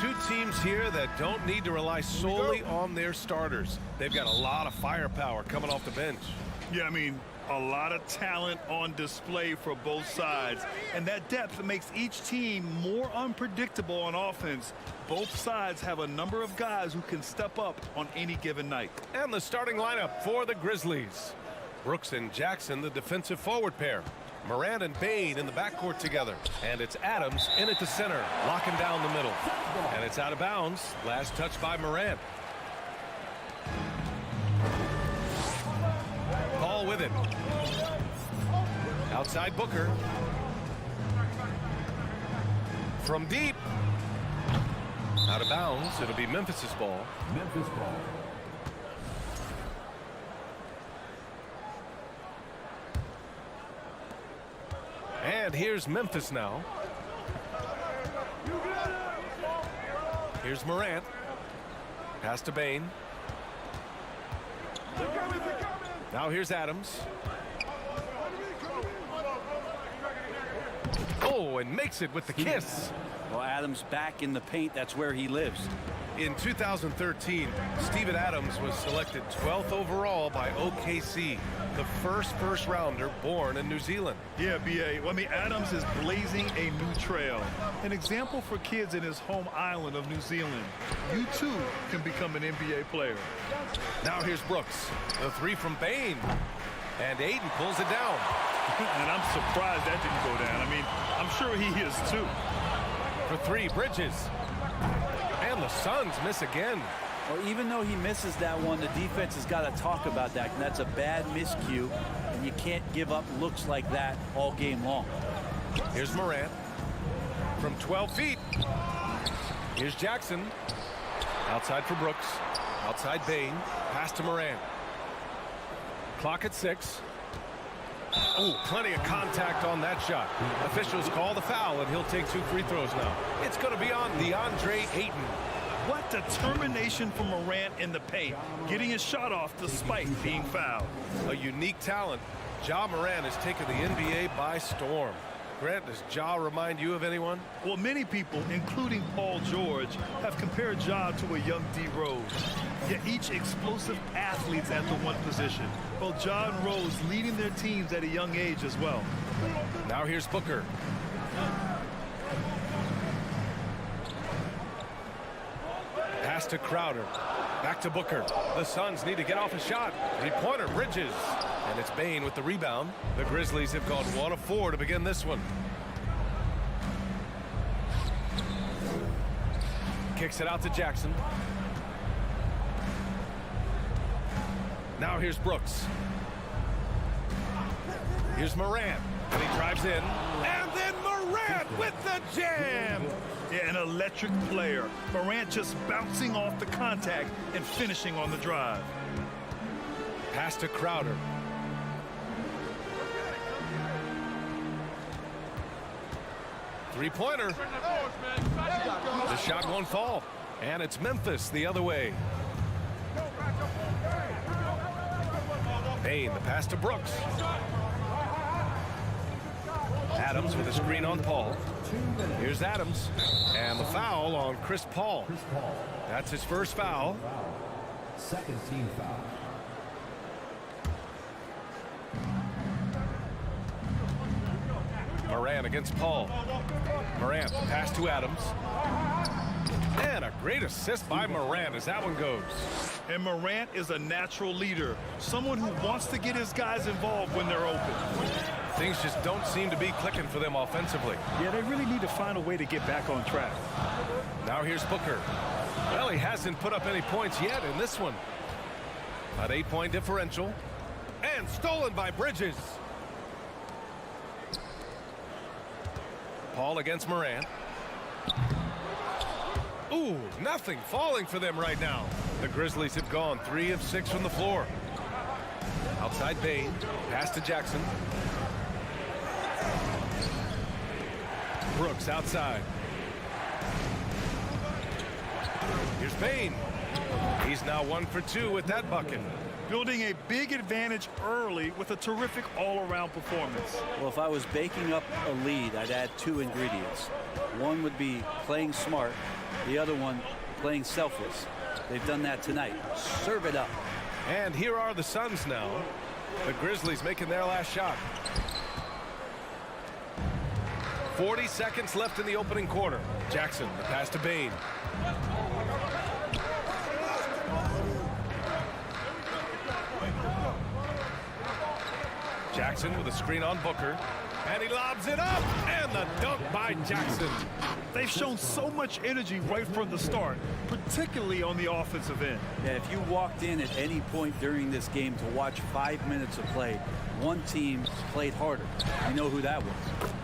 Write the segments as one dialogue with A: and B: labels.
A: Two teams here that don't need to rely solely on their starters. They've got a lot of firepower coming off the bench.
B: Yeah, I mean, a lot of talent on display for both sides. And that depth makes each team more unpredictable on offense. Both sides have a number of guys who can step up on any given night.
A: And the starting lineup for the Grizzlies. Brooks and Jackson, the defensive forward pair. Morant and Bane in the backcourt together. And it's Adams in at the center, locking down the middle. And it's out of bounds. Last touch by Morant. Paul with it. Outside Booker. From deep. Out of bounds. It'll be Memphis's ball.
C: Memphis ball.
A: And here's Memphis now. Here's Morant. Pass to Bane. Now here's Adams. Oh, and makes it with the kiss.
D: Well, Adams back in the paint. That's where he lives.
A: In 2013, Steven Adams was selected 12th overall by OKC, the first rounder born in New Zealand.
B: Yeah, B.A. Well, I mean, Adams is blazing a new trail. An example for kids in his home island of New Zealand. You, too, can become an NBA player.
A: Now here's Brooks. The three from Bane. And Aiden pulls it down.
B: And I'm surprised that didn't go down. I mean, I'm sure he is, too.
A: For three, Bridges. And the Suns miss again.
D: Well, even though he misses that one, the defense has got to talk about that. And that's a bad miscue, and you can't give up looks like that all game long.
A: Here's Morant from 12 feet. Here's Jackson. Outside for Brooks. Outside Bane. Pass to Morant. Clock at 6. Oh, plenty of contact on that shot. Officials call the foul, and he'll take 2 free throws now. It's going to be on DeAndre Ayton.
B: What determination from Morant in the paint, getting his shot off despite being fouled.
A: A unique talent. Ja Morant has taken the NBA by storm. Grant, does Ja remind you of anyone?
B: Well, many people, including Paul George, have compared Ja to a young D. Rose. Yet each explosive athletes at the one position. Both Ja and Rose leading their teams at a young age as well.
A: Now here's Booker. Pass to Crowder. Back to Booker. The Suns need to get off a shot. Three-pointer, Bridges. And it's Bane with the rebound. The Grizzlies have gone 1 of 4 to begin this one. Kicks it out to Jackson. Now here's Brooks. Here's Morant. And he drives in. And then Morant with the jam.
B: Yeah, an electric player. Morant just bouncing off the contact and finishing on the drive.
A: Pass to Crowder. Three-pointer. The shot won't fall. And it's Memphis the other way. Bane, the pass to Brooks. Adams with a screen on Paul. Here's Adams. And the foul on Chris Paul. That's his first foul.
C: Second team foul.
A: Morant against Paul. Morant, pass to Adams. And a great assist by Morant as that one goes.
B: And Morant is a natural leader, someone who wants to get his guys involved when they're open.
A: Things just don't seem to be clicking for them offensively.
B: Yeah, they really need to find a way to get back on track.
A: Now here's Booker. Well, he hasn't put up any points yet in this one. An 8-point differential. And stolen by Bridges. Paul against Morant. Ooh, nothing falling for them right now. The Grizzlies have gone 3 of 6 from the floor. Outside Bane. Pass to Jackson. Brooks outside. Here's Bane. He's now 1 for 2 with that bucket.
B: Building a big advantage early with a terrific all-around performance.
D: Well, if I was baking up a lead, I'd add 2 ingredients. One would be playing smart, The other one playing selfless. They've done that tonight. Serve it up.
A: And here are the Suns now. The Grizzlies making their last shot. 40 seconds left in the opening quarter. Jackson, the pass to Bane. Jackson with a screen on Booker. And he lobs it up. And the dunk by Jackson.
B: They've shown so much energy right from the start, particularly on the offensive end.
D: Yeah, if you walked in at any point during this game to watch 5 minutes of play, one team played harder. You know who that was.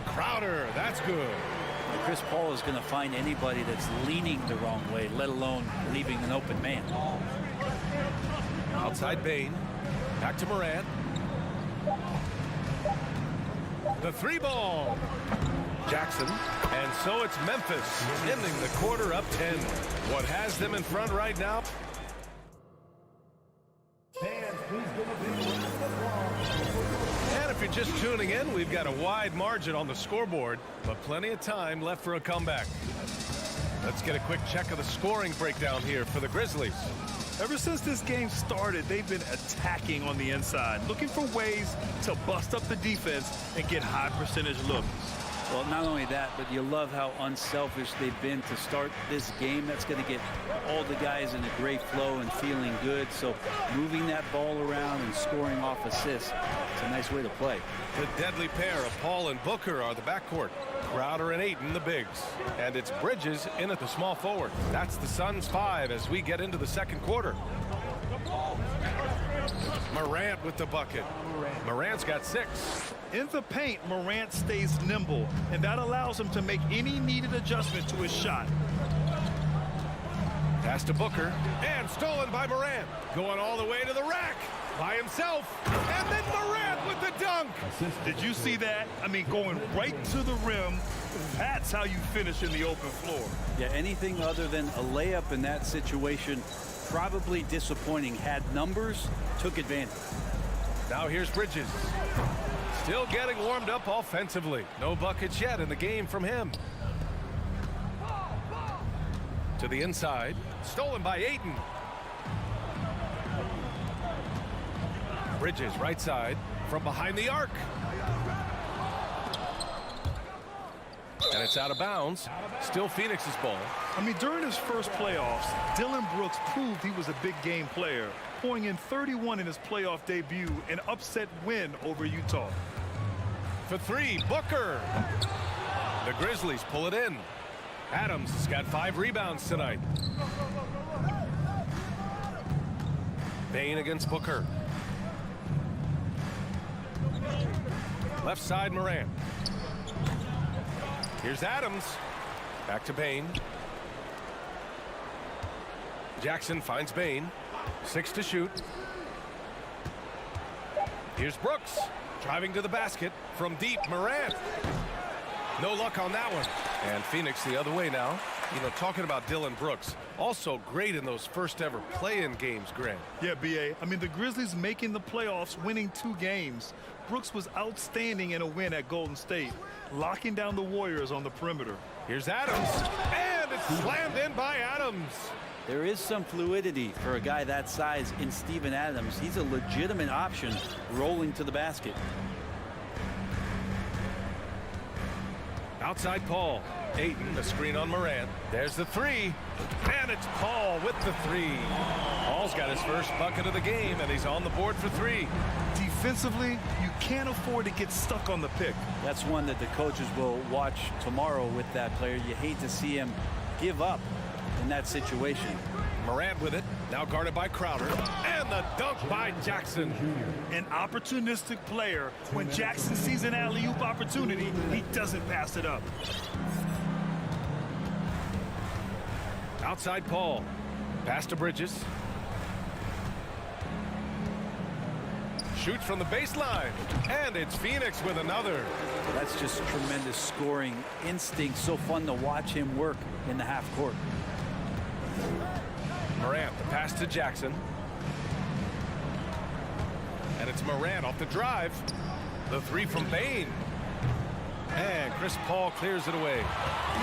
A: Crowder, that's good.
D: Chris Paul is going to find anybody that's leaning the wrong way, let alone leaving an open man.
A: Outside Bane. Back to Morant. The three ball. Jackson. And so it's Memphis ending the quarter up 10. What has them in front right now? And if you're just tuning in, we've got a wide margin on the scoreboard, but plenty of time left for a comeback. Let's get a quick check of the scoring breakdown here for the Grizzlies.
B: Ever since this game started, they've been attacking on the inside, looking for ways to bust up the defense and get high percentage looks.
D: Well, not only that, but you love how unselfish they've been to start this game. That's going to get all the guys in a great flow and feeling good. So moving that ball around and scoring off assists, it's a nice way to play.
A: The deadly pair of Paul and Booker are the backcourt. Crowder and Ayton the bigs. And it's Bridges in at the small forward. That's the Suns 5 as we get into the second quarter. Morant with the bucket. Morant's got 6.
B: In the paint, Morant stays nimble, and that allows him to make any needed adjustment to his shot.
A: Pass to Booker, and stolen by Morant. Going all the way to the rack by himself. And then Morant with the dunk.
B: Did you see that? I mean, going right to the rim. That's how you finish in the open floor.
D: Yeah, anything other than a layup in that situation, probably disappointing. Had numbers, took advantage.
A: Now here's Bridges. Still getting warmed up offensively. No buckets yet in the game from him. To the inside. Stolen by Ayton. Bridges right side from behind the arc. And it's out of bounds. Still Phoenix's ball.
B: I mean, during his first playoffs, Dillon Brooks proved he was a big game player, pouring in 31 in his playoff debut, an upset win over Utah.
A: For 3, Booker. The Grizzlies pull it in. Adams has got 5 rebounds tonight. Bane against Booker. Left side, Morant. Here's Adams. Back to Bane. Jackson finds Bane. 6 to shoot. Here's Brooks. Driving to the basket from deep. Morant. No luck on that one. And Phoenix the other way now. You know, talking about Dillon Brooks, also great in those first ever play-in games, Grant.
B: Yeah, B.A. I mean, the Grizzlies making the playoffs, winning 2 games. Brooks was outstanding in a win at Golden State, locking down the Warriors on the perimeter.
A: Here's Adams. And it's slammed in by Adams.
D: There is some fluidity for a guy that size in Steven Adams. He's a legitimate option rolling to the basket.
A: Outside Paul. Ayton, the screen on Morant. There's the 3. And it's Paul with the 3. Paul's got his first bucket of the game, and he's on the board for 3.
B: Defensively, you can't afford to get stuck on the pick.
D: That's one that the coaches will watch tomorrow with that player. You hate to see him give up in that situation.
A: Morant with it, now guarded by Crowder. And the dunk by Jackson.
B: An opportunistic player. When Jackson sees an alley-oop opportunity, he doesn't pass it up.
A: Outside Paul. Pass to Bridges. Shoots from the baseline. And it's Phoenix with another.
D: That's just tremendous scoring instinct. So fun to watch him work in the half court.
A: Morant, the pass to Jackson. And it's Morant off the drive. The 3 from Bane. And Chris Paul clears it away.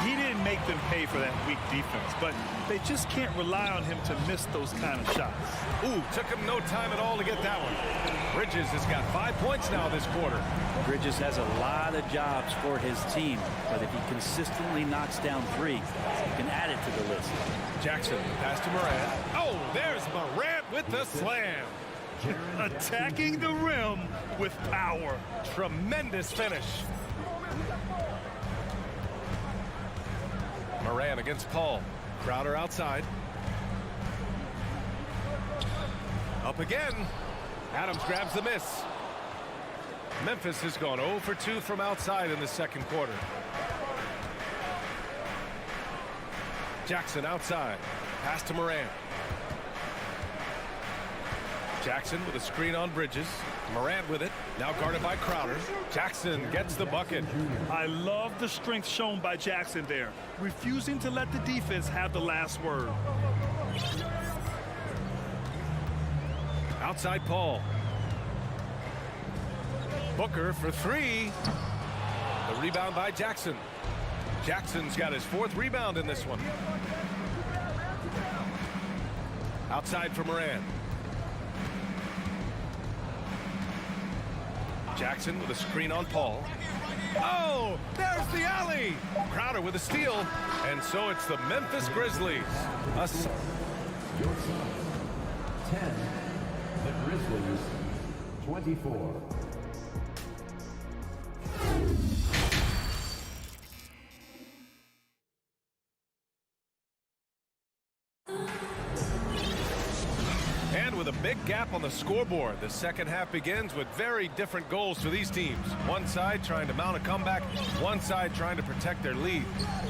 B: He didn't make them pay for that weak defense, but they just can't rely on him to miss those kind of shots.
A: Ooh, took him no time at all to get that one. Bridges has got 5 points now this quarter.
D: Bridges has a lot of jobs for his team, but if he consistently knocks down three, he can add it to the list.
A: Jackson, pass to Morant. Oh, there's Morant with the slam.
B: Attacking the rim with power.
A: Tremendous finish. Morant against Paul. Crowder outside. Up again. Adams grabs the miss. Memphis has gone 0 for 2 from outside in the second quarter. Jackson outside. Pass to Morant. Jackson with a screen on Bridges. Morant with it. Now guarded by Crowder. Jackson gets the bucket.
B: I love the strength shown by Jackson there, refusing to let the defense have the last word.
A: Outside Paul. Booker for three. The rebound by Jackson. Jackson's got his 4th rebound in this one. Outside for Morant. Jackson with a screen on Paul. Oh, there's the alley. Crowder with a steal. And so it's the Memphis Grizzlies.
C: Your side, 10. The Grizzlies, 24.
A: And with a big gap on the scoreboard, the second half begins with very different goals for these teams. One side trying to mount a comeback, one side trying to protect their lead.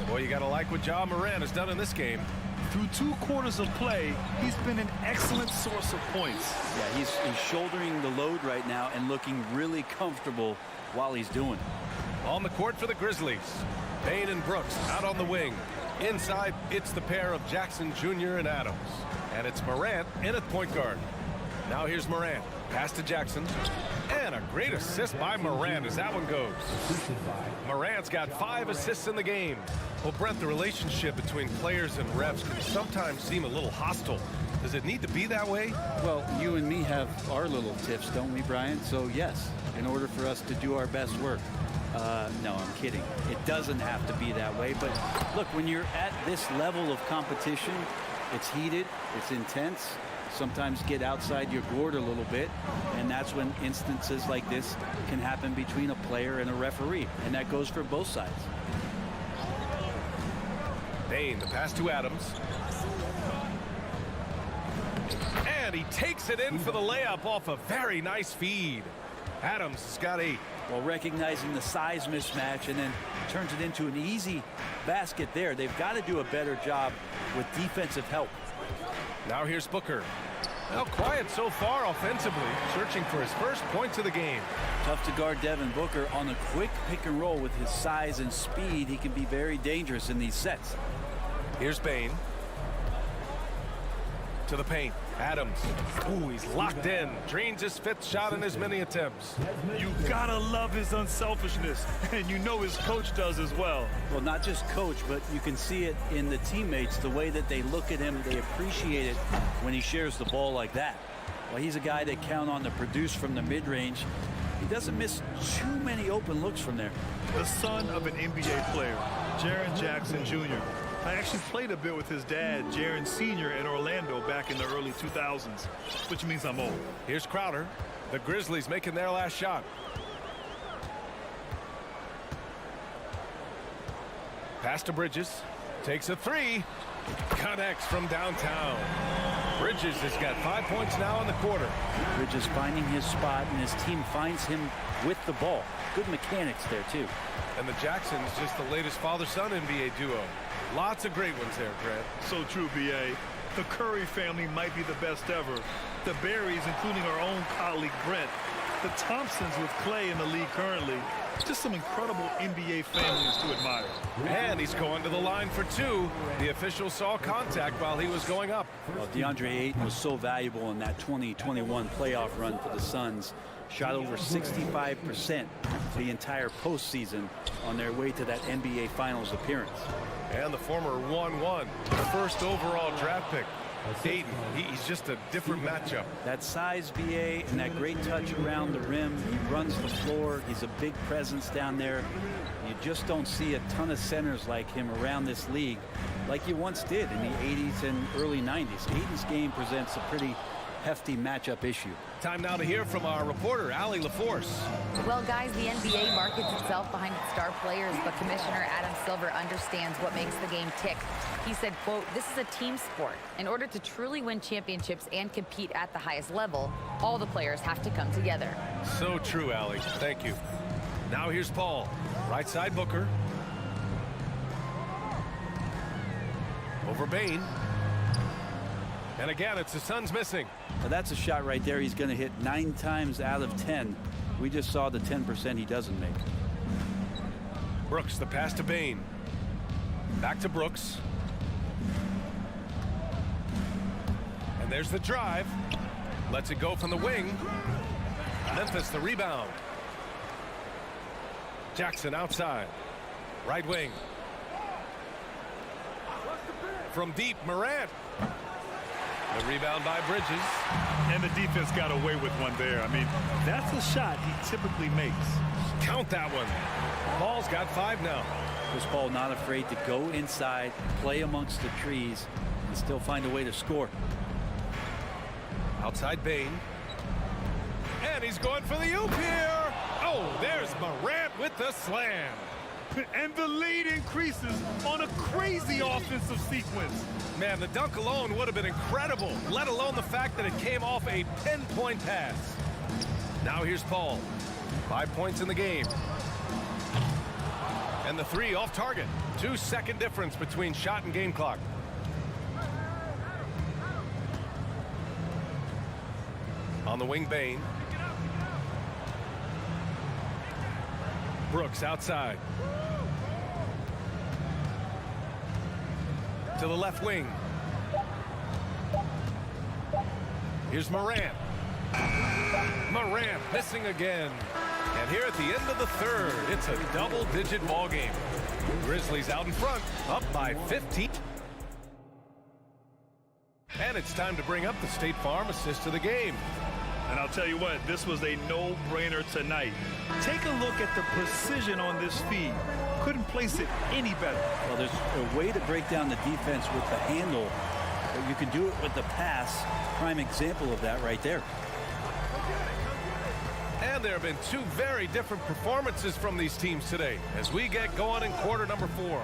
A: Boy, you got to like what Ja Morant has done in this game.
B: Through 2 quarters of play, he's been an excellent source of points.
D: Yeah, he's shouldering the load right now and looking really comfortable while he's doing it.
A: On the court for the Grizzlies, Payne and Brooks out on the wing. Inside, it's the pair of Jackson Jr. and Adams. And it's Morant in at point guard. Now here's Morant. Pass to Jackson. And a great assist by Morant as that one goes. Morant's got 5 assists in the game. Well, Brent, the relationship between players and refs can sometimes seem a little hostile. Does it need to be that way?
D: Well, you and me have our little tips, don't we, Brian? So, yes, in order for us to do our best work. No, I'm kidding. It doesn't have to be that way. But, look, when you're at this level of competition, it's heated, it's intense. Sometimes get outside your gourd a little bit, and that's when instances like this can happen between a player and a referee, and that goes for both sides.
A: Payne, the pass to Adams. And he takes it in for the layup off a very nice feed. Adams has got 8.
D: Well, recognizing the size mismatch and then turns it into an easy basket there. They've got to do a better job with defensive help.
A: Now here's Booker. Now quiet so far offensively, searching for his first points of the game.
D: Tough to guard Devin Booker on a quick pick and roll. With his size and speed, he can be very dangerous in these sets.
A: Here's Payne. To the paint. Adams. Ooh, he's locked in. Drains his 5th shot in as many attempts.
B: You gotta love his unselfishness, and you know his coach does as well.
D: Well, not just coach, but you can see it in the teammates, the way that they look at him. They appreciate it when he shares the ball like that. Well, he's a guy they count on to produce from the mid-range. He doesn't miss too many open looks from there.
B: The son of an NBA player, Jaren Jackson Jr. I actually played a bit with his dad, Jaren Sr. in Orlando back in the early 2000s, which means I'm old.
A: Here's Crowder. The Grizzlies making their last shot. Pass to Bridges. Takes a 3. Connects from downtown. Bridges has got 5 points now in the quarter.
D: Bridges finding his spot, and his team finds him with the ball. Good mechanics there, too.
A: And the Jacksons just the latest father-son NBA duo. Lots of great ones there, Grant.
B: So true, B.A. The Curry family might be the best ever. The Berries, including our own colleague Brent. The Thompsons with Clay in the league currently. Just some incredible NBA families to admire.
A: And he's going to the line for 2. The official saw contact while he was going up.
D: Well, DeAndre Ayton was so valuable in that 2021 playoff run for the Suns. shot over 65% the entire postseason on their way to that NBA Finals appearance.
A: And the former 1-1, first overall draft pick. Dayton, he's just a different matchup.
D: That size, BA, and that great touch around the rim. He runs the floor. He's a big presence down there. You just don't see a ton of centers like him around this league like you once did in the 80s and early 90s. Dayton's game presents a pretty hefty matchup issue.
A: Time now to hear from our reporter, Allie LaForce.
E: Well, guys, the NBA markets itself behind its star players, but Commissioner Adam Silver understands what makes the game tick. He said, quote, "This is a team sport. In order to truly win championships and compete at the highest level, all the players have to come together."
A: So true, Allie. Thank you. Now here's Paul. Right side Booker. Over Bain. And again, it's the Suns missing.
D: Well, that's a shot right there. He's going to hit 9 times out of 10. We just saw the 10% he doesn't make.
A: Brooks, the pass to Bain. Back to Brooks. And there's the drive. Lets it go from the wing. Memphis, the rebound. Jackson outside. Right wing. From deep, Morant. The rebound by Bridges.
B: And the defense got away with one there. I mean, that's a shot he typically makes.
A: Count that one. Paul's got 5 now.
D: Chris Paul not afraid to go inside, play amongst the trees, and still find a way to score.
A: Outside Bain. And he's going for the oop here. Oh, there's Morant with the slam.
B: And the lead increases on a crazy offensive sequence.
A: Man, the dunk alone would have been incredible, let alone the fact that it came off a 10-point pass. Now here's Paul. 5 points in the game. And the 3 off target. 2-second difference between shot and game clock. On the wing, Bain. Brooks outside. To the left wing. Here's Morant. Morant missing again. And here at the end of the third, it's a double-digit ball game. Grizzlies out in front, up by 15. And it's time to bring up the State Farm assist of the game.
B: And I'll tell you what, this was a no-brainer tonight. Take a look at the precision on this feed. Couldn't place it any better.
D: Well, there's a way to break down the defense with the handle, but you can do it with the pass. Prime example of that right there.
A: And there have been 2 very different performances from these teams today as we get going in quarter number 4.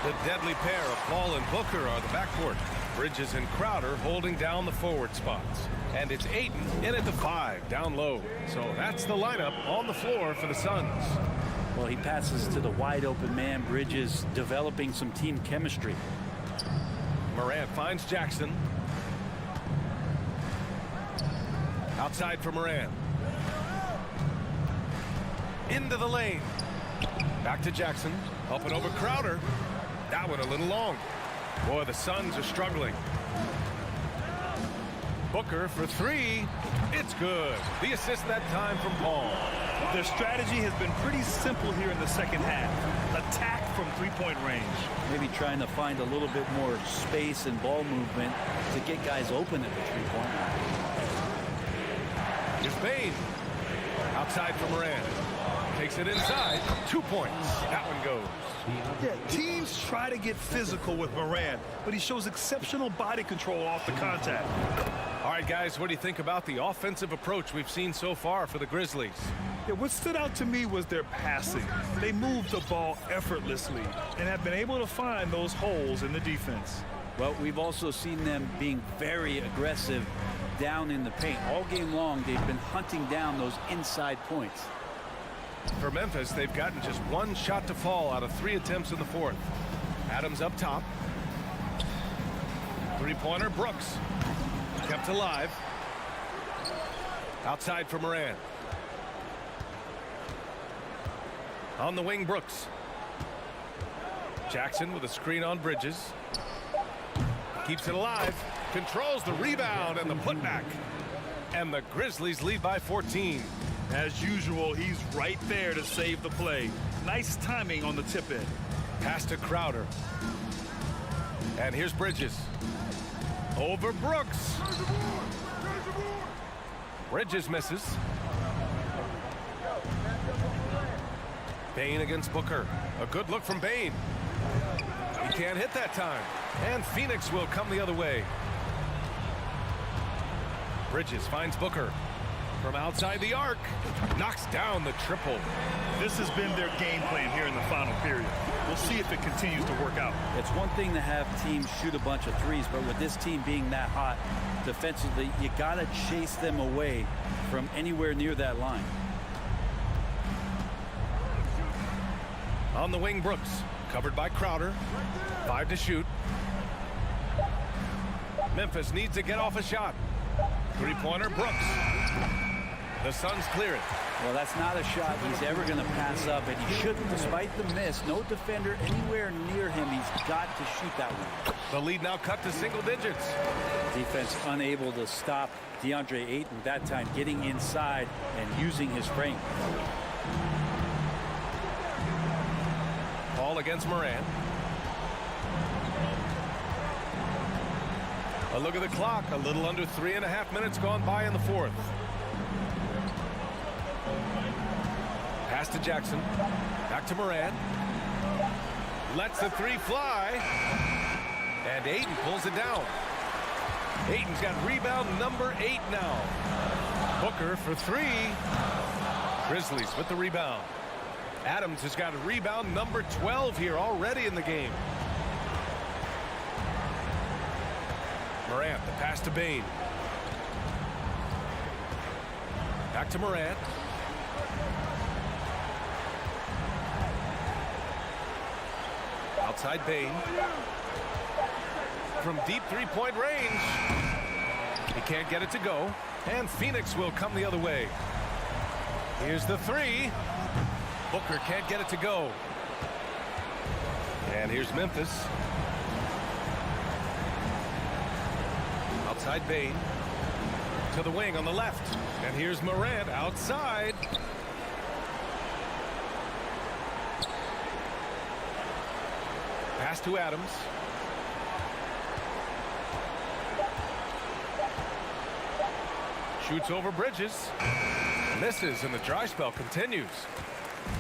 A: The deadly pair of Paul and Booker are the backcourt. Bridges and Crowder holding down the forward spots. And it's Ayton in at the 5 down low. So that's the lineup on the floor for the Suns.
D: Well, he passes to the wide open man. Bridges developing some team chemistry.
A: Morant finds Jackson. Outside for Morant. Into the lane. Back to Jackson. Up and over Crowder. That one a little long. Boy, the Suns are struggling. Booker for 3. It's good. The assist that time from Paul.
B: Their strategy has been pretty simple here in the second half. Attack from 3-point range.
D: Maybe trying to find a little bit more space and ball movement to get guys open at the 3-point line.
A: Here's Bain. Outside for Morant. Takes it inside. 2 points. That one goes.
B: Yeah, teams try to get physical with Morant, but he shows exceptional body control off the contact.
A: All right, guys, what do you think about the offensive approach we've seen so far for the Grizzlies?
B: Yeah, what stood out to me was their passing. They moved the ball effortlessly and have been able to find those holes in the defense.
D: Well, we've also seen them being very aggressive down in the paint. All game long, they've been hunting down those inside points.
A: For Memphis, they've gotten just 1 shot to fall out of 3 attempts in the 4th. Adams up top. 3-pointer, Brooks. Kept alive. Outside for Morant. On the wing, Brooks. Jackson with a screen on Bridges. Keeps it alive. Controls the rebound and the putback. And the Grizzlies lead by 14.
B: As usual, he's right there to save the play. Nice timing on the tip in.
A: Pass to Crowder. And here's Bridges. Over Brooks. Bridges misses. Bain against Booker. A good look from Bain. He can't hit that time. And Phoenix will come the other way. Bridges finds Booker. From outside the arc. Knocks down the triple.
B: This has been their game plan here in the final period. We'll see if it continues to work out.
D: It's one thing to have teams shoot a bunch of threes, but with this team being that hot defensively, you got to chase them away from anywhere near that line.
A: On the wing, Brooks. Covered by Crowder. 5 to shoot. Memphis needs to get off a shot. Three-pointer, Brooks. The Suns clear it.
D: Well, that's not a shot he's ever going to pass up, and he shouldn't. Despite the miss, no defender anywhere near him. He's got to shoot that one.
A: The lead now cut to single digits.
D: Defense unable to stop DeAndre Ayton that time, getting inside and using his frame.
A: Ball against Morant. A look at the clock. A little under 3.5 minutes gone by in the fourth. Pass to Jackson. Back to Morant. Lets the three fly. And Ayton pulls it down. Ayton's got rebound number 8 now. Booker for 3. Grizzlies with the rebound. Adams has got a rebound number 12 here already in the game. Morant, the pass to Bain. Back to Morant. Outside Bain. From deep three-point range. He can't get it to go. And Phoenix will come the other way. Here's the 3. Booker can't get it to go. And here's Memphis. Outside Bain. To the wing on the left. And here's Morant outside. Pass to Adams. Shoots over Bridges. Misses, and the dry spell continues.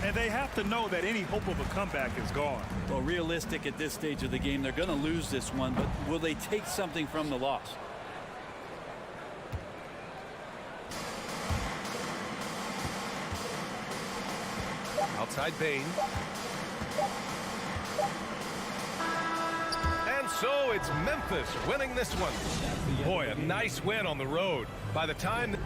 B: And they have to know that any hope of a comeback is gone.
D: Well, realistic at this stage of the game, they're going to lose this one, but will they take something from the loss?
A: Outside Bain. And so it's Memphis winning this one. Boy, a nice win on the road. By the time...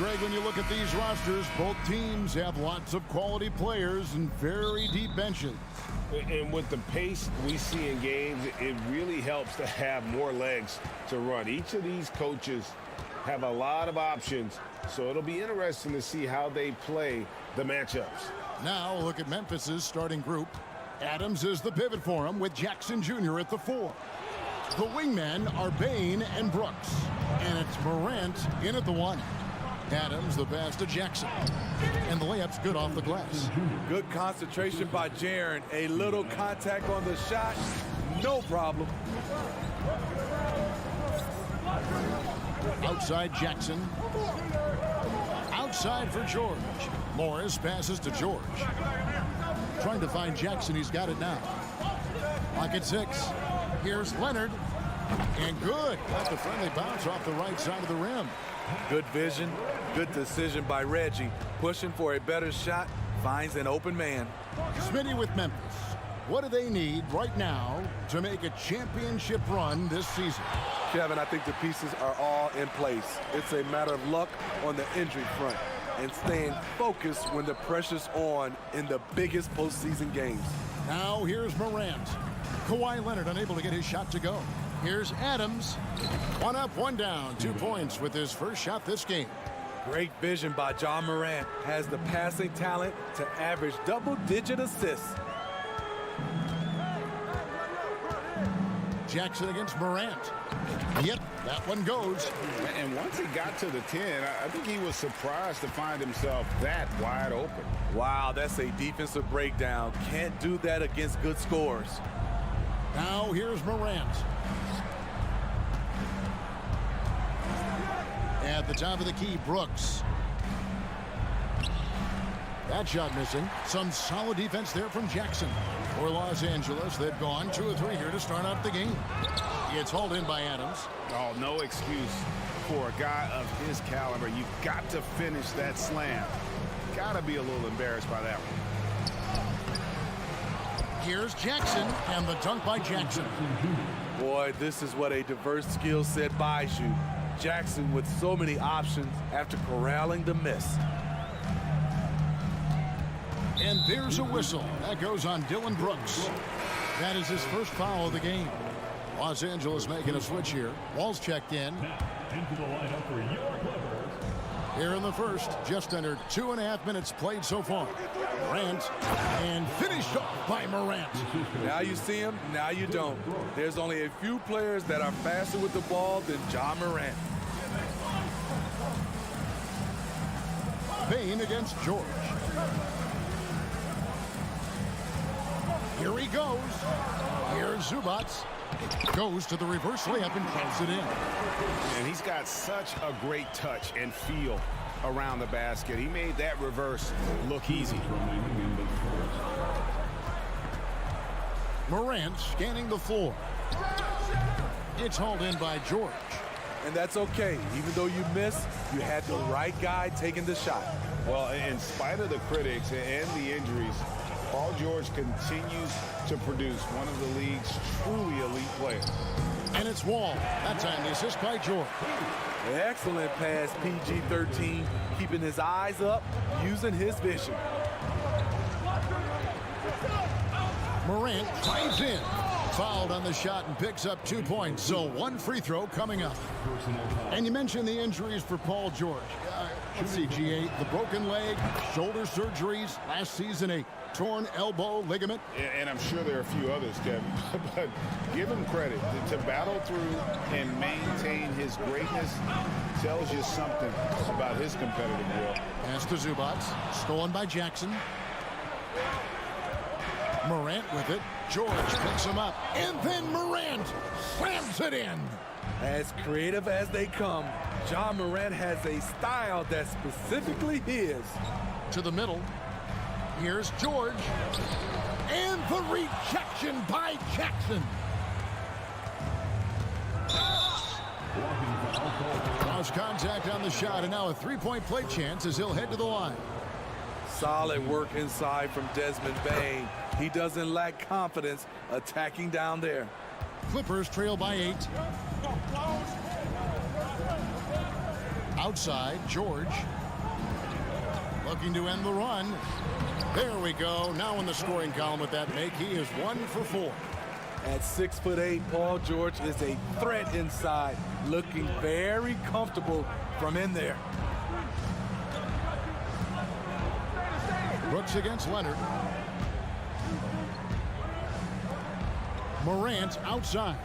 F: Greg, when you look at these rosters, both teams have lots of quality players and very deep benches.
G: And with the pace we see in games, it really helps to have more legs to run. Each of these coaches have a lot of options, so it'll be interesting to see how they play the matchups.
F: Now look at Memphis's starting group. Adams is the pivot for him with Jackson Jr. at the 4. The wingmen are Bain and Brooks. And it's Morant in at the 1. Adams the pass to Jackson. And the layup's good off the glass.
A: Good concentration by Jaren. A little contact on the shot. No problem.
F: Outside Jackson. Outside for George. Morris passes to George. Trying to find Jackson. He's got it now. Lock at 6. Here's Leonard. And good. Got the friendly bounce off the right side of the rim.
A: Good vision. Good decision by Reggie. Pushing for a better shot. Finds an open man.
F: Smitty with Memphis. What do they need right now to make a championship run this season?
A: Kevin, I think the pieces are all in place. It's a matter of luck on the injury front and staying focused when the pressure's on in the biggest postseason games.
F: Now here's Morant. Kawhi Leonard unable to get his shot to go. Here's Adams. 1 up, 1 down. 2 points with his first shot this game.
A: Great vision by John Morant. Has the passing talent to average double-digit assists.
F: Jackson against Morant. Yep, that one goes.
G: And once he got to the 10, I think he was surprised to find himself that wide open.
A: Wow, that's a defensive breakdown. Can't do that against good scores.
F: Now here's Morant. At the top of the key, Brooks. That shot missing. Some solid defense there from Jackson. For Los Angeles, they've gone 2 or 3 here to start out the game. It's hauled in by Adams.
G: Oh, no excuse for a guy of his caliber. You've got to finish that slam. Got to be a little embarrassed by that one.
F: Here's Jackson, and the dunk by Jackson.
A: Boy, this is what a diverse skill set buys you. Jackson with so many options after corralling the miss.
F: And there's a whistle. That goes on Dylan Brooks. That is his first foul of the game. Los Angeles making a switch here. Wall's checked in.
C: Into the lineup for your Clippers.
F: Here in the first, just under 2.5 minutes played so far. Morant, and finished off by Morant.
A: Now you see him, now you don't. There's only a few players that are faster with the ball than John Morant.
F: Bain against George. Here he goes. Here's Zubats. Goes to the reverse layup and closes it in.
G: And he's got such a great touch and feel around the basket. He made that reverse look easy.
F: Morant scanning the floor. It's hauled in by George.
A: And that's okay. Even though you missed, you had the right guy taking the shot.
G: Well, in spite of the critics and the injuries, Paul George continues to produce one of the league's truly elite players.
F: And it's Wall. That time the assist by George.
A: Excellent pass, PG-13, keeping his eyes up, using his vision.
F: Morant drives in. Fouled on the shot and picks up 2 points. So 1 free throw coming up. And you mentioned the injuries for Paul George. Let's see, G8, the broken leg, shoulder surgeries, last season a torn elbow ligament.
G: And I'm sure there are a few others, Kevin. But give him credit. To battle through and maintain his greatness tells you something about his competitive will.
F: Pass to Zubats. Stolen by Jackson. Morant with it. George picks him up. And then Morant slams it in.
A: As creative as they come, John Morant has a style that's specifically his.
F: To the middle. Here's George. And the rejection by Jackson. Cross contact on the shot, and now a three-point play chance as he'll head to the line.
A: Solid work inside from Desmond Bain. He doesn't lack confidence attacking down there.
F: Clippers trail by 8. Outside, George. Looking to end the run. There we go. Now in the scoring column with that make, he is 1 for 4.
H: At 6'8", Paul George is a threat inside, looking very comfortable from in there.
F: Brooks against Leonard. Morant outside.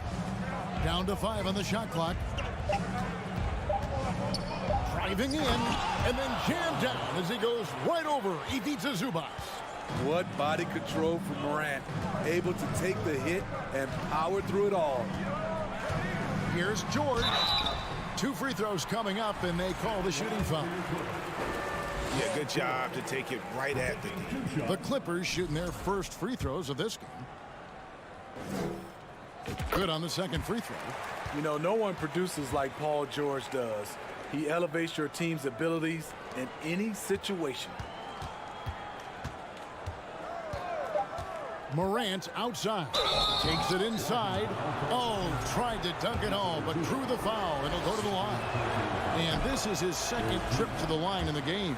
F: Down to 5 on the shot clock. Driving in and then jammed down as he goes right over Ivica Zubac.
H: What body control from Morant. Able to take the hit and power through it all.
F: Here's George. 2 free throws coming up, and they call the shooting foul.
G: Yeah, good job to take it right at the D.
F: The Clippers shooting their first free throws of this game. Good on the second free throw.
H: You know, no one produces like Paul George does. He elevates your team's abilities in any situation.
F: Morant outside. Takes it inside. Oh, tried to dunk it home, but drew the foul. It'll go to the line. And this is his second trip to the line in the game.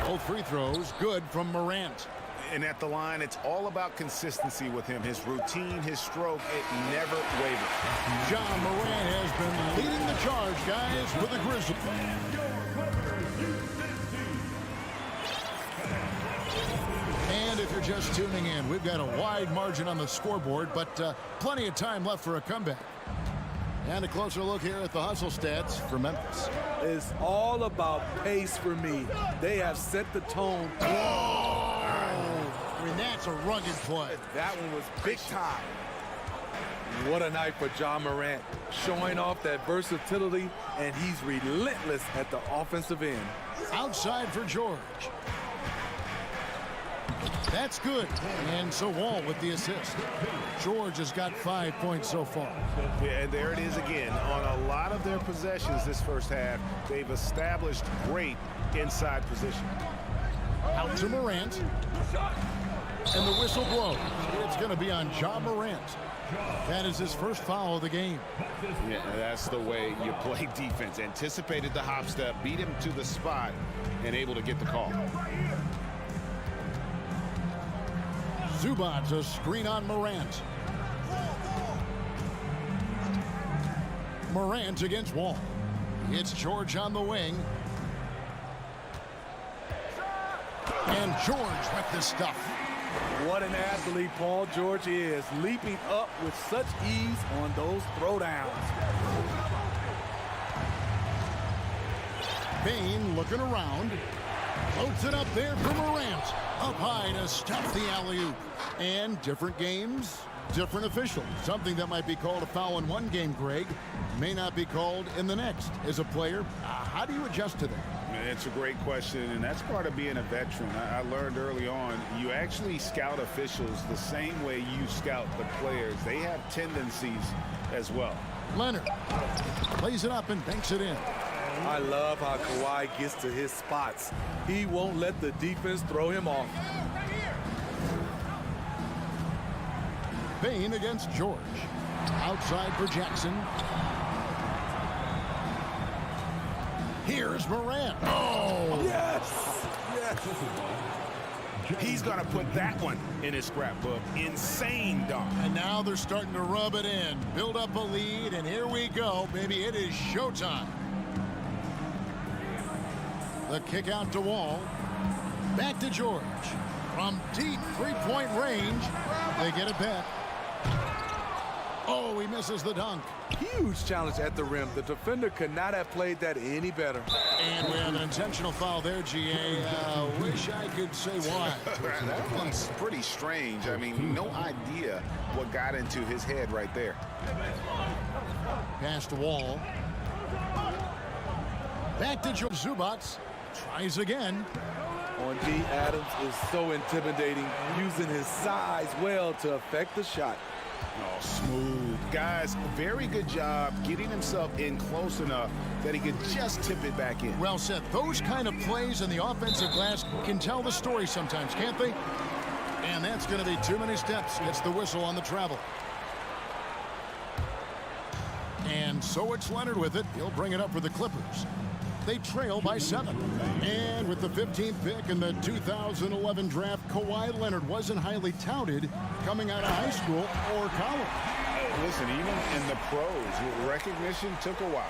F: Both free throws good from Morant.
G: And at the line, it's all about consistency with him. His routine, his stroke, it never wavers.
F: John Morant has been leading the charge, guys, for the Grizzlies. And if you're just tuning in, we've got a wide margin on the scoreboard, but plenty of time left for a comeback. And a closer look here at the hustle stats for Memphis.
H: It's all about pace for me. They have set the tone.
F: I mean, that's a rugged play.
H: That one was big time. What a night for John Morant, showing off that versatility, and he's relentless at the offensive end.
F: Outside for George. That's good. And so Wall with the assist. George has got 5 points so far.
G: Yeah, and there it is again. On a lot of their possessions this first half, they've established great inside position.
F: Out to Morant. And the whistle blows. It's going to be on John Morant. That is his first foul of the game.
G: Yeah, that's the way you play defense. Anticipated the hop step, beat him to the spot, and able to get the call.
F: Zubac, a screen on Morant. Morant against Wall. It's George on the wing. And George with the stuff.
H: What an athlete Paul George is, leaping up with such ease on those throwdowns.
F: Bain looking around. Floats it up there for Morant. Up high to stuff the alley-oop. And different games, different officials. Something that might be called a foul in one game, Greg, may not be called in the next. As a player, how do you adjust to that?
G: It's a great question, and that's part of being a veteran. I learned early on, you actually scout officials the same way you scout the players. They have tendencies as well.
F: Leonard plays it up and banks it in.
H: I love how Kawhi gets to his spots. He won't let the defense throw him off.
F: Bain against George. Outside for Jackson. Here's Morant. Oh!
H: Yes! Yes!
G: He's going to put that one in his scrapbook. Insane dunk.
F: And now they're starting to rub it in. Build up a lead, and here we go, baby. It is showtime. The kick out to Wall. Back to George. From deep three-point range, they get it back. Oh, he misses the dunk.
H: Huge challenge at the rim. The defender could not have played that any better.
F: And we have an intentional foul there, GA. Wish I could say why.
G: That one's pretty strange. I mean, no idea what got into his head right there.
F: Pass to Wall. Back to Joe Zubac. Tries again.
H: On D, Adams is so intimidating, using his size well to affect the shot.
G: Oh, smooth. Guys, very good job getting himself in close enough that he could just tip it back in.
F: Well said. Those kind of plays in the offensive glass can tell the story sometimes, can't they? And that's going to be too many steps. Gets the whistle on the travel. And And so it's Leonard with it. He'll bring it up for the Clippers. They trail by 7. And with the 15th pick in the 2011 draft, Kawhi Leonard wasn't highly touted coming out of high school or college.
G: Listen, even in the pros, recognition took a while.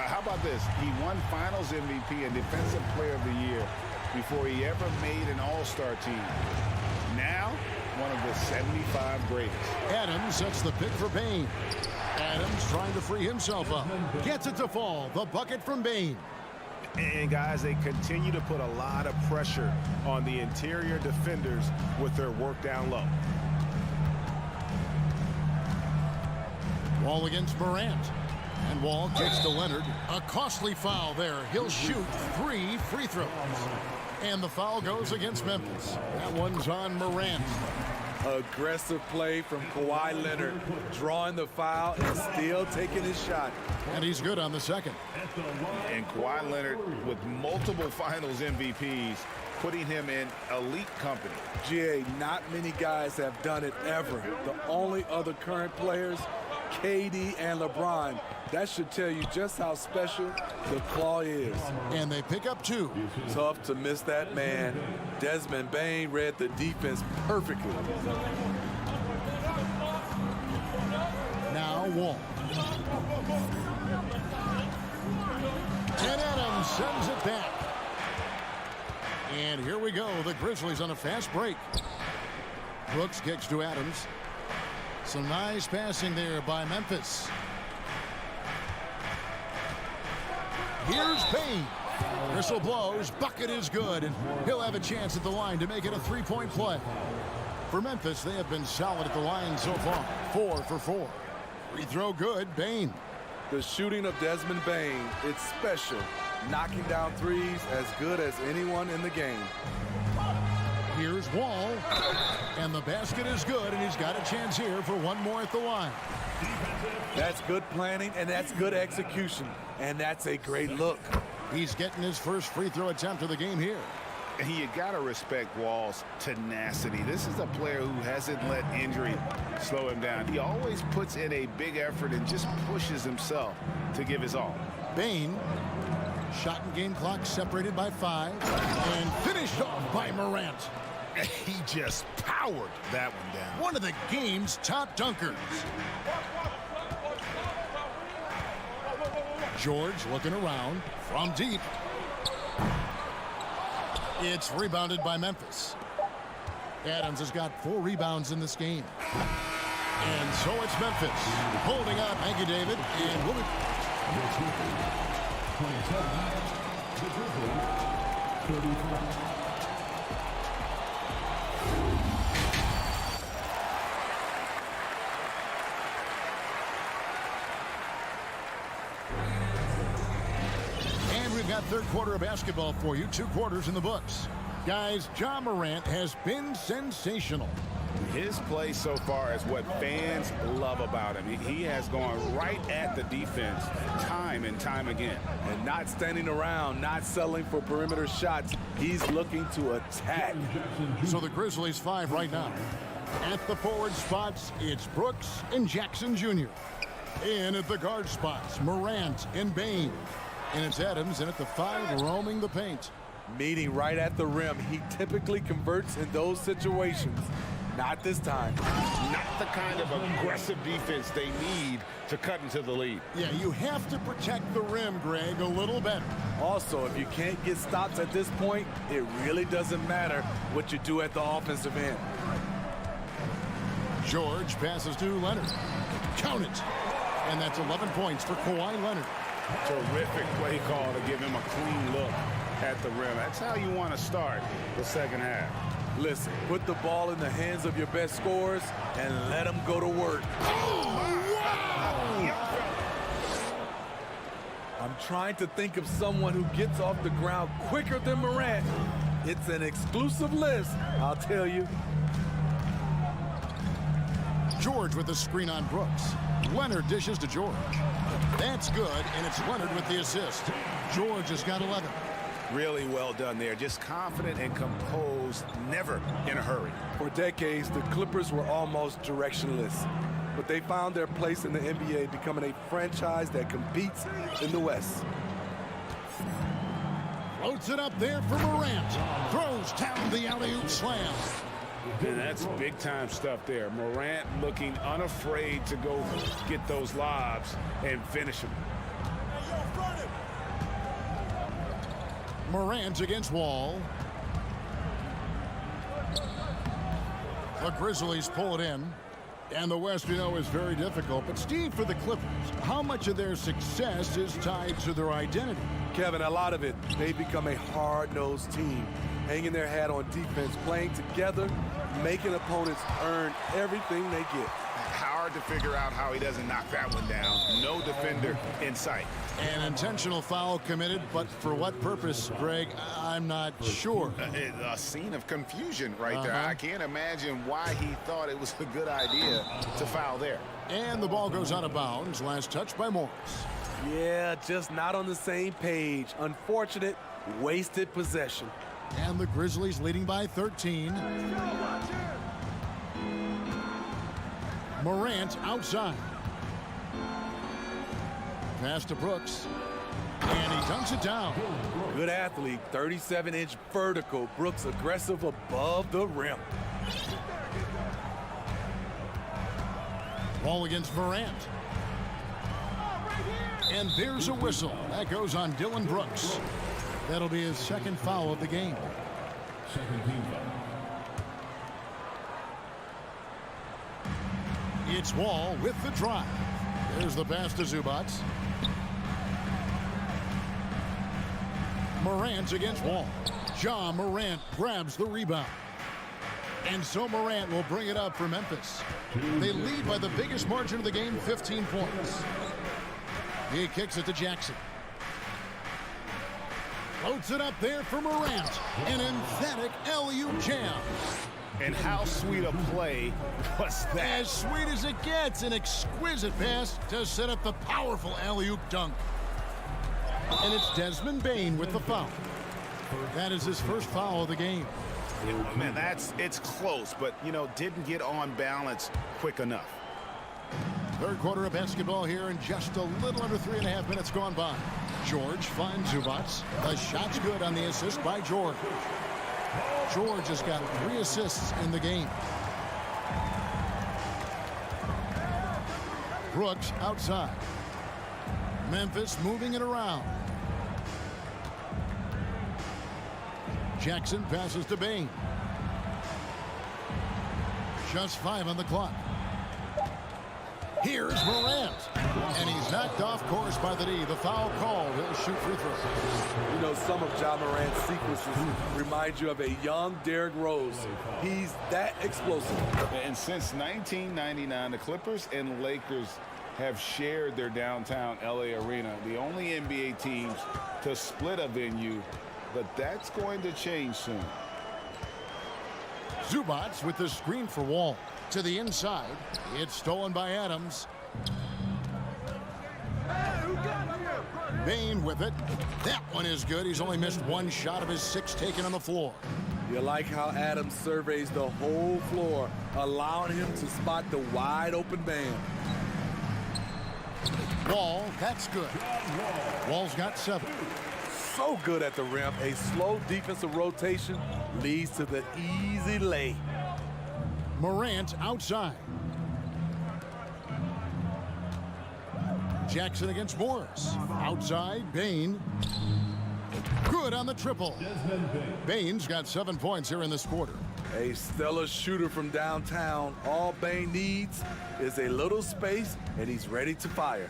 G: How about this? He won Finals MVP and Defensive Player of the Year before he ever made an All-Star team. Now, one of the 75 greatest.
F: Adams sets the pick for Bane. Adams trying to free himself up. Gets it to fall. The bucket from Bane.
G: And guys, they continue to put a lot of pressure on the interior defenders with their work down low.
F: Wall against Morant. And Wall kicks to Leonard. A costly foul there. He'll shoot 3 free throws. And the foul goes against Memphis. That one's on Morant.
H: Aggressive play from Kawhi Leonard, drawing the foul and still taking his shot.
F: And he's good on the second.
G: And Kawhi Leonard with multiple Finals MVPs, putting him in elite company.
H: GA, not many guys have done it ever. The only other current players, KD and LeBron. That should tell you just how special the Claw is.
F: And they pick up 2.
H: Tough to miss that man. Desmond Bane read the defense perfectly.
F: Now Wall. And Adams sends it back. And here we go. The Grizzlies on a fast break. Brooks kicks to Adams. Some nice passing there by Memphis. Here's Bane. Whistle blows. Bucket is good. And he'll have a chance at the line to make it a 3-point play. For Memphis, they have been solid at the line so far. 4 for 4. Free throw good. Bane.
H: The shooting of Desmond Bane, it's special. Knocking down threes as good as anyone in the game.
F: Here's Wall. And the basket is good, and he's got a chance here for one more at the line.
H: That's good planning, and that's good execution. And that's a great look.
F: He's getting his first free throw attempt of the game here.
G: And you got to respect Wall's tenacity. This is a player who hasn't let injury slow him down. He always puts in a big effort and just pushes himself to give his all.
F: Bane. Shot and game clock separated by 5. And finished off by Morant.
G: He just powered that one down.
F: One of the game's top dunkers. George looking around from deep. It's rebounded by Memphis. Adams has got 4 rebounds in this game. And so it's Memphis holding up. Thank you, David. And we'll We've got third quarter of basketball for you. 2 quarters in the books. Guys, Ja Morant has been sensational.
G: His play so far is what fans love about him. He has gone right at the defense time and time again.
H: And not standing around, not settling for perimeter shots. He's looking to attack.
F: So the Grizzlies 5 right now. At the forward spots, it's Brooks and Jackson Jr. In at the guard spots, Morant and Bane. And it's Adams in at the 5 roaming the paint.
H: Meeting right at the rim. He typically converts in those situations. Not this time.
G: Not the kind of aggressive defense they need to cut into the lead.
F: Yeah, you have to protect the rim, Greg, a little better.
H: Also, if you can't get stops at this point, it really doesn't matter what you do at the offensive end.
F: George passes to Leonard. Count it. And that's 11 points for Kawhi Leonard.
G: Terrific play call to give him a clean look at the rim. That's how you want to start the second half.
H: Listen, put the ball in the hands of your best scorers and let them go to work. I'm trying to think of someone who gets off the ground quicker than Morant. It's an exclusive list, I'll tell you.
F: George with the screen on Brooks. Leonard dishes to George. That's good, and it's Leonard with the assist. George has got 11.
G: Really well done there. Just confident and composed, never in a hurry.
H: For decades, the Clippers were almost directionless. but they found their place in the NBA, becoming a franchise that competes in the West.
F: Floats it up there for Morant. Throws down the alley-oop slam.
G: And that's big-time stuff there. Morant looking unafraid to go get those lobs and finish them.
F: Morant against Wall. The Grizzlies pull it in. And the West, you know, is very difficult. But, Steve, for the Clippers, how much of their success is tied to their identity?
H: Kevin, a lot of it. They've become a hard-nosed team, hanging their hat on defense, playing together, making opponents earn everything they get.
I: Hard to figure out how he doesn't knock that one down. No defender in sight.
F: An intentional foul committed, but for what purpose, Greg? I'm not sure.
I: A scene of confusion right there. I can't imagine why he thought it was a good idea to foul there.
F: And the ball goes out of bounds. Last touch by Morris.
H: Yeah, just not on the same page. Unfortunate, wasted possession.
F: And the Grizzlies leading by 13. Morant outside. Pass to Brooks. And he dunks it down.
H: Good athlete, 37-inch vertical. Brooks aggressive above the rim.
F: Ball against Morant. And there's a whistle. That goes on Dylan Brooks. That'll be his second foul of the game.
C: Second team foul.
F: It's Wall with the drive. There's the pass to Zubac. Morant against Wall. Ja Morant grabs the rebound. And so Morant will bring it up for Memphis. They lead by the biggest margin of the game, 15 points. He kicks it to Jackson. Floats it up there for Morant. An emphatic alley-oop jam.
G: And how sweet a play was that?
F: As sweet as it gets, an exquisite pass to set up the powerful alley-oop dunk. And it's Desmond Bane with the foul. That is his first foul of the game.
I: Yeah, man, it's close, but, you know, didn't get on balance quick enough.
F: Third quarter of basketball here, and just a little under 3.5 minutes gone by. George finds Zubac. The shot's good on the assist by George. George has got 3 assists in the game. Brooks outside. Memphis moving it around. Jackson passes to Bane. Just 5 on the clock. Here's Morant. And he's knocked off course by the D. The foul called. He'll shoot free throw.
H: You know, some of Ja Morant's sequences remind you of a young Derrick Rose. He's that explosive.
G: And since 1999, the Clippers and Lakers have shared their downtown LA arena, the only NBA teams to split a venue, but that's going to change soon.
F: Zubac with the screen for Wall. To the inside. It's stolen by Adams. Bane with it. That one is good. He's only missed 1 shot of his 6 taken on the floor.
H: You like how Adams surveys the whole floor, allowing him to spot the wide open man.
F: Wall, that's good. Wall's got 7.
H: So good at the rim. A slow defensive rotation leads to the easy lay.
F: Morant outside. Jackson against Morris. Outside, Bane. Good on the triple. Bane's got 7 points here in this quarter.
H: A stellar shooter from downtown. All Bane needs is a little space, and he's ready to fire.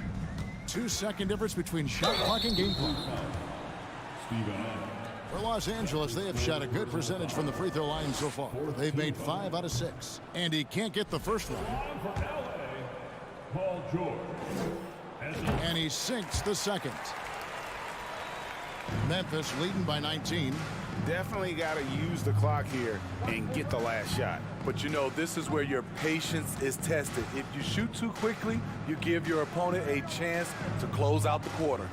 F: 2-second difference between shot clock and game clock. For Los Angeles, they have shot a good percentage from the free throw line so far. They've made 5 out of 6. And he can't get the first one.
C: Paul George.
F: And he sinks the second. Memphis leading by 19.
G: Definitely got to use the clock here and get the last shot.
H: But you know, this is where your patience is tested. If you shoot too quickly, you give your opponent a chance to close out the quarter.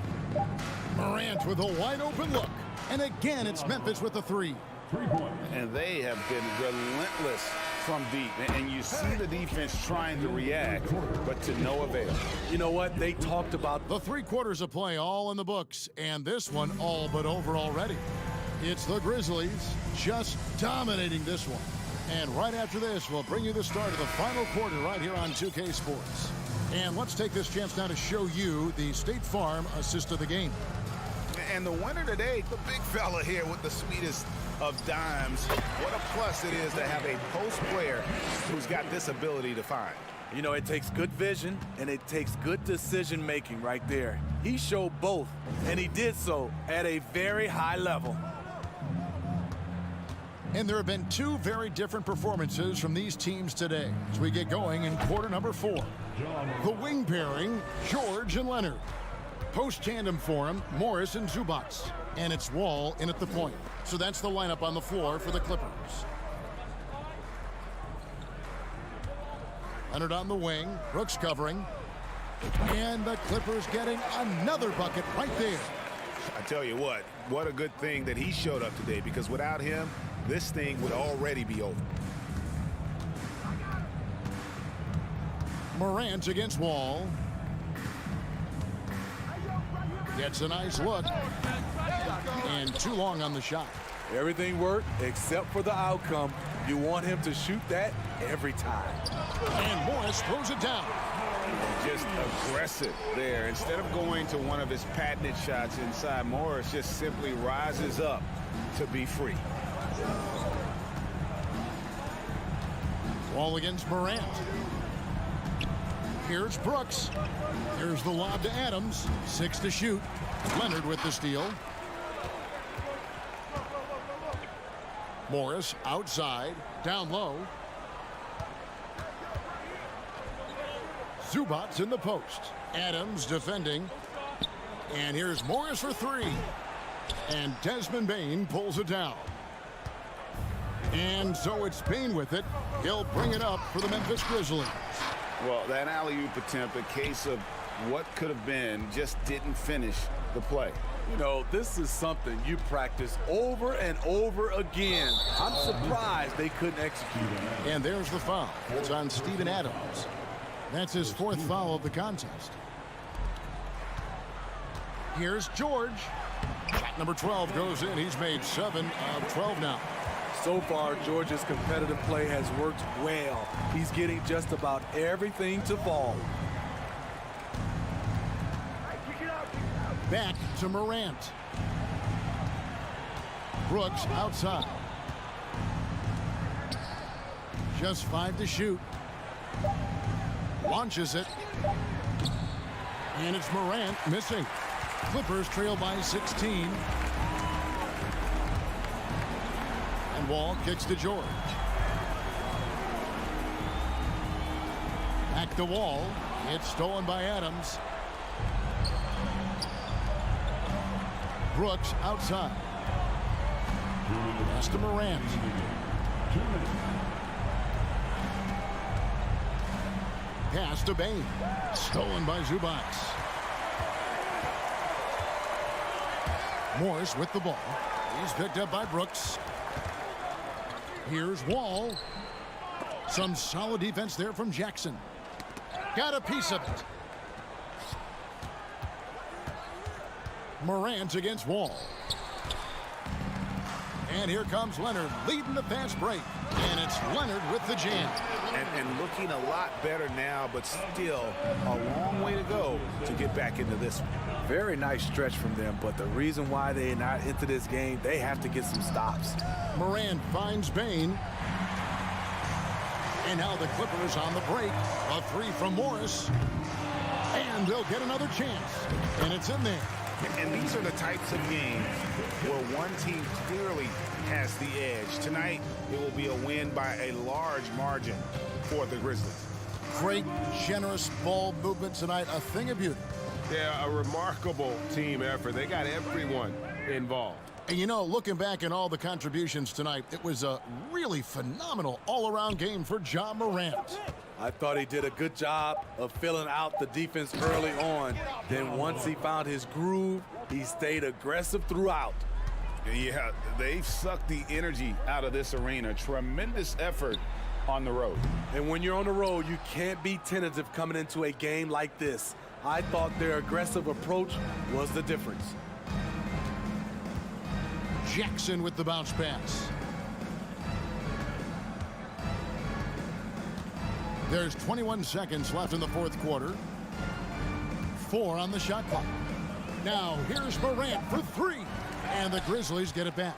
F: Morant with a wide open look. And again, it's Memphis with the 3.
C: 3 points.
G: And they have been relentless from deep. And you see the defense trying to react, but to no avail.
H: You know what? They talked about
F: The 3 quarters of play all in the books, and this one all but over already. It's the Grizzlies just dominating this one. And right after this, we'll bring you the start of the final quarter right here on 2K Sports. And let's take this chance now to show you the State Farm assist of the game.
I: And the winner today, the big fella here with the sweetest of dimes. What a plus it is to have a post player who's got this ability to find.
H: You know, it takes good vision and it takes good decision making right there. He showed both, and he did so at a very high level.
F: And there have been 2 very different performances from these teams today as we get going in quarter number 4. The wing pairing, George and Leonard. Post tandem for him, Morris and Zubac. And it's Wall in at the point. So that's the lineup on the floor for the Clippers. Leonard on the wing, Brooks covering. And the Clippers getting another bucket right there.
I: I tell you what a good thing that he showed up today, because without him, this thing would already be over.
F: Morant against Wall. Gets a nice look. And too long on the shot.
H: Everything worked except for the outcome. You want him to shoot that every time.
F: And Morris throws it down.
G: Just aggressive there. Instead of going to one of his patented shots inside, Morris just simply rises up to be free.
F: Wall against Morant. Here's Brooks. Here's the lob to Adams. 6 to shoot. Leonard with the steal. Morris outside. Down low. Zubac in the post. Adams defending. And here's Morris for 3. And Desmond Bane pulls it down. And so it's Bane with it. He'll bring it up for the Memphis Grizzlies.
G: Well, that alley-oop attempt, a case of what could have been, just didn't finish the play.
H: You know, this is something you practice over and over again. I'm surprised they couldn't execute it.
F: And there's the foul. It's on Steven Adams. That's his 4th foul of the contest. Here's George. Shot number 12 goes in. He's made 7 of 12 now.
H: So far, George's competitive play has worked well. He's getting just about everything to fall.
F: Back to Morant. Brooks outside. Just 5 to shoot. Launches it. And it's Morant missing. Clippers trail by 16. And Wall kicks to George. Back to Wall. It's stolen by Adams. Brooks outside. Pass to Morant. Pass to Bane. Stolen by Zubac. Morris with the ball. He's picked up by Brooks. Here's Wall. Some solid defense there from Jackson. Got a piece of it. Morant against Wall. And here comes Leonard leading the fast break. And it's Leonard with the jam.
G: And looking a lot better now, but still a long way to go to get back into this one.
H: Very nice stretch from them, but the reason why they're not into this game, they have to get some stops.
F: Morant finds Bane. And now the Clippers on the break. A 3 from Morris. And they'll get another chance. And it's in there.
I: And these are the types of games where one team clearly has the edge. Tonight, it will be a win by a large margin for the Grizzlies.
F: Great, generous ball movement tonight. A thing of beauty.
A: Yeah, a remarkable team effort. They got everyone involved.
F: And you know, looking back at all the contributions tonight, it was a really phenomenal all-around game for Ja Morant.
H: I thought he did a good job of filling out the defense early on. Then once he found his groove, he stayed aggressive throughout.
G: Yeah, they've sucked the energy out of this arena. Tremendous effort on the road.
H: And when you're on the road, you can't be tentative coming into a game like this. I thought their aggressive approach was the difference.
F: Jackson with the bounce pass. There's 21 seconds left in the fourth quarter. 4 on the shot clock. Now here's Morant for 3. And the Grizzlies get it back.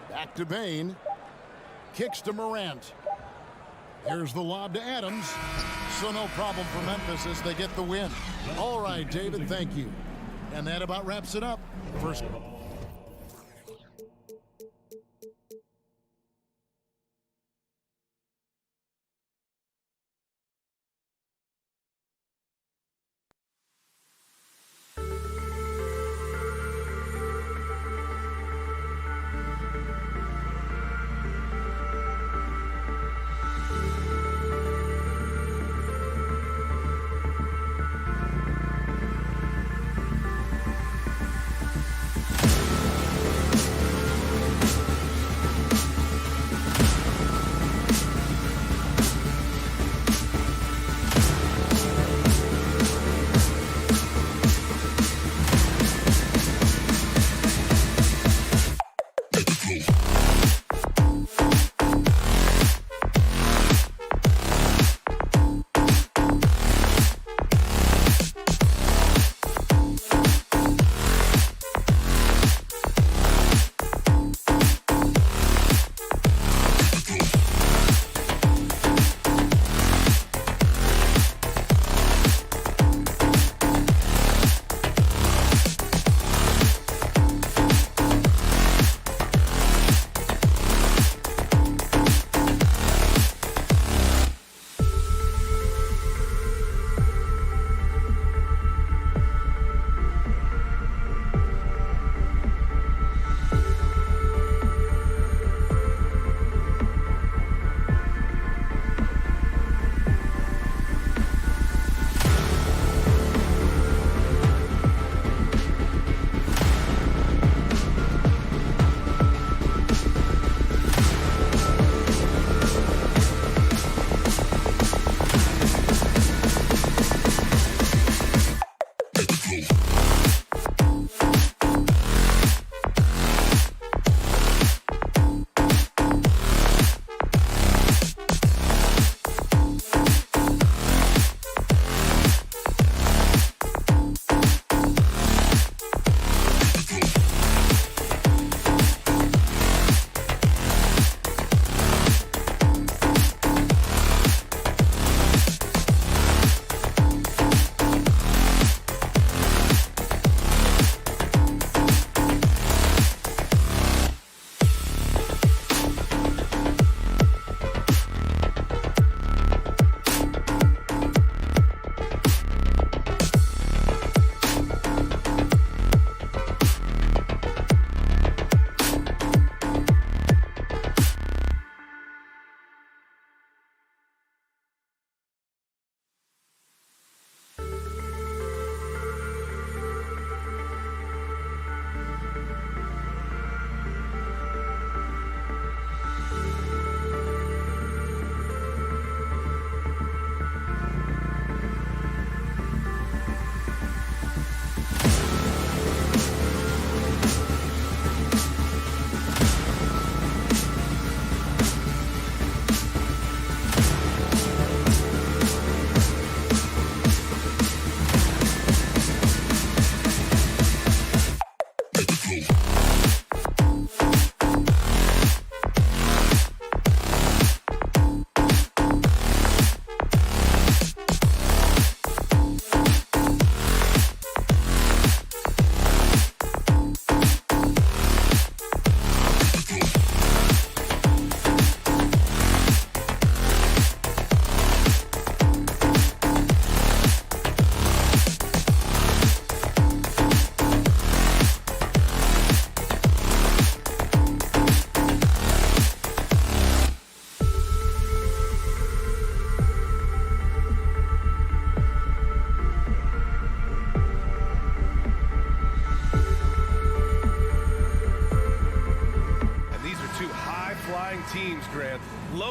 F: Back to Bain. Kicks to Morant. Here's the lob to Adams. So no problem for Memphis as they get the win. All right, David, thank you. And that about wraps it up. First.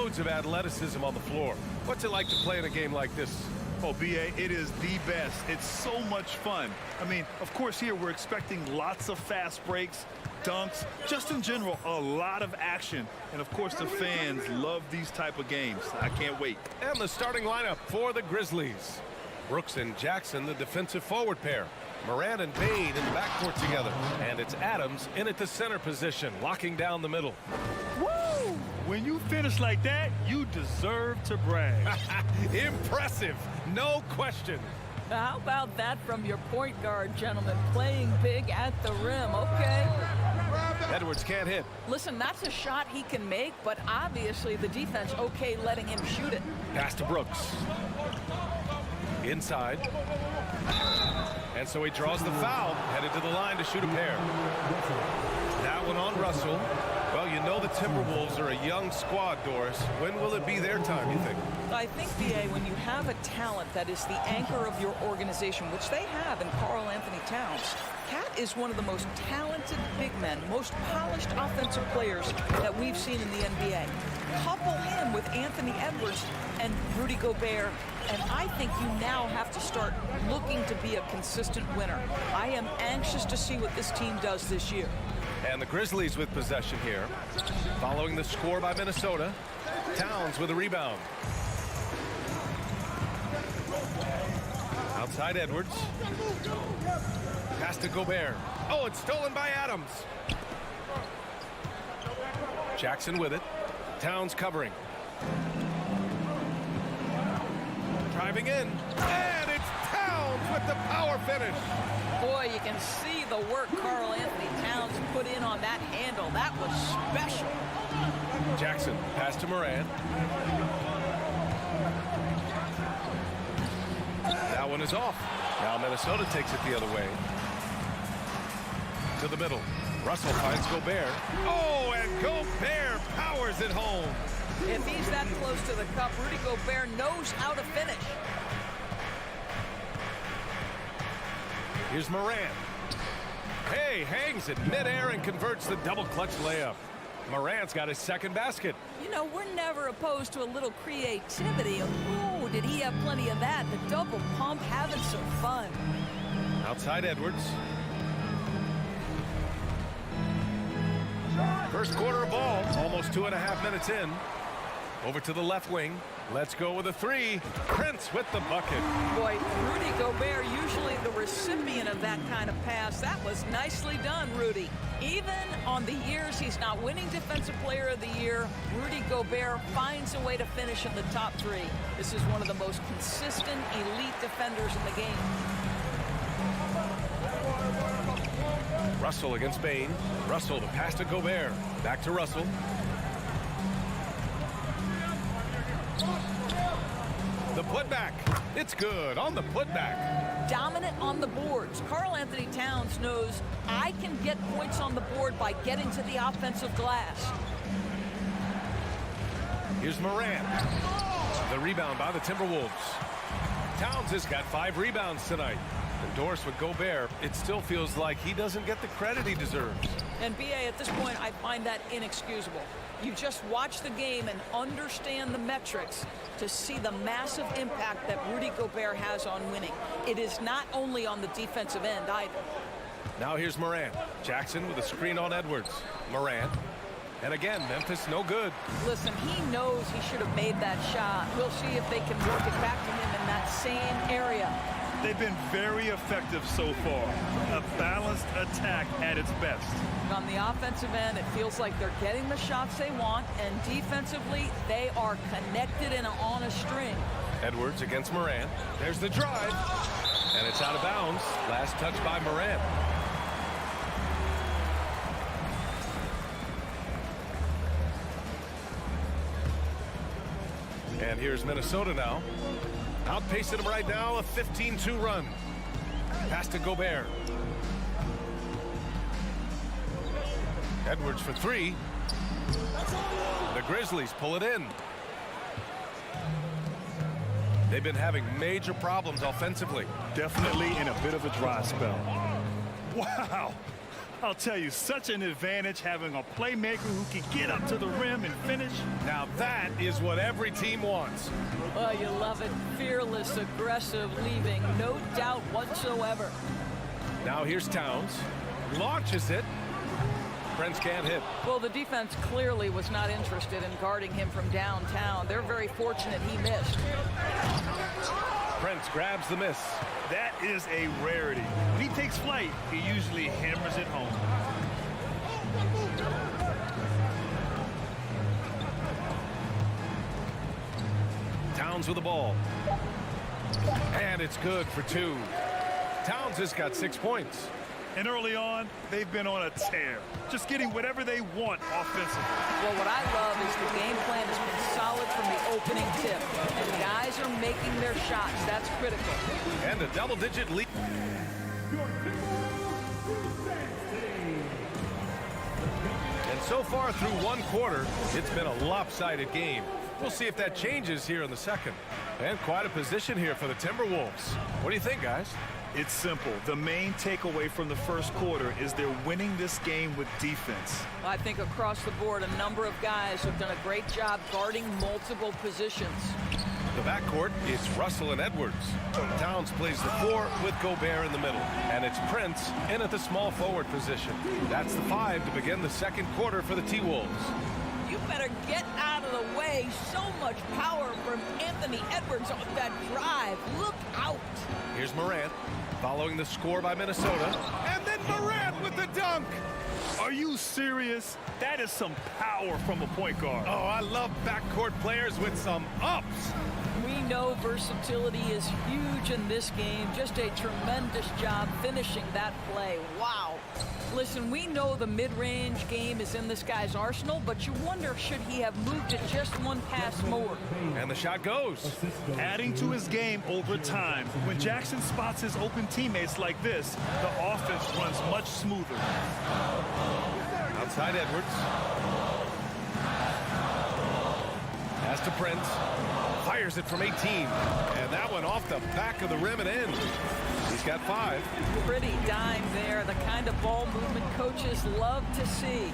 A: loads of athleticism on the floor. What's it like to play in a game like this?
B: Oh, B.A., it is the best. It's so much fun. I mean, of course, here we're expecting lots of fast breaks, dunks, just in general, a lot of action. And, of course, the fans love these type of games. I can't wait.
A: And the starting lineup for the Grizzlies. Brooks and Jackson, the defensive forward pair. Morant and Bade in the backcourt together. And it's Adams in at the center position, locking down the middle.
B: Woo! When you finish like that, you deserve to brag.
A: Impressive, no question.
J: How about that from your point guard, gentlemen? Playing big at the rim, okay?
A: Edwards can't hit.
J: Listen, that's a shot he can make, but obviously the defense okay letting him shoot it.
A: Pass to Brooks. Inside. And so he draws the foul, headed to the line to shoot a pair. That one on Russell. Well, you know the Timberwolves are a young squad, Doris. When will it be their time, you think?
J: I think, B.A., when you have a talent that is the anchor of your organization, which they have in Karl Anthony Towns, Cat is one of the most talented big men, most polished offensive players that we've seen in the NBA. Couple him with Anthony Edwards and Rudy Gobert, and I think you now have to start looking to be a consistent winner. I am anxious to see what this team does this year.
A: And the Grizzlies with possession here. Following the score by Minnesota. Towns with a rebound. Outside Edwards. Pass to Gobert. Oh, it's stolen by Adams. Jackson with it. Towns covering. Driving in. And it's Towns with the power finish.
J: Boy, you can see the work Karl Anthony Towns put in on that handle. That was special.
A: Jackson, pass to Morant. That one is off. Now Minnesota takes it the other way. To the middle. Russell finds Gobert. Oh, and Gobert powers it home.
J: If he's that close to the cup, Rudy Gobert knows how to finish.
A: Here's Morant. Hey, hangs it midair and converts the double clutch layup. Morant's got his second basket.
J: You know, we're never opposed to a little creativity. Oh, did he have plenty of that? The double pump, having some fun.
A: Outside Edwards. First quarter of ball, almost 2.5 minutes in. Over to the left wing. Let's go with a three. Prince with the bucket.
J: Boy, Rudy Gobert, usually the recipient of that kind of pass. That was nicely done, Rudy. Even on the years he's not winning Defensive Player of the Year, Rudy Gobert finds a way to finish in the top three. This is one of the most consistent, elite defenders in the game.
A: Russell against Bane. Russell, the pass to Gobert. Back to Russell. The putback. It's good on the putback.
J: Dominant on the boards. Karl Anthony Towns knows I can get points on the board by getting to the offensive glass.
A: Here's Morant. The rebound by the Timberwolves. Towns has got 5 rebounds tonight. Endorsed with Gobert, it still feels like he doesn't get the credit he deserves.
J: And B.A., at this point, I find that inexcusable. You just watch the game and understand the metrics to see the massive impact that Rudy Gobert has on winning. It is not only on the defensive end either.
A: Now here's Morant. Jackson with a screen on Edwards. Morant. And again, Memphis no good.
J: Listen, he knows he should have made that shot. We'll see if they can work it back to him in that same area.
B: They've been very effective so far. A balanced attack at its best.
J: On the offensive end, it feels like they're getting the shots they want, and defensively, they are connected and on a string.
A: Edwards against Morant. There's the drive. And it's out of bounds. Last touch by Morant. And here's Minnesota now. Outpacing them right now, a 15-2 run. Pass to Gobert. Edwards for 3. The Grizzlies pull it in. They've been having major problems offensively.
B: Definitely in a bit of a dry spell. Wow. I'll tell you, such an advantage having a playmaker who can get up to the rim and finish.
A: Now that is what every team wants.
J: Oh, you love it. Fearless, aggressive, leaving no doubt whatsoever.
A: Now here's Towns. Launches it. Prince can't hit.
J: Well, the defense clearly was not interested in guarding him from downtown. They're very fortunate he missed.
A: Prince grabs the miss.
B: That is a rarity. When he takes flight, he usually hammers it home.
A: Towns with the ball. And it's good for 2. Towns has got 6 points.
B: And early on, they've been on a tear, just getting whatever they want offensively.
J: Well, what I love is the game plan has been solid from the opening tip. And guys are making their shots. That's critical.
A: And a double-digit lead. And so far through 1 quarter, it's been a lopsided game. We'll see if that changes here in the second. And quite a position here for the Timberwolves. What do you think, guys?
B: It's simple. The main takeaway from the first quarter is they're winning this game with defense.
J: I think across the board, a number of guys have done a great job guarding multiple positions.
A: The backcourt, it's Russell and Edwards. Towns plays the 4 with Gobert in the middle. And it's Prince in at the small forward position. That's the 5 to begin the second quarter for the T-Wolves.
J: You better get out of the way. So much power from Anthony Edwards on that drive. Look out.
A: Here's Morant, following the score by Minnesota. And then Morant with the dunk.
B: Are you serious? That is some power from a point guard.
A: Oh, I love backcourt players with some ups.
J: We know versatility is huge in this game. Just a tremendous job finishing that play. Wow. Listen, we know the mid-range game is in this guy's arsenal, but you wonder, should he have moved it just one pass more?
A: And the shot goes.
B: Adding to his game over time. When Jackson spots his open teammates like this, the offense runs much smoother.
A: Outside Edwards. Pass to Prince. Fires it from 18. And that one off the back of the rim and in. He's got 5.
J: Pretty dime there. The kind of ball movement coaches love to see.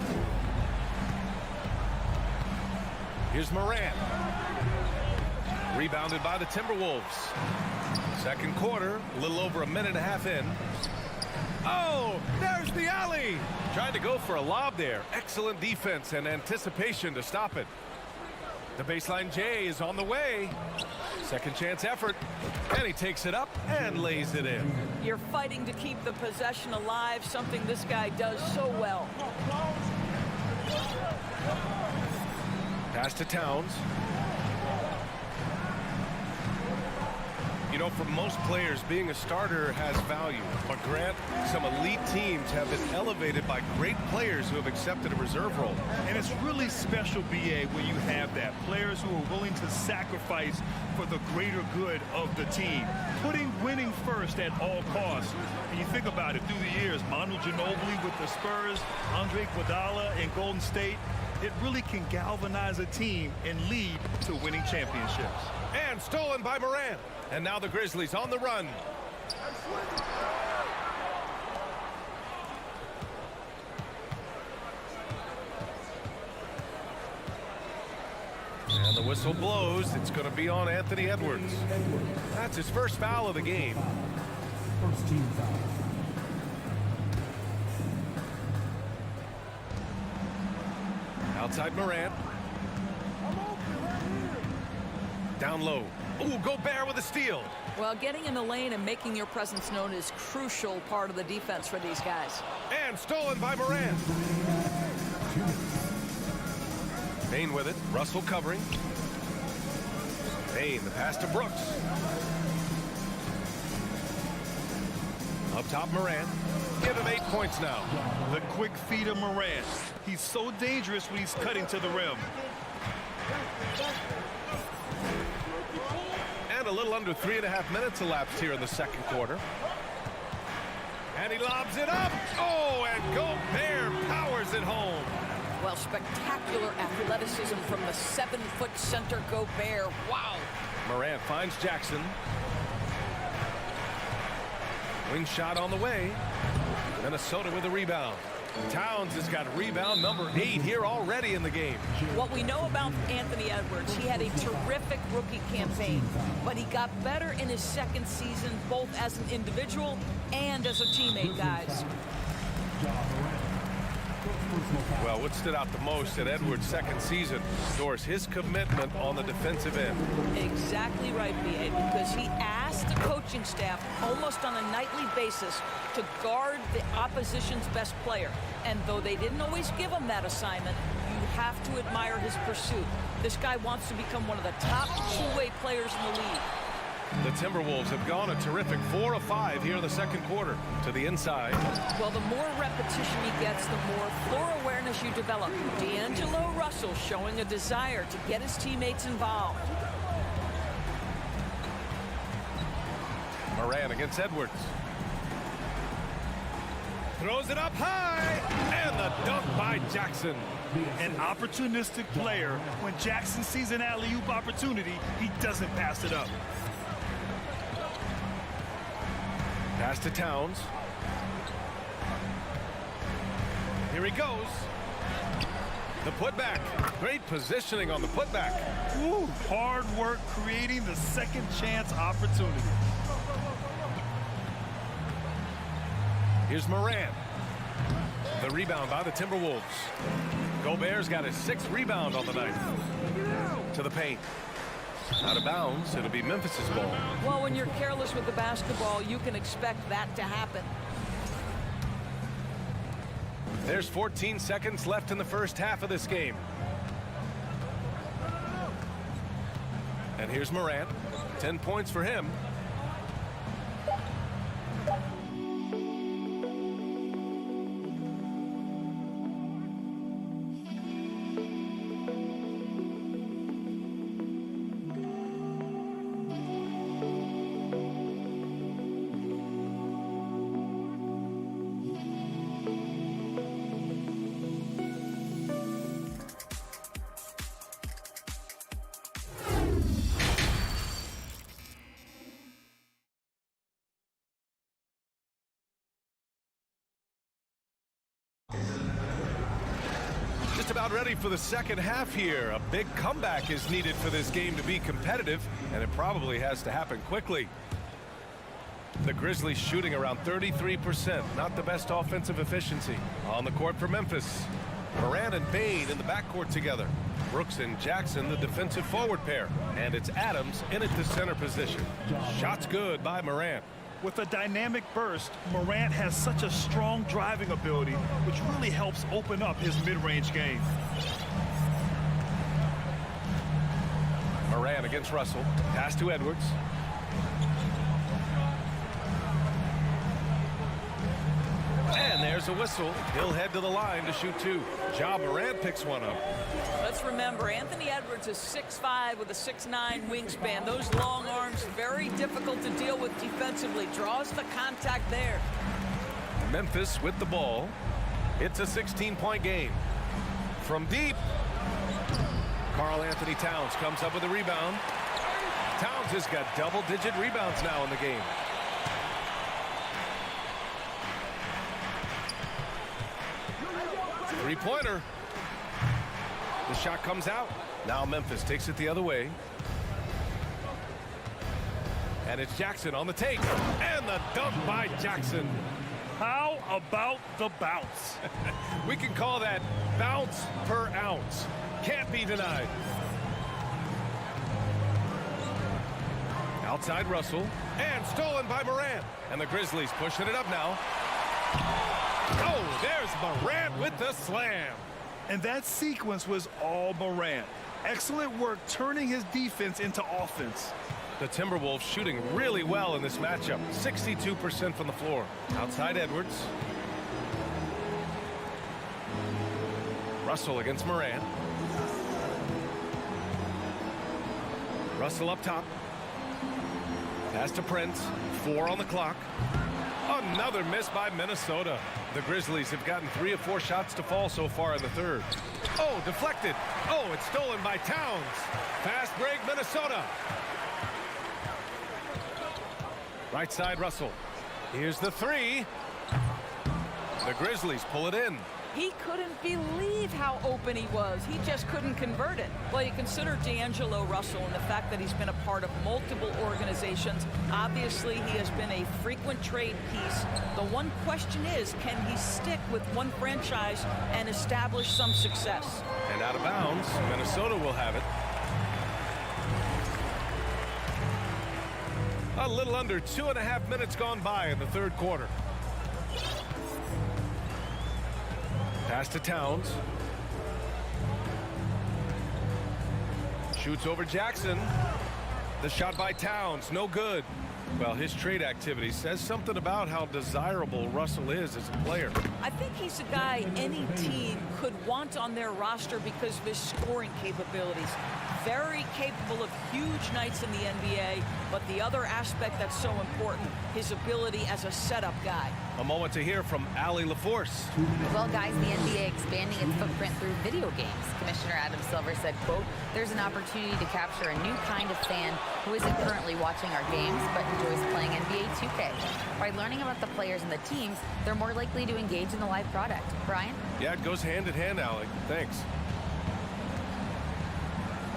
A: Here's Morant. Rebounded by the Timberwolves. Second quarter, a little over a minute and a half in. Oh, there's the alley. Trying to go for a lob there. Excellent defense and anticipation to stop it. The baseline J is on the way. Second chance effort. And he takes it up and lays it in.
J: You're fighting to keep the possession alive, something this guy does so well.
A: Pass to Towns. You know, for most players, being a starter has value. But Grant, some elite teams have been elevated by great players who have accepted a reserve role.
B: And it's really special, BA, when you have that. Players who are willing to sacrifice for the greater good of the team. Putting winning first at all costs. And you think about it, through the years, Manu Ginobili with the Spurs, Andre Iguodala in Golden State, it really can galvanize a team and lead to winning championships.
A: And stolen by Morant. And now the Grizzlies on the run. And the whistle blows. It's going to be on Anthony Edwards. That's his first foul of the game.
C: First team foul.
A: Outside Morant. Down low. Ooh, Gobert with a steal.
J: Well, getting in the lane and making your presence known is crucial part of the defense for these guys.
A: And stolen by Morant. Payne with it. Russell covering. Payne, the pass to Brooks. Up top, Morant. Give him 8 points now.
B: The quick feed of Morant. He's so dangerous when he's cutting to the rim.
A: And a little under 3.5 minutes elapsed here in the second quarter. And he lobs it up. Oh, and Gobert powers it home.
J: Well, spectacular athleticism from the 7-foot center Gobert. Wow.
A: Morant finds Jackson. Wing shot on the way. Minnesota with a rebound. Towns has got rebound number 8 here already in the game.
J: What we know about Anthony Edwards, he had a terrific rookie campaign, but he got better in his second season, both as an individual and as a teammate, guys.
A: Well, what stood out the most in Edwards' second season, Doris, his commitment on the defensive end.
J: Exactly right, B.A., because he asked the coaching staff almost on a nightly basis to guard the opposition's best player. And though they didn't always give him that assignment, you have to admire his pursuit. This guy wants to become one of the top two-way players in the league.
A: The Timberwolves have gone a terrific 4 of 5 here in the second quarter. To the inside.
J: Well, the more repetition he gets, the more floor awareness you develop. D'Angelo Russell showing a desire to get his teammates involved.
A: Moran against Edwards. Throws it up high, and the dunk by Jackson.
B: An opportunistic player. When Jackson sees an alley-oop opportunity, he doesn't pass it up.
A: Pass to Towns. Here he goes. The putback. Great positioning on the putback.
B: Ooh, hard work creating the second chance opportunity.
A: Here's Moran. The rebound by the Timberwolves. Gobert's got his 6th rebound on the night. To the paint. Out of bounds, it'll be Memphis's ball.
J: Well, when you're careless with the basketball, you can expect that to happen.
A: There's 14 seconds left in the first half of this game. And here's Morant. 10 points for him. Just about ready for the second half here. A big comeback is needed for this game to be competitive, and it probably has to happen quickly. The Grizzlies shooting around 33%. Not the best offensive efficiency. On the court for Memphis. Moran and Bain in the backcourt together. Brooks and Jackson, the defensive forward pair. And it's Adams in at the center position. Shots good by Moran.
B: With a dynamic burst, Morant has such a strong driving ability, which really helps open up his mid-range game.
A: Moran against Russell. Pass to Edwards. And there's a whistle. He'll head to the line to shoot 2. Ja Morant picks one up.
J: Let's remember, Anthony Edwards is 6'5" with a 6'9" wingspan. Those long arms, very difficult to deal with defensively. Draws the contact there.
A: Memphis with the ball. It's a 16-point game. From deep, Karl Anthony Towns comes up with a rebound. Towns has got double-digit rebounds now in the game. Three-pointer. The shot comes out. Now Memphis takes it the other way. And it's Jackson on the take. And the dunk by Jackson.
B: How about the bounce?
A: We can call that bounce per ounce. Can't be denied. Outside Russell. And stolen by Morant. And the Grizzlies pushing it up now. Oh, there's Morant with the slam.
B: And that sequence was all Morant. Excellent work turning his defense into offense.
A: The Timberwolves shooting really well in this matchup. 62% from the floor. Outside Edwards. Russell against Morant. Russell up top. Pass to Prince. 4 on the clock. Another miss by Minnesota. The Grizzlies have gotten 3 of 4 shots to fall so far in the third. Oh, deflected. Oh, it's stolen by Towns. Fast break, Minnesota. Right side, Russell. Here's the 3. The Grizzlies pull it in.
J: He couldn't believe how open he was. He just couldn't convert it. Well, you consider D'Angelo Russell and the fact that he's been a part of multiple organizations. Obviously, he has been a frequent trade piece. The one question is, can he stick with one franchise and establish some success?
A: And out of bounds, Minnesota will have it. A little under 2.5 minutes gone by in the third quarter. Pass to Towns. Shoots over Jackson. The shot by Towns, no good. Well, his trade activity says something about how desirable Russell is as a player.
J: I think he's a guy any team could want on their roster because of his scoring capabilities. Very capable of huge nights in the NBA, but the other aspect that's so important, his ability as a setup guy.
A: A moment to hear from Allie LaForce.
E: Well, guys, the NBA expanding its footprint through video games. Commissioner Adam Silver said, quote, there's an opportunity to capture a new kind of fan who isn't currently watching our games but enjoys playing NBA 2K. By learning about the players and the teams, they're more likely to engage in the live product. Brian?
A: Yeah, it goes hand in hand, Allie. Thanks.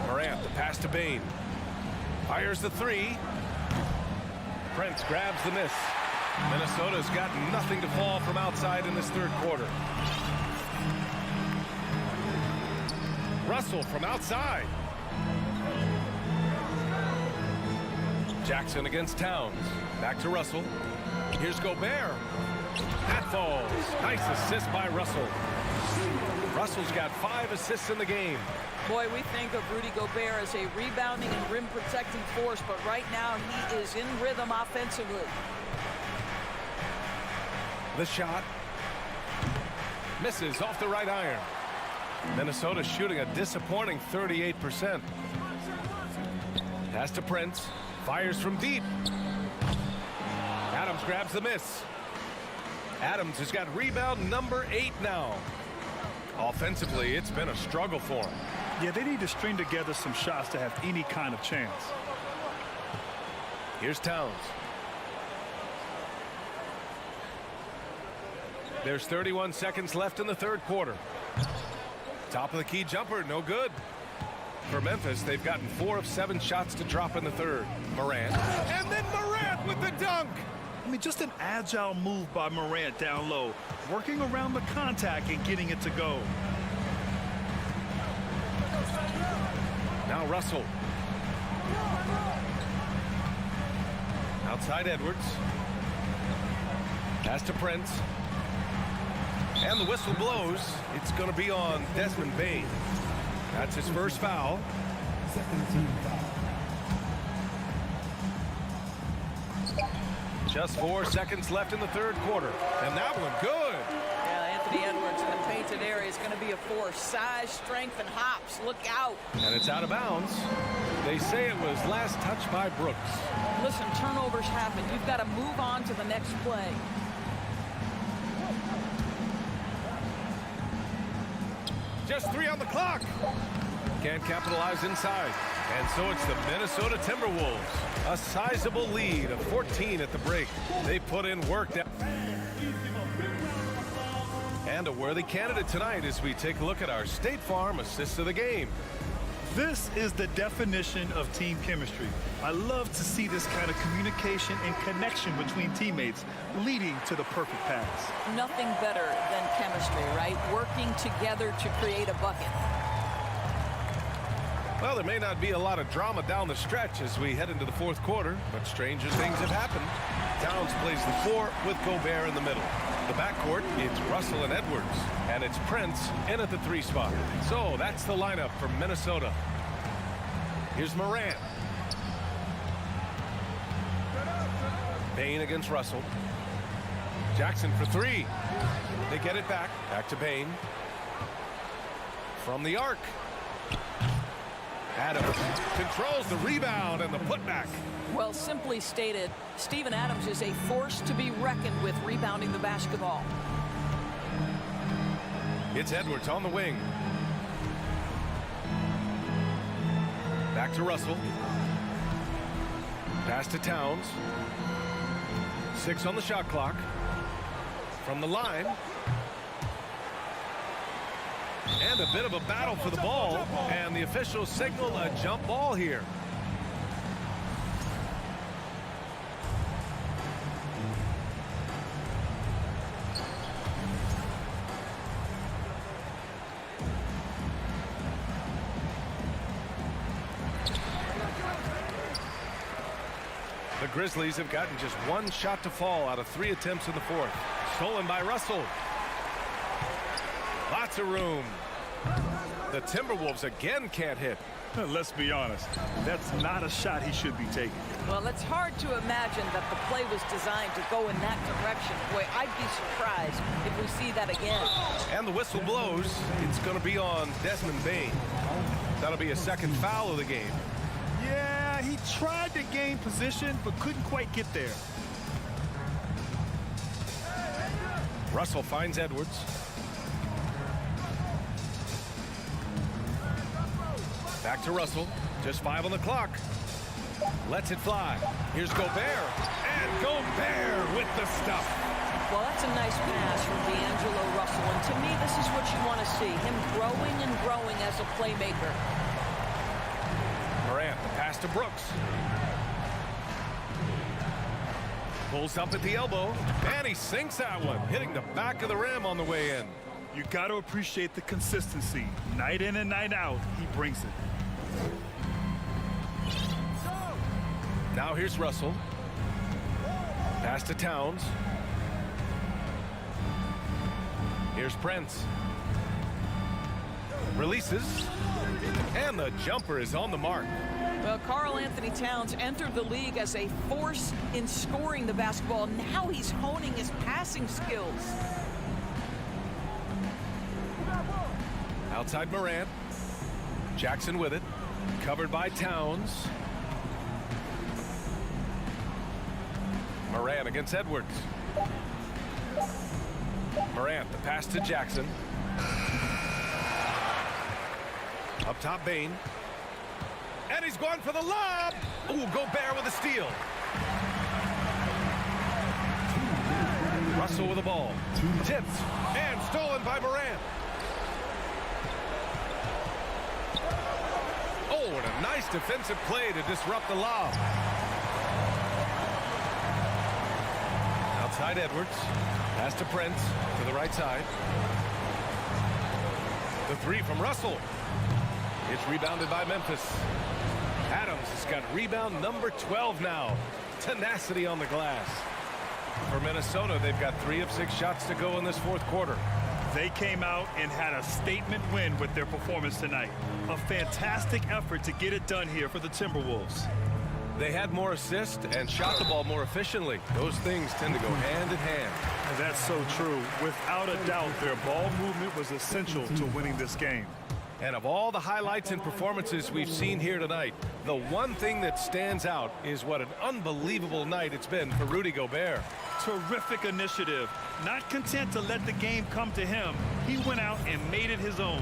A: Morant, the pass to Bane. Fires the three. Prince grabs the miss. Minnesota's got nothing to fall from outside in this third quarter. Russell from outside. Jackson against Towns. Back to Russell. Here's Gobert. That falls. Nice assist by Russell. Russell's got 5 assists in the game.
J: Boy, we think of Rudy Gobert as a rebounding and rim protecting force, but right now he is in rhythm offensively.
A: The shot misses off the right iron. Minnesota shooting a disappointing 38%. Pass to Prince. Fires from deep. Adams grabs the miss. Adams has got rebound number 8 now. Offensively, it's been a struggle for him.
B: Yeah, they need to string together some shots to have any kind of chance.
A: Here's Towns. There's 31 seconds left in the third quarter. Top of the key jumper, no good. For Memphis, they've gotten 4 of 7 shots to drop in the third. Morant. And then Morant with the dunk.
B: I mean, just an agile move by Morant down low, working around the contact and getting it to go.
A: Now Russell. Outside Edwards. Pass to Prince. And the whistle blows. It's going to be on Desmond Bane. That's his first foul. Just 4 seconds left in the third quarter. And that one good.
J: Yeah, Anthony Edwards in the painted area is going to be a force. Size, strength, and hops. Look out.
A: And it's out of bounds. They say it was last touched by Brooks.
J: Listen, turnovers happen. You've got to move on to the next play.
A: Just 3 on the clock. Can't capitalize inside. And so it's the Minnesota Timberwolves. A sizable lead of 14 at the break. They put in work down. And a worthy candidate tonight as we take a look at our State Farm assist of the game.
B: This is the definition of team chemistry. I love to see this kind of communication and connection between teammates leading to the perfect pass.
J: Nothing better than chemistry, right? Working together to create a bucket.
A: Well, there may not be a lot of drama down the stretch as we head into the fourth quarter, but stranger things have happened. Towns plays the 4 with Gobert in the middle. The backcourt, it's Russell and Edwards, and it's Prince in at the 3 spot. So that's the lineup for Minnesota. Here's Morant. Bane against Russell. Jackson for 3. They get it back. Back to Bane. From the arc. Adams controls the rebound and the putback.
J: Well, simply stated, Steven Adams is a force to be reckoned with rebounding the basketball.
A: It's Edwards on the wing. Back to Russell. Pass to Towns. 6 on the shot clock. from the line. And a bit of a battle for the ball. And the officials signal a jump ball here. The Grizzlies have gotten just one shot to fall out of 3 attempts in the fourth. Stolen by Russell. Lots of room. The Timberwolves again can't hit.
B: Let's be honest, that's not a shot he should be taking.
J: Well, it's hard to imagine that the play was designed to go in that direction. Boy, I'd be surprised if we see that again.
A: And the whistle blows. It's going to be on Desmond Bane. That'll be a second foul of the game.
B: Yeah, he tried to gain position, but couldn't quite get there.
A: Russell finds Edwards. Back to Russell. Just 5 on the clock. Lets it fly. Here's Gobert. And Gobert with the stuff.
J: Well, that's a nice pass from D'Angelo Russell. And to me, this is what you want to see. Him growing and growing as a playmaker.
A: Morant, the pass to Brooks. Pulls up at the elbow. And he sinks that one, hitting the back of the rim on the way in.
B: You got to appreciate the consistency. Night in and night out, he brings it.
A: Now here's Russell. Pass to Towns. Here's Prince. Releases. And the jumper is on the mark.
J: Well, Karl Anthony Towns entered the league as a force in scoring the basketball. Now he's honing his passing skills.
A: Outside Morant. Jackson with it. Covered by Towns. Morant against Edwards. Morant, the pass to Jackson. Up top, Bane. And he's going for the lob. Ooh, Gobert with a steal. Russell with the ball. Tipped and stolen by Morant. Oh, and a nice defensive play to disrupt the lob. Outside Edwards. Pass to Prince to the right side. The 3 from Russell. It's rebounded by Memphis. Adams has got rebound number 12 now. Tenacity on the glass. For Minnesota, they've got 3 of 6 shots to go in this fourth quarter.
B: They came out and had a statement win with their performance tonight. A fantastic effort to get it done here for the Timberwolves.
A: They had more assists and shot the ball more efficiently. Those things tend to go hand in hand.
B: And that's so true. Without a doubt, their ball movement was essential to winning this game.
A: And of all the highlights and performances we've seen here tonight, the one thing that stands out is what an unbelievable night it's been for Rudy Gobert.
B: Terrific initiative. Not content to let the game come to him, he went out and made it his own.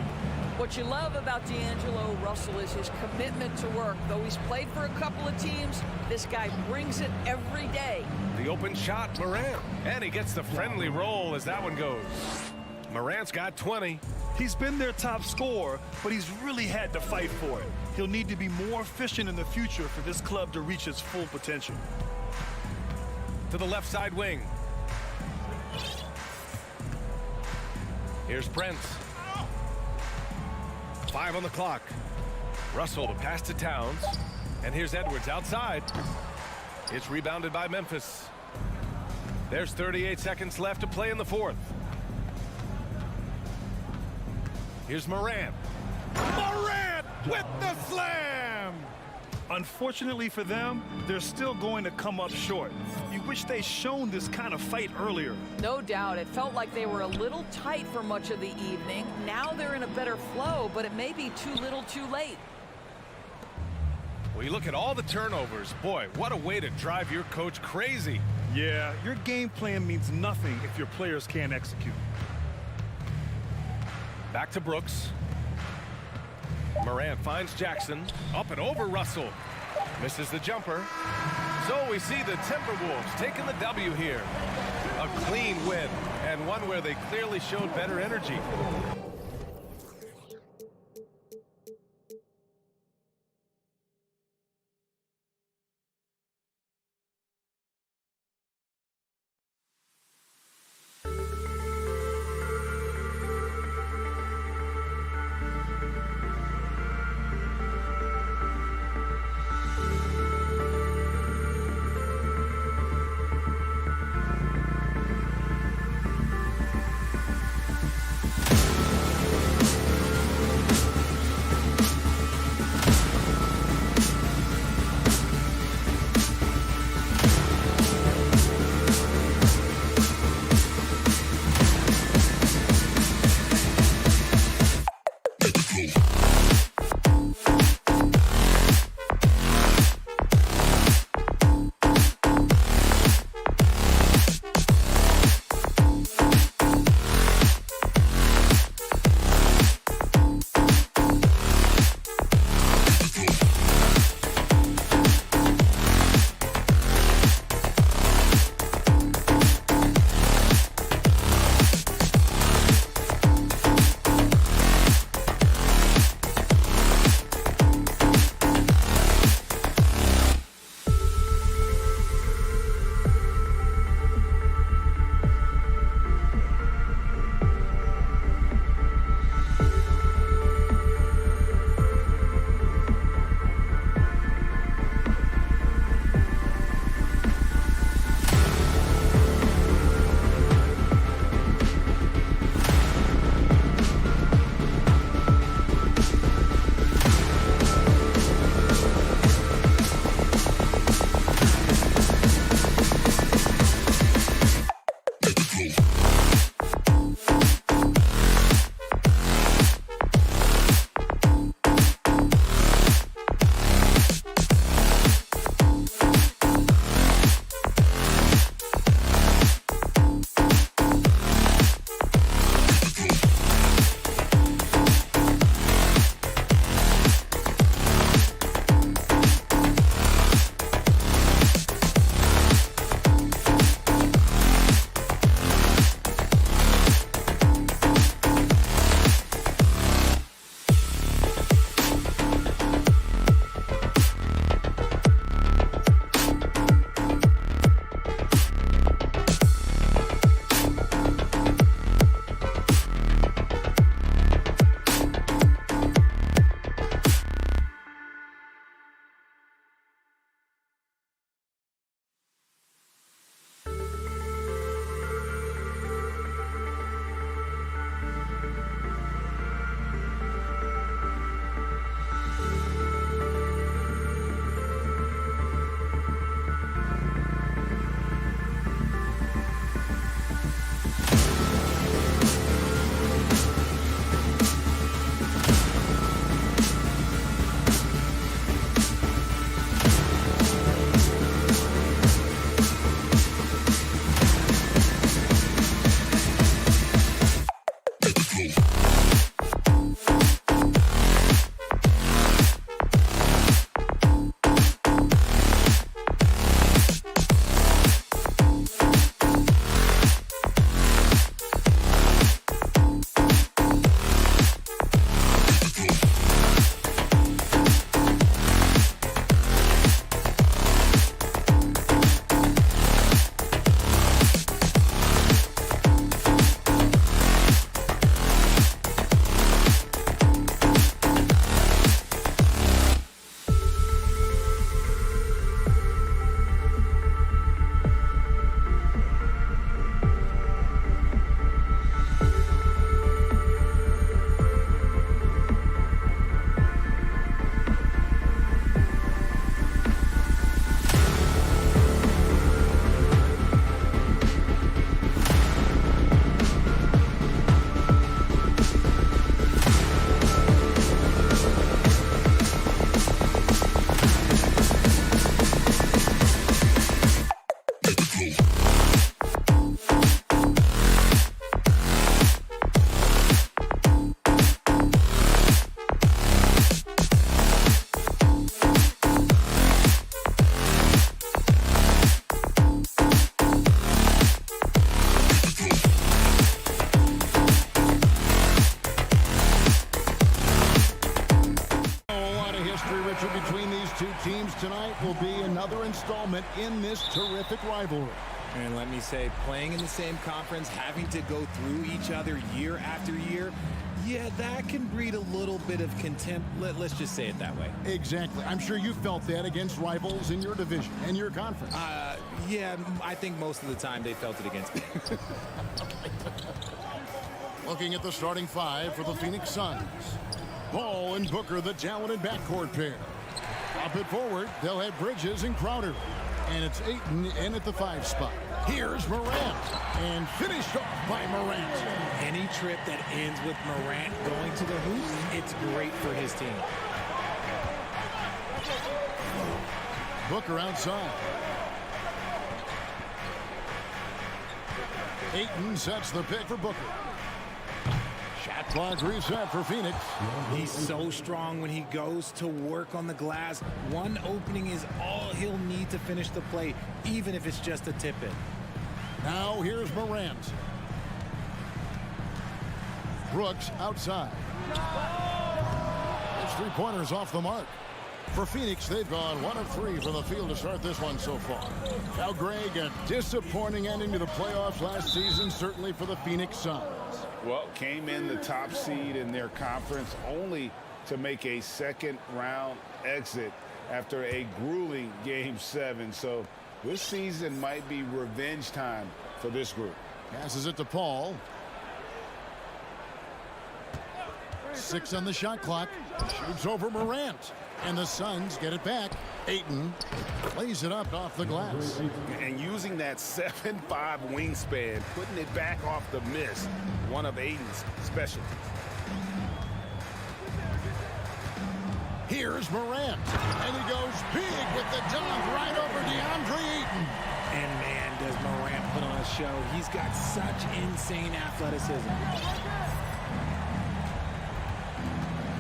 J: What you love about D'Angelo Russell is his commitment to work. Though he's played for a couple of teams, this guy brings it every day.
A: The open shot, Morant. And he gets the friendly roll as that one goes. Morant's got 20.
B: He's been their top scorer, but he's really had to fight for it. He'll need to be more efficient in the future for this club to reach its full potential.
A: To the left side wing. Here's Prince. 5 on the clock. Russell to pass to Towns. And here's Edwards outside. It's rebounded by Memphis. There's 38 seconds left to play in the fourth. Here's Morant. Morant with the slam!
B: Unfortunately for them, they're still going to come up short. You wish they'd shown this kind of fight earlier.
J: No doubt. It felt like they were a little tight for much of the evening. Now they're in a better flow, but it may be too little too late.
A: Well, you look at all the turnovers. Boy, what a way to drive your coach crazy.
B: Yeah, your game plan means nothing if your players can't execute.
A: Back to Brooks. Morant finds Jackson. Up and over Russell. Misses the jumper. So we see the Timberwolves taking the W here. A clean win, and one where they clearly showed better energy.
F: will be another installment in this terrific rivalry.
K: And let me say, playing in the same conference, having to go through each other year after year, yeah, that can breed a little bit of contempt. Let's just say it that way.
F: Exactly. I'm sure you felt that against rivals in your division and your conference.
K: Yeah, I think most of the time they felt it against me.
F: Looking at the starting five for the Phoenix Suns. Ball and Booker, the talented backcourt pair. Up it forward, they'll have Bridges and Crowder. And it's Ayton in at the 5 spot. Here's Morant, and finished off by Morant.
K: Any trip that ends with Morant going to the hoop, it's great for his team.
F: Booker outside. Ayton sets the pick for Booker. Shot clock reset for Phoenix.
K: He's so strong when he goes to work on the glass. One opening is all he'll need to finish the play, even if it's just a tip-in.
F: Now here's Morant. Brooks outside. His three-pointers off the mark. For Phoenix, they've gone 1 of 3 from the field to start this one so far. Now, Greg, a disappointing ending to the playoffs last season, certainly for the Phoenix Suns.
G: Well, came in the top seed in their conference only to make a second-round exit after a grueling Game 7. So this season might be revenge time for this group.
F: Passes it to Paul. 6 on the shot clock. Shoots over Morant. And the Suns get it back. Ayton plays it up off the glass.
G: And using that 7'5" wingspan, putting it back off the miss, one of Ayton's specialties.
F: Here's Morant. And he goes big with the dunk right over DeAndre Ayton.
K: And man, does Morant put on a show. He's got such insane athleticism.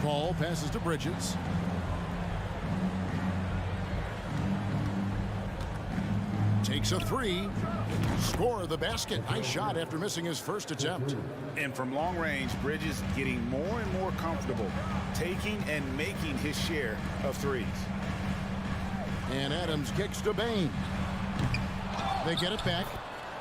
F: Paul passes to Bridges. Takes a 3. Score the basket. Nice shot after missing his first attempt.
G: And from long range, Bridges getting more and more comfortable taking and making his share of threes.
F: And Adams kicks to Bain. They get it back.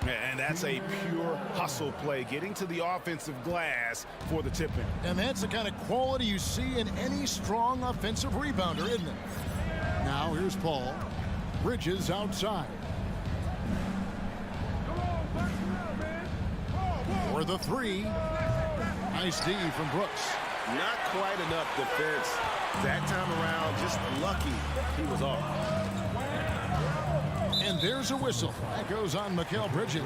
G: And that's a pure hustle play, getting to the offensive glass for the tip-in.
F: And that's the kind of quality you see in any strong offensive rebounder, isn't it? Now here's Paul. Bridges outside. For the 3. Nice D from Brooks.
I: Not quite enough defense that time around. Just lucky he was off.
F: And there's a whistle. That goes on Mikal Bridges.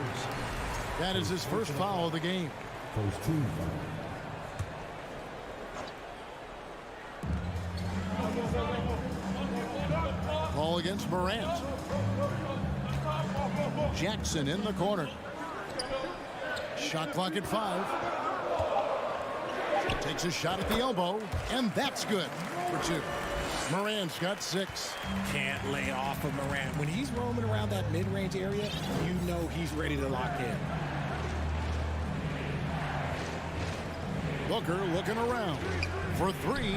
F: That is his first foul of the game.
C: First team foul.
F: Ball against Morant. Jackson in the corner. Shot clock at 5. Takes a shot at the elbow, and that's good for 2. Morant's got 6.
K: Can't lay off of Morant. When he's roaming around that mid-range area, you know he's ready to lock in.
F: Booker looking around for 3.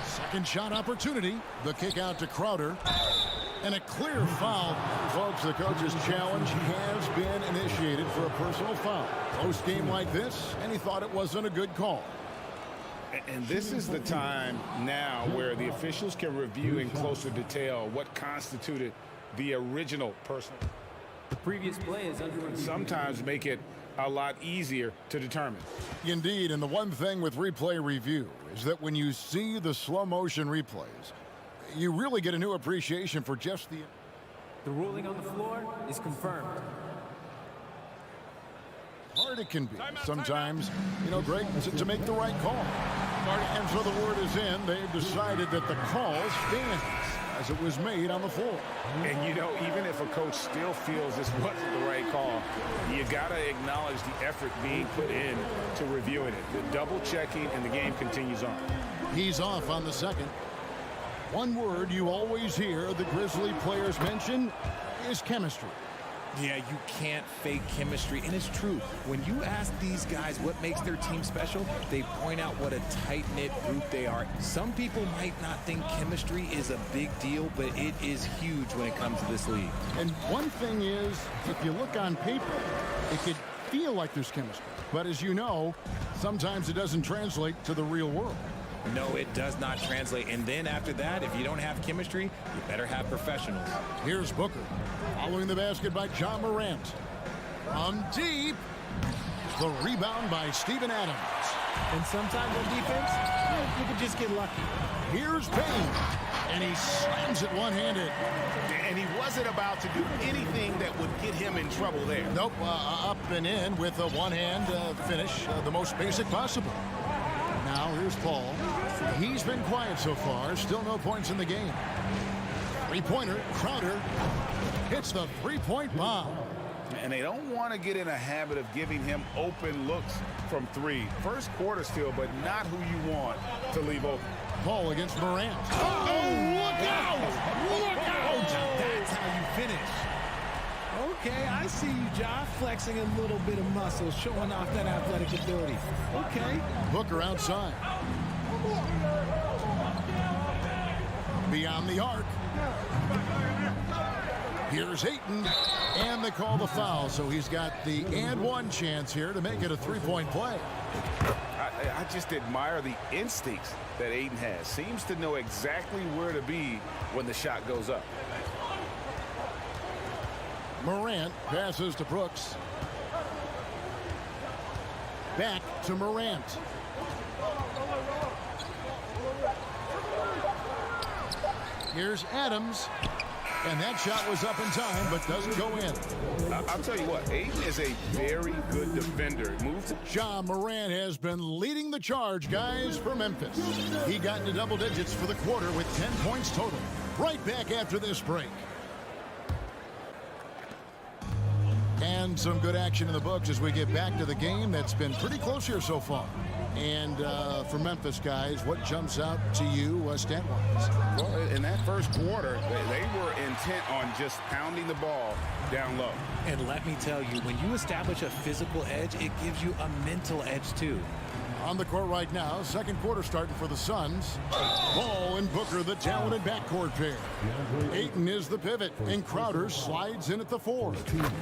F: Second shot opportunity. The kick out to Crowder. And a clear foul. Folks, the coach's challenge has been initiated for a personal foul. Post game like this, and he thought it wasn't a good call.
G: And this is the time now where the officials can review in closer detail what constituted the original personal.
L: The previous play is under review.
G: Sometimes make it a lot easier to determine.
F: Indeed, and the one thing with replay review is that when you see the slow motion replays, you really get a new appreciation for just the...
L: The ruling on the floor is confirmed.
F: Hard it can be sometimes, you know, Greg, to make the right call. And so the word is in. They've decided that the call stands as it was made on the floor.
G: And, you know, even if a coach still feels this wasn't the right call, you got to acknowledge the effort being put in to reviewing it. The double checking, and the game continues on.
F: He's off on the second. One word you always hear the Grizzly players mention is chemistry.
K: Yeah, you can't fake chemistry. And it's true. When you ask these guys what makes their team special, they point out what a tight-knit group they are. Some people might not think chemistry is a big deal, but it is huge when it comes to this league.
F: And one thing is, if you look on paper, it could feel like there's chemistry. But as you know, sometimes it doesn't translate to the real world.
K: No, it does not translate. And then after that, if you don't have chemistry, you better have professionals.
F: Here's Booker. Following the basket by John Morant. From deep. The rebound by Steven Adams.
L: And sometimes on defense, you can just get lucky.
F: Here's Payne. And he slams it one-handed.
I: And he wasn't about to do anything that would get him in trouble there.
F: Nope, up and in with a one-hand finish, the most basic possible. Now here's Paul. He's been quiet so far. Still no points in the game. Three-pointer. Crowder hits the three-point bomb.
I: And they don't want to get in a habit of giving him open looks from three. First quarter still, but not who you want to leave open.
F: Paul against Morant. Oh, look out! Look out!
K: That's how you finish. Okay, I see you, Ja, flexing a little bit of muscle, showing off that athletic ability. Okay.
F: Booker outside. Beyond the arc. Here's Ayton, and they call the foul, so he's got the and one chance here to make it a three-point play.
I: I just admire the instincts that Ayton has. Seems to know exactly where to be when the shot goes up.
F: Morant passes to Brooks. Back to Morant. Here's Adams. And that shot was up in time, but doesn't go in.
I: I'll tell you what, Ayton is a very good defender.
F: John Morant has been leading the charge, guys, for Memphis. He got into double digits for the quarter with 10 points total. Right back after this break. And some good action in the books as we get back to the game that's been pretty close here so far. And for Memphis, guys, what jumps out to you stat-wise?
I: Well, in that first quarter, they were intent on just pounding the ball down low.
K: And let me tell you, when you establish a physical edge, it gives you a mental edge, too.
F: On the court right now, second quarter starting for the Suns. Ball and Booker, the talented backcourt pair. Ayton is the pivot, and Crowder slides in at the 4.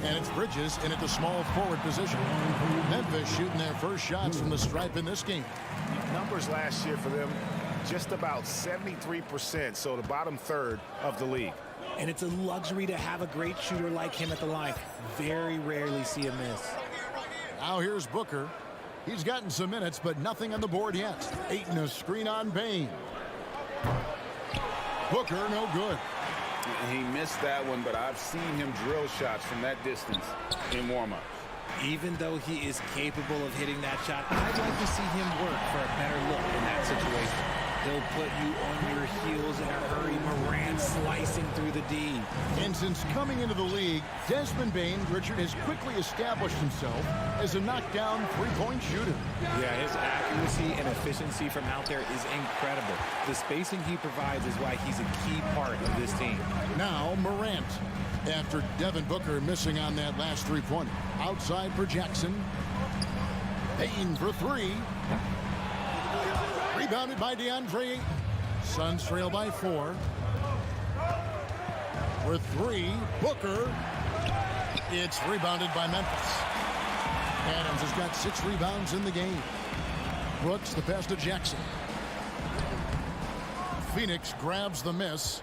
F: And it's Bridges in at the small forward position. Memphis shooting their first shots from the stripe in this game.
I: Numbers last year for them, just about 73%, so the bottom third of the league.
K: And it's a luxury to have a great shooter like him at the line. Very rarely see a miss.
F: Now here's Booker. He's gotten some minutes, but nothing on the board yet. Ayton a screen on Bain. Booker, no good.
I: He missed that one, but I've seen him drill shots from that distance in warm-up.
K: Even though he is capable of hitting that shot, I'd like to see him work for a better look in that situation. He'll put you on your heels in a hurry. Morant slicing through the D.
F: And since coming into the league, Desmond Bain, Richard, has quickly established himself as a knockdown three-point shooter.
K: Yeah, his accuracy and efficiency from out there is incredible. The spacing he provides is why he's a key part of this team.
F: Now Morant, after Devin Booker missing on that last three-pointer. Outside for Jackson. Bain for three. Rebounded by DeAndre. Suns trail by 4. For 3, Booker. It's rebounded by Memphis. Adams has got 6 rebounds in the game. Brooks the pass to Jackson. Phoenix grabs the miss.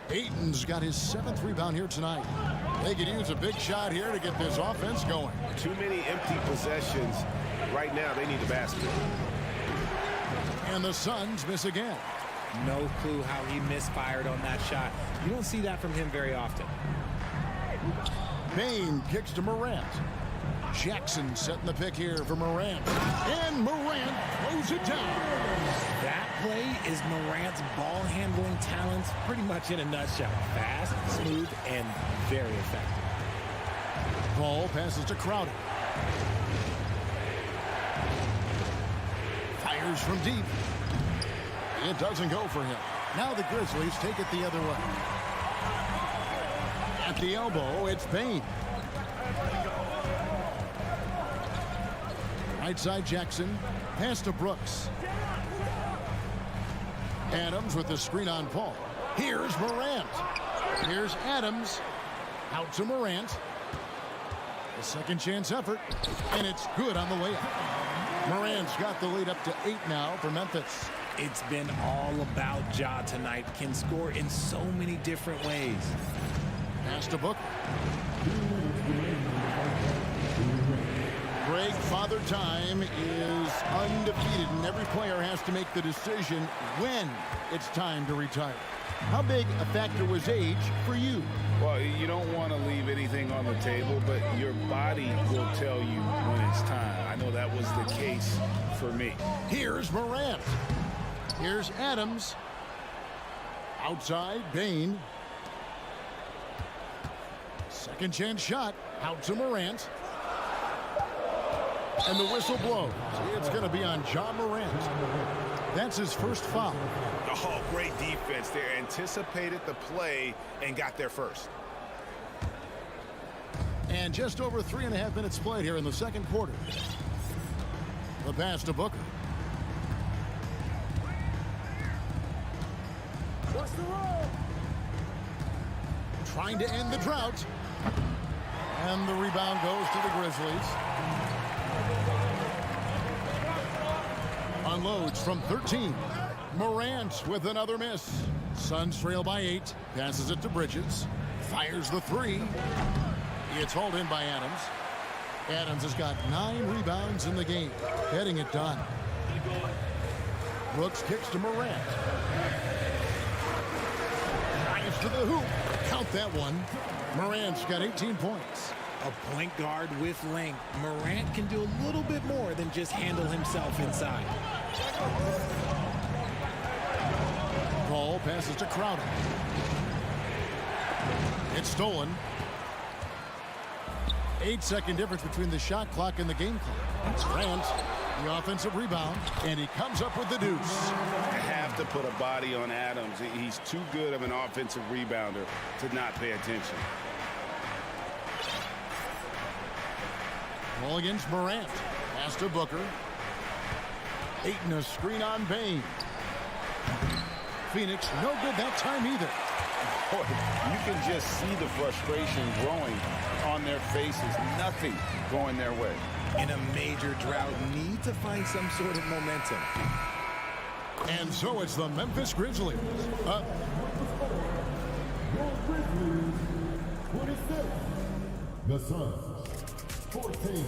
F: Ayton's got his 7th rebound here tonight. They could use a big shot here to get this offense going.
I: Too many empty possessions. Right now, they need a basket.
F: And the Suns miss again.
K: No clue how he misfired on that shot. You don't see that from him very often.
F: Bain kicks to Morant. Jackson setting the pick here for Morant. And Morant throws it down.
K: That play is Morant's ball handling talents pretty much in a nutshell. Fast, smooth, and very effective.
F: Ball passes to Crowder. Fires from deep. It doesn't go for him. Now the Grizzlies take it the other way. At the elbow, it's Bain. Right side Jackson. Pass to Brooks. Adams with the screen on Paul. Here's Morant. Here's Adams. Out to Morant. A second chance effort. And it's good on the layup. Morant's got the lead up to 8 now for Memphis.
K: It's been all about Ja tonight. Can score in so many different ways.
F: Pass to Booker. Greg, Father Time is undefeated, and every player has to make the decision when it's time to retire. How big a factor was age for you?
G: Well, you don't want to leave anything on the table, but your body will tell you when it's time. I know that was the case for me.
F: Here's Morant. Here's Adams. Outside, Bain. Second chance shot. Out to Morant. And the whistle blows. It's going to be on Ja Morant. That's his first foul.
I: Oh, great defense there. Anticipated the play and got there first.
F: And just over 3.5 minutes played here in the second quarter. The pass to Booker.
L: What's the roll?
F: Trying to end the drought. And the rebound goes to the Grizzlies. Unloads from 13. Morant with another miss. Suns trail by 8. Passes it to Bridges. Fires the 3. It's hauled in by Adams. Adams has got 9 rebounds in the game. Getting it done. Brooks kicks to Morant. Drives to the hoop. Count that one. Morant's got 18 points.
K: A point guard with length. Morant can do a little bit more than just handle himself inside.
F: Paul passes to Crowder. It's stolen. 8-second difference between the shot clock and the game clock. It's Grant, the offensive rebound, and he comes up with the deuce.
G: You have to put a body on Adams. He's too good of an offensive rebounder to not pay attention.
F: Ball against Morant. Pass to Booker. Ayton a screen on Bain. Phoenix no good that time either.
G: Boy, you can just see the frustration growing on their faces. Nothing going their way.
K: In a major drought, need to find some sort of momentum.
F: And so it's the Memphis Grizzlies.
C: Grizzlies, 26. The Suns, 14.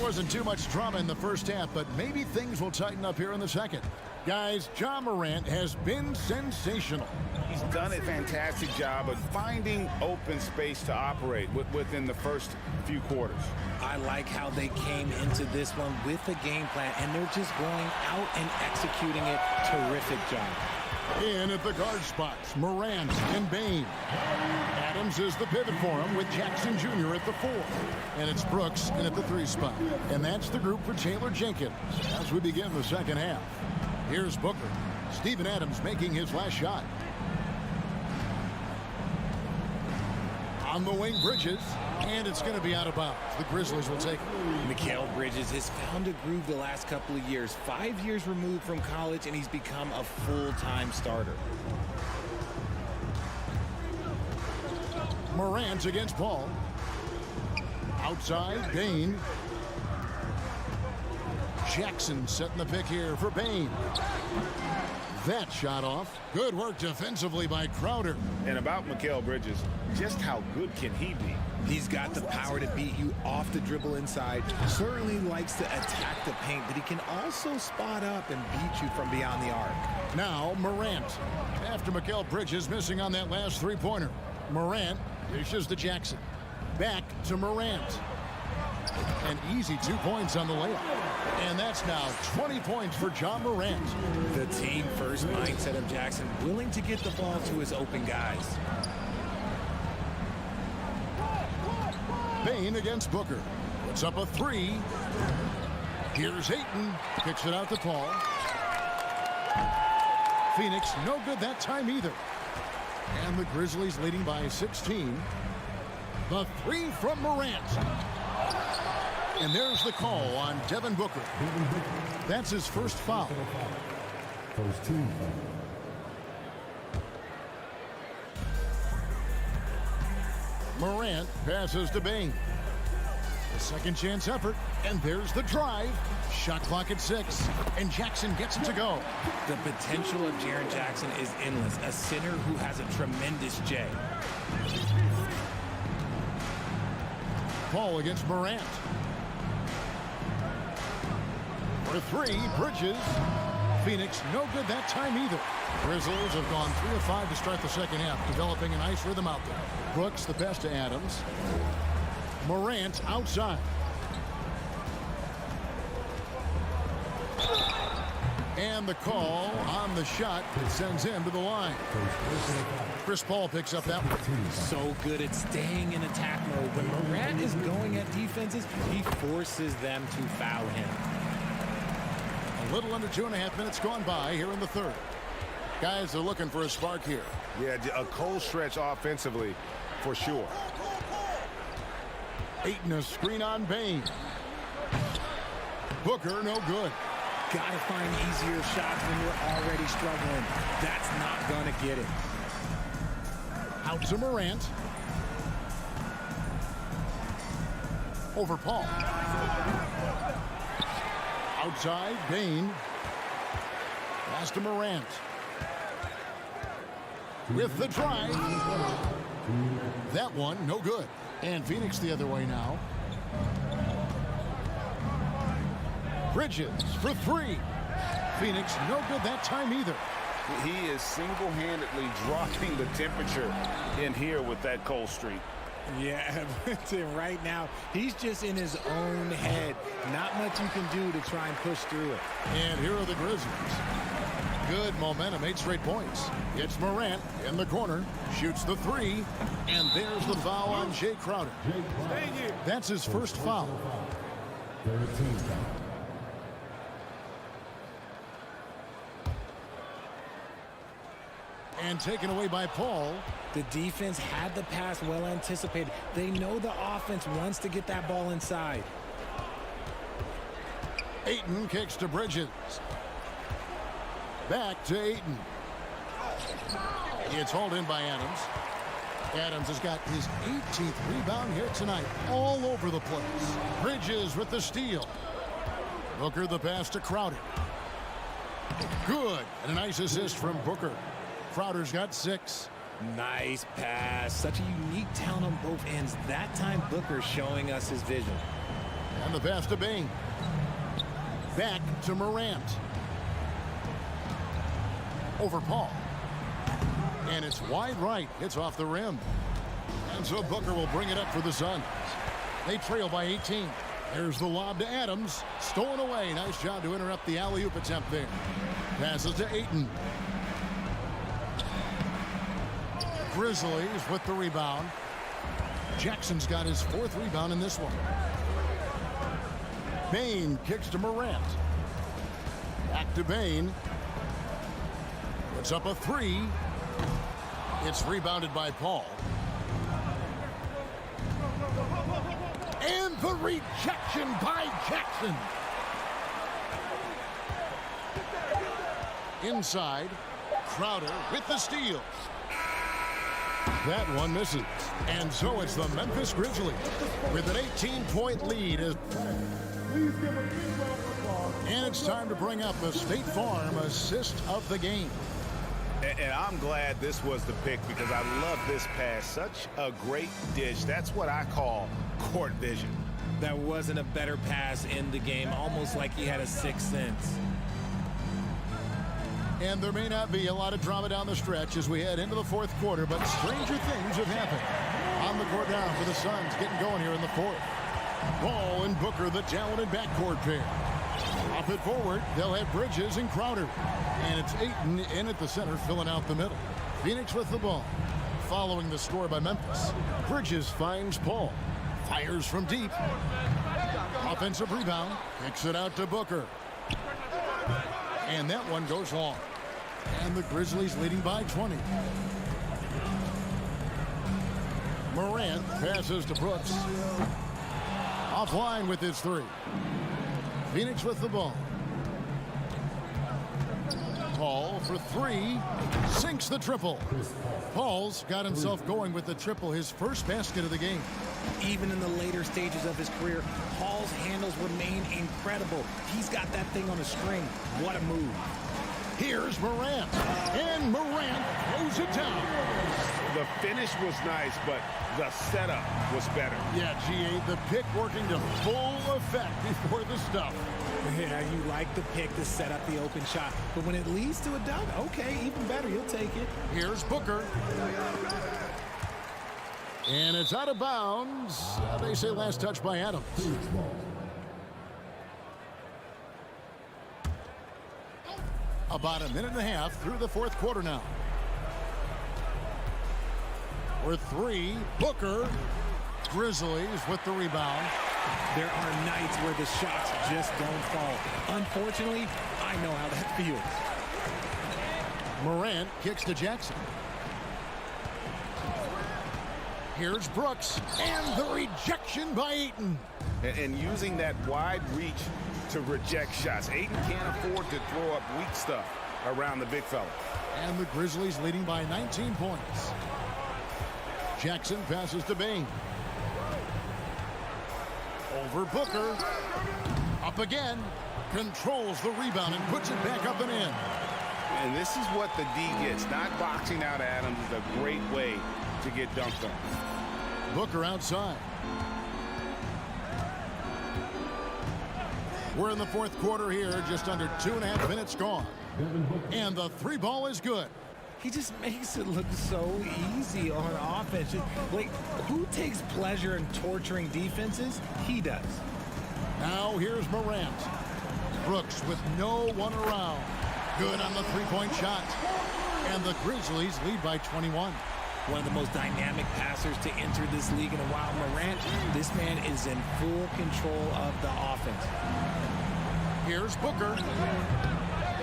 F: Wasn't too much drama in the first half, but maybe things will tighten up here in the second. Guys, Ja Morant has been sensational.
G: He's done a fantastic job of finding open space to operate within the first few quarters.
K: I like how they came into this one with a game plan, and they're just going out and executing it. Terrific job.
F: In at the guard spots, Morant and Bain. Adams is the pivot for him with Jackson Jr. at the 4. And it's Brooks in at the 3 spot. And that's the group for Taylor Jenkins as we begin the second half. Here's Booker. Steven Adams making his last shot. On the wing, Bridges. And it's going to be out of bounds. The Grizzlies will take it.
K: Mikal Bridges has found a groove the last couple of years. 5 years removed from college, and he's become a full-time starter.
F: Morant against Paul. Outside, Bain. Jackson setting the pick here for Bain. That shot off. Good work defensively by Crowder.
G: And about Mikal Bridges, just how good can he be?
K: He's got the power to beat you off the dribble inside. Certainly likes to attack the paint, but he can also spot up and beat you from beyond the arc.
F: Now Morant. After Mikal Bridges missing on that last 3-pointer. Morant dishes to Jackson. Back to Morant. An easy 2 points on the layup. And that's now 20 points for Ja Morant.
K: The team-first mindset of Jackson, willing to get the ball to his open guys.
F: Bain against Booker. Puts up a 3. Here's Ayton. Kicks it out to Paul. Phoenix, no good that time either. And the Grizzlies leading by 16. The three from Morant. And there's the call on Devin Booker. That's his first foul.
C: First team foul.
F: Morant passes to Bain. A second chance effort, and there's the drive. Shot clock at 6, and Jackson gets it to go.
K: The potential of Jaren Jackson is endless. A center who has a tremendous J.
F: Paul against Morant. For three, Bridges. Phoenix, no good that time either. Grizzlies have gone 3 of 5 to start the second half, developing a nice rhythm out there. Brooks, the pass to Adams. Morant outside. And the call on the shot that sends him to the line. Chris Paul picks up that one.
K: So good at staying in attack mode. When Morant is going at defenses, he forces them to foul him.
F: A little under 2.5 minutes gone by here in the third. Guys are looking for a spark here.
G: Yeah, a cold stretch offensively for sure.
F: Ayton, a screen on Bain. Booker, no good.
L: Gotta find easier shots when you're already struggling. That's not gonna get it.
F: Out to Morant. Over Paul. Outside, Bain. Pass to Morant. With the drive. That one, no good. And Phoenix the other way now. Bridges for three. Phoenix, no good that time either.
I: He is single-handedly dropping the temperature in here with that cold streak.
L: Yeah, right now, he's just in his own head. Not much you can do to try and push through it.
F: And here are the Grizzlies. Good momentum, 8 straight points. It's Morant in the corner, shoots the three, and there's the foul on Jay Crowder. That's his first foul. And taken away by Paul.
L: The defense had the pass well anticipated. They know the offense wants to get that ball inside.
F: Ayton kicks to Bridges. Back to Ayton. It's hauled in by Adams. Adams has got his 18th rebound here tonight. All over the place. Bridges with the steal. Booker the pass to Crowder. Good. And a nice assist from Booker. Crowder's got 6.
K: Nice pass. Such a unique talent on both ends. That time, Booker showing us his vision.
F: And the pass to Bain. Back to Morant. Over Paul. And it's wide right. It's off the rim. And so Booker will bring it up for the Suns. They trail by 18. There's the lob to Adams. Stolen away. Nice job to interrupt the alley-oop attempt there. Passes to Ayton. Grizzlies with the rebound. Jackson's got his 4th rebound in this one. Bain kicks to Morant. Back to Bain. Puts up a 3. It's rebounded by Paul. And the rejection by Jackson. Inside, Crowder with the steal. That one misses. And so it's the Memphis Grizzlies with an 18-point lead. And it's time to bring up the State Farm assist of the game.
I: And I'm glad this was the pick because I love this pass. Such a great dish. That's what I call court vision.
K: That wasn't a better pass in the game, almost like he had a sixth sense.
F: And there may not be a lot of drama down the stretch as we head into the 4th quarter, but stranger things have happened. On the court now for the Suns, getting going here in the 4th. Ball and Booker, the talented backcourt pair. Off it forward, they'll have Bridges and Crowder. And it's Ayton in at the center, filling out the middle. Phoenix with the ball. Following the score by Memphis. Bridges finds Paul. Fires from deep. Offensive rebound. Kicks it out to Booker. And that one goes long. And the Grizzlies leading by 20. Morant passes to Brooks. Offline with his three. Phoenix with the ball. Paul for three. Sinks the triple. Paul's got himself going with the triple, his first basket of the game.
K: Even in the later stages of his career, Paul's handles remain incredible. He's got that thing on a string. What a move.
F: Here's Morant. And Morant throws it down.
G: The finish was nice, but the setup was better.
F: Yeah, GA, the pick working to full effect before the stuff.
K: Yeah, you like the pick to set up the open shot. But when it leads to a dunk, okay, even better. You'll take it.
F: Here's Booker. And it's out of bounds. They say last touch by Adams. About a minute and a half through the fourth quarter now. For three, Booker. Grizzlies with the rebound.
K: There are nights where the shots just don't fall. Unfortunately, I know how that feels.
F: Morant kicks to Jackson. Here's Brooks. And the rejection by Ayton.
G: And using that wide reach to reject shots. Ayton can't afford to throw up weak stuff around the big fella.
F: And the Grizzlies leading by 19 points. Jackson passes to Bain. Over Booker. Up again. Controls the rebound and puts it back up and in.
G: And this is what the D gets. Not boxing out Adams is a great way to get dunked on.
F: Booker outside. We're in the fourth quarter here. Just under 2.5 minutes gone. And the three ball is good.
K: He just makes it look so easy on offense. Like, who takes pleasure in torturing defenses? He does.
F: Now here's Morant. Brooks with no one around. Good on the three-point shot. And the Grizzlies lead by 21.
K: One of the most dynamic passers to enter this league in a while. Morant, this man is in full control of the offense.
F: Here's Booker.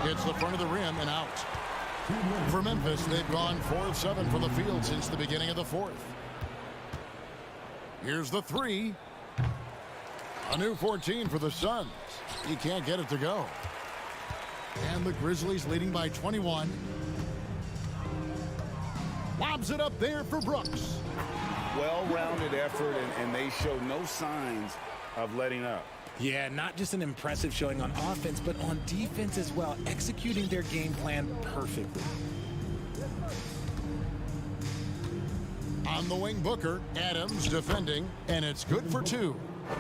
F: Hits the front of the rim and out. For Memphis, they've gone 4 of 7 from the field since the beginning of the fourth. Here's the three. A new 14 for the Suns. He can't get it to go. And the Grizzlies leading by 21. Lobs it up there for Brooks.
G: Well-rounded effort, and they show no signs of letting up.
K: Yeah, not just an impressive showing on offense, but on defense as well, executing their game plan perfectly.
F: On the wing, Booker. Adams defending, and it's good for two.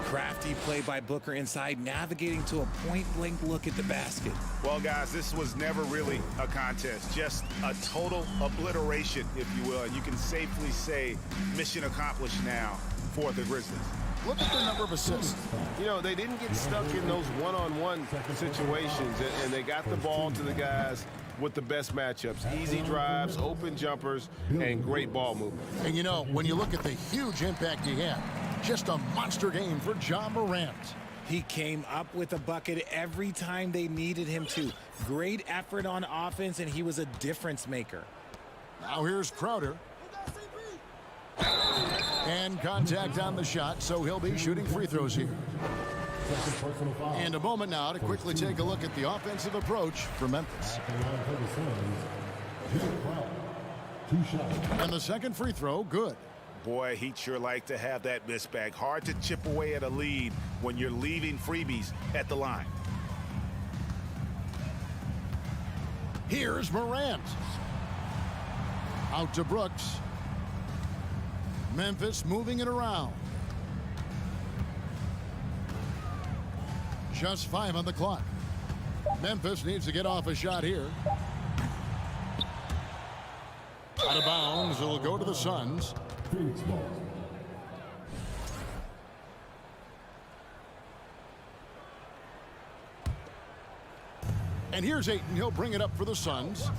K: Crafty play by Booker inside, navigating to a point-blank look at the basket.
I: Well, guys, this was never really a contest, just a total obliteration, if you will. And you can safely say mission accomplished now for the Grizzlies.
F: Look at the number of assists.
G: You know, they didn't get stuck in those one-on-one situations, and they got the ball to the guys with the best matchups. Easy drives, open jumpers, and great ball movement.
F: And, you know, when you look at the huge impact he had, just a monster game for Ja Morant.
K: He came up with a bucket every time they needed him to. Great effort on offense, and he was a difference maker.
F: Now here's Crowder. And contact on the shot, so he'll be shooting free throws here. And a moment now to quickly take a look at the offensive approach for Memphis. And the second free throw, good.
I: Boy, he'd sure like to have that miss back. Hard to chip away at a lead when you're leaving freebies at the line.
F: Here's Morant. Out to Brooks. Memphis moving it around. Just 5 on the clock. Memphis needs to get off a shot here. Out of bounds, it'll go to the Suns. And here's Ayton. He'll bring it up for the Suns.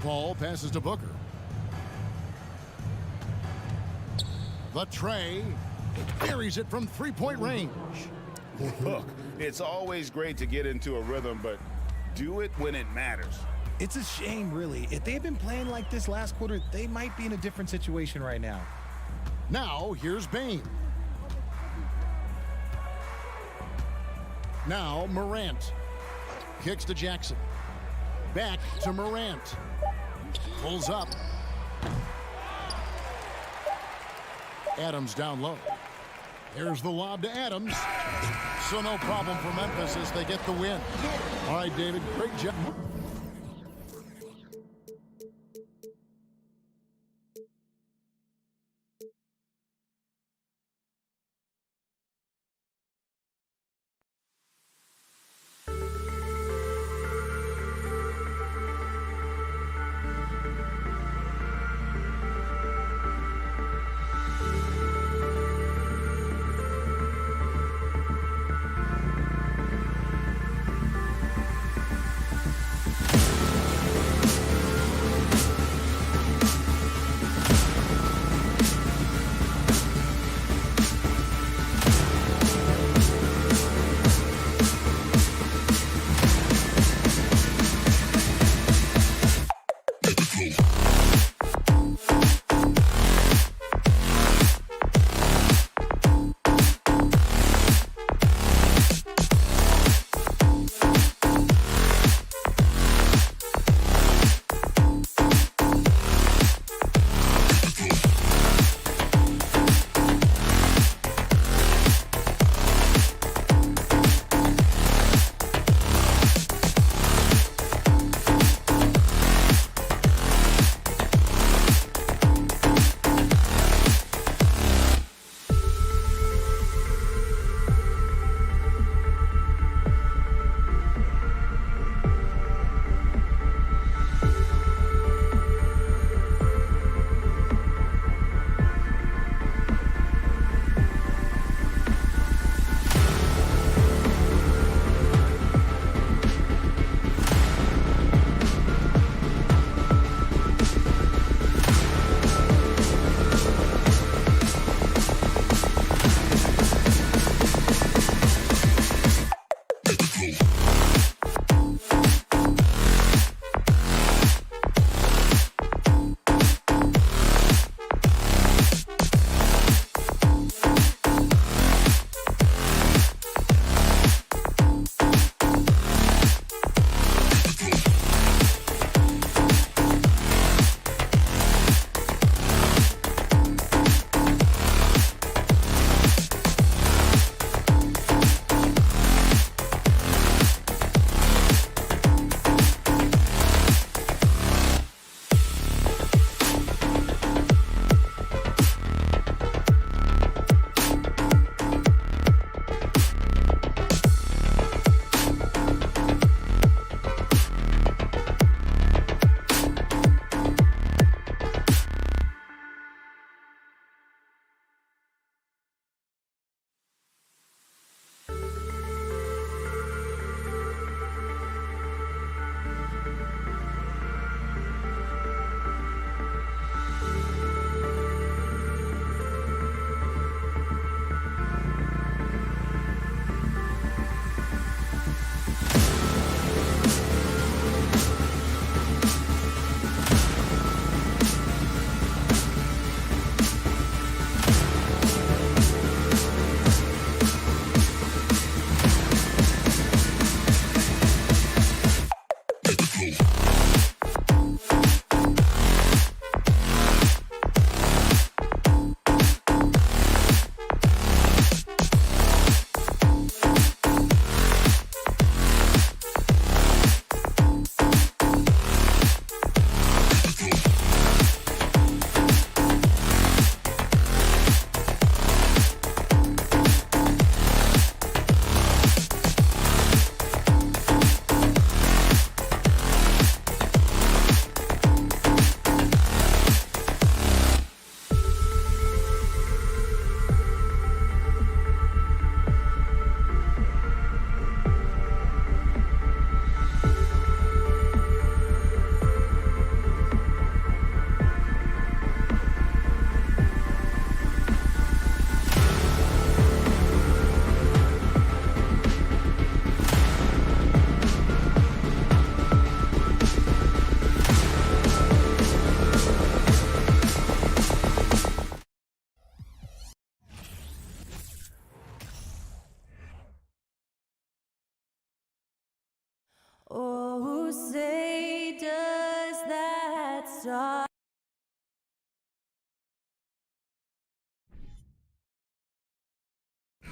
F: Paul passes to Booker. The tray. Buries it from three-point range.
I: Look, it's always great to get into a rhythm, but do it when it matters.
K: It's a shame, really. If they had been playing like this last quarter, they might be in a different situation right now.
F: Now, here's Bain. Now, Morant. Kicks to Jackson. Back to Morant. Pulls up. Adams down low. Here's the lob to Adams. So no problem for Memphis as they get the win. All right, David, great job.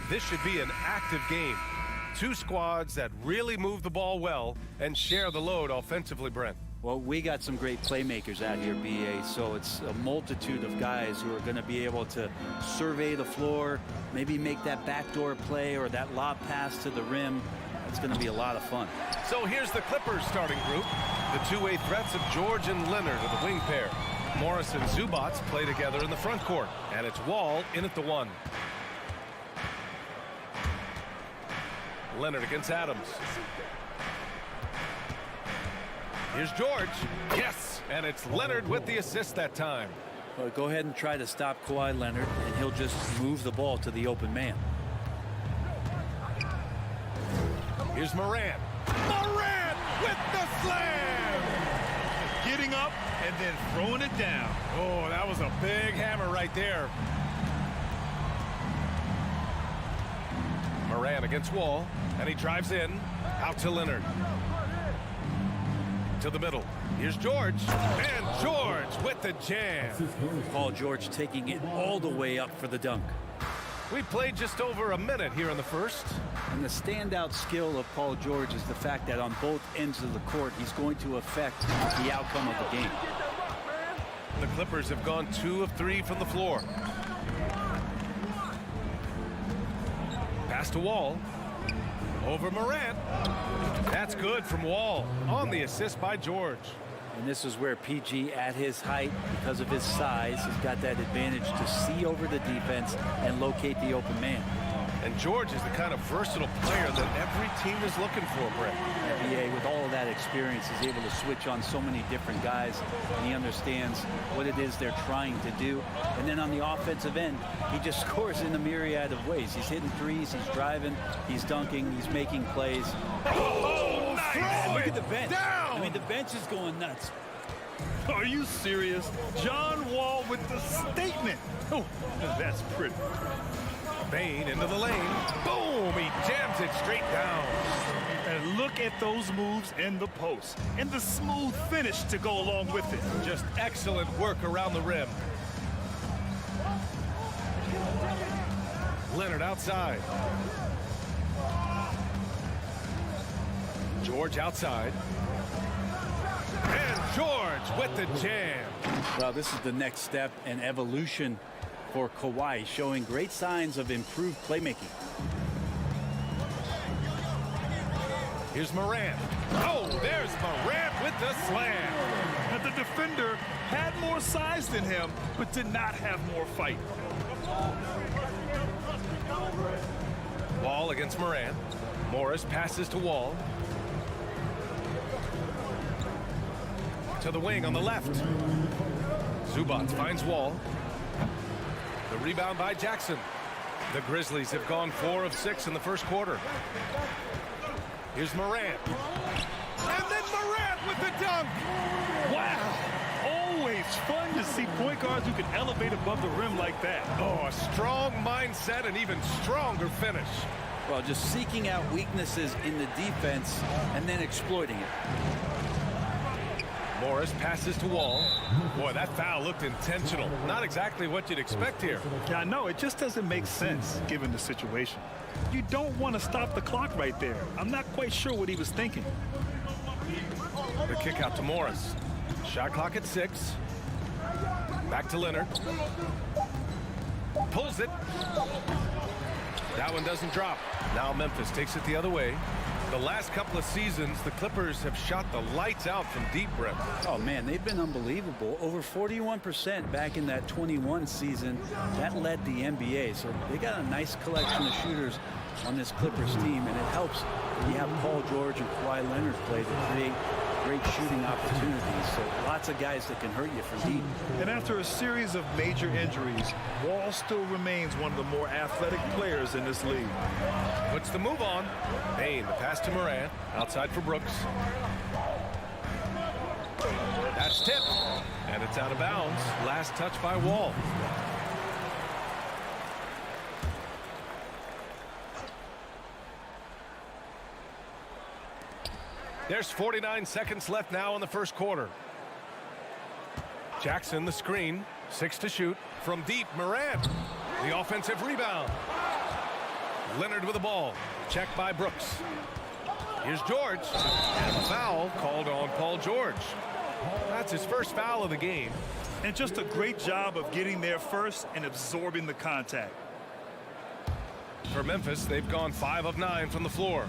A: This should be an active game. Two squads that really move the ball well and share the load offensively, Brent.
D: Well, we got some great playmakers out here, BA, so it's a multitude of guys who are going to be able to survey the floor, maybe make that backdoor play or that lob pass to the rim. It's going to be a lot of fun.
A: So here's the Clippers starting group. The two-way threats of George and Leonard are the wing pair. Morris and Zubats play together in the front court, and it's Wall in at the one. Leonard against Adams. Here's George. Yes, and it's Leonard with the assist that time.
D: Well, go ahead and try to stop Kawhi Leonard, and he'll just move the ball to the open man.
A: Here's Morant. Morant with the slam!
B: Getting up and then throwing it down.
A: Oh, that was a big hammer right there. Morant against Wall, and he drives in. Out to Leonard. To the middle. Here's George. And George with the jam.
D: Paul George taking it all the way up for the dunk.
A: We played just over a minute here in the first.
D: And the standout skill of Paul George is the fact that on both ends of the court, he's going to affect the outcome of the game.
A: The Clippers have gone 2 of 3 from the floor. Pass to Wall. Over Morant. That's good from Wall on the assist by George.
D: And this is where PG, at his height, because of his size, has got that advantage to see over the defense and locate the open man.
A: And George is the kind of versatile player that every team is looking for, Brett.
D: NBA, with all of that experience, is able to switch on so many different guys, and he understands what it is they're trying to do. And then on the offensive end, he just scores in a myriad of ways. He's hitting threes, he's driving, he's dunking, he's making plays.
A: Oh, nice!
D: Look at the bench.
A: Down!
D: I mean, the bench is going nuts.
B: Are you serious? John Wall with the statement. Oh, that's pretty.
A: Bane into the lane. Boom! He jams it straight down.
B: And look at those moves in the post. And the smooth finish to go along with it.
A: Just excellent work around the rim. Leonard outside. George outside. And George with the jam.
D: Well, this is the next step in evolution for Kawhi, showing great signs of improved playmaking.
A: Here's Morant. Oh, there's Morant with the slam.
B: And the defender had more size than him, but did not have more fight.
A: Wall against Morant. Morris passes to Wall. To the wing on the left. Zubats finds Wall. The rebound by Jackson. The Grizzlies have gone 4 of 6 in the first quarter. Here's Morant. And then Morant with the dunk.
B: Wow. Always fun to see point guards who can elevate above the rim like that.
A: Oh, a strong mindset and even stronger finish.
D: Well, just seeking out weaknesses in the defense and then exploiting it.
A: Morris passes to Wall. Boy, that foul looked intentional. Not exactly what you'd expect here.
B: Yeah, I know. It just doesn't make sense given the situation. You don't want to stop the clock right there. I'm not quite sure what he was thinking.
A: The kick out to Morris. Shot clock at 6. Back to Leonard. Pulls it. That one doesn't drop. Now Memphis takes it the other way. The last couple of seasons, the Clippers have shot the lights out from deep, Brett.
D: Oh, man, they've been unbelievable. Over 41% back in that 21 season. That led the NBA. So they got a nice collection of shooters on this Clippers team, and it helps when you have Paul George and Kawhi Leonard play to create great shooting opportunities. So lots of guys that can hurt you from deep.
B: And after a series of major injuries, Wall still remains one of the more athletic players in this league.
A: Puts the move on. Bane, the pass to Morant. Outside for Brooks. That's tipped. And it's out of bounds. Last touch by Wall. There's 49 seconds left now in the first quarter. Jackson, the screen. 6 to shoot. From deep, Morant. The offensive rebound. Leonard with the ball. Checked by Brooks. Here's George. And a foul called on Paul George. That's his first foul of the game.
B: And just a great job of getting there first and absorbing the contact.
A: For Memphis, they've gone 5 of 9 from the floor.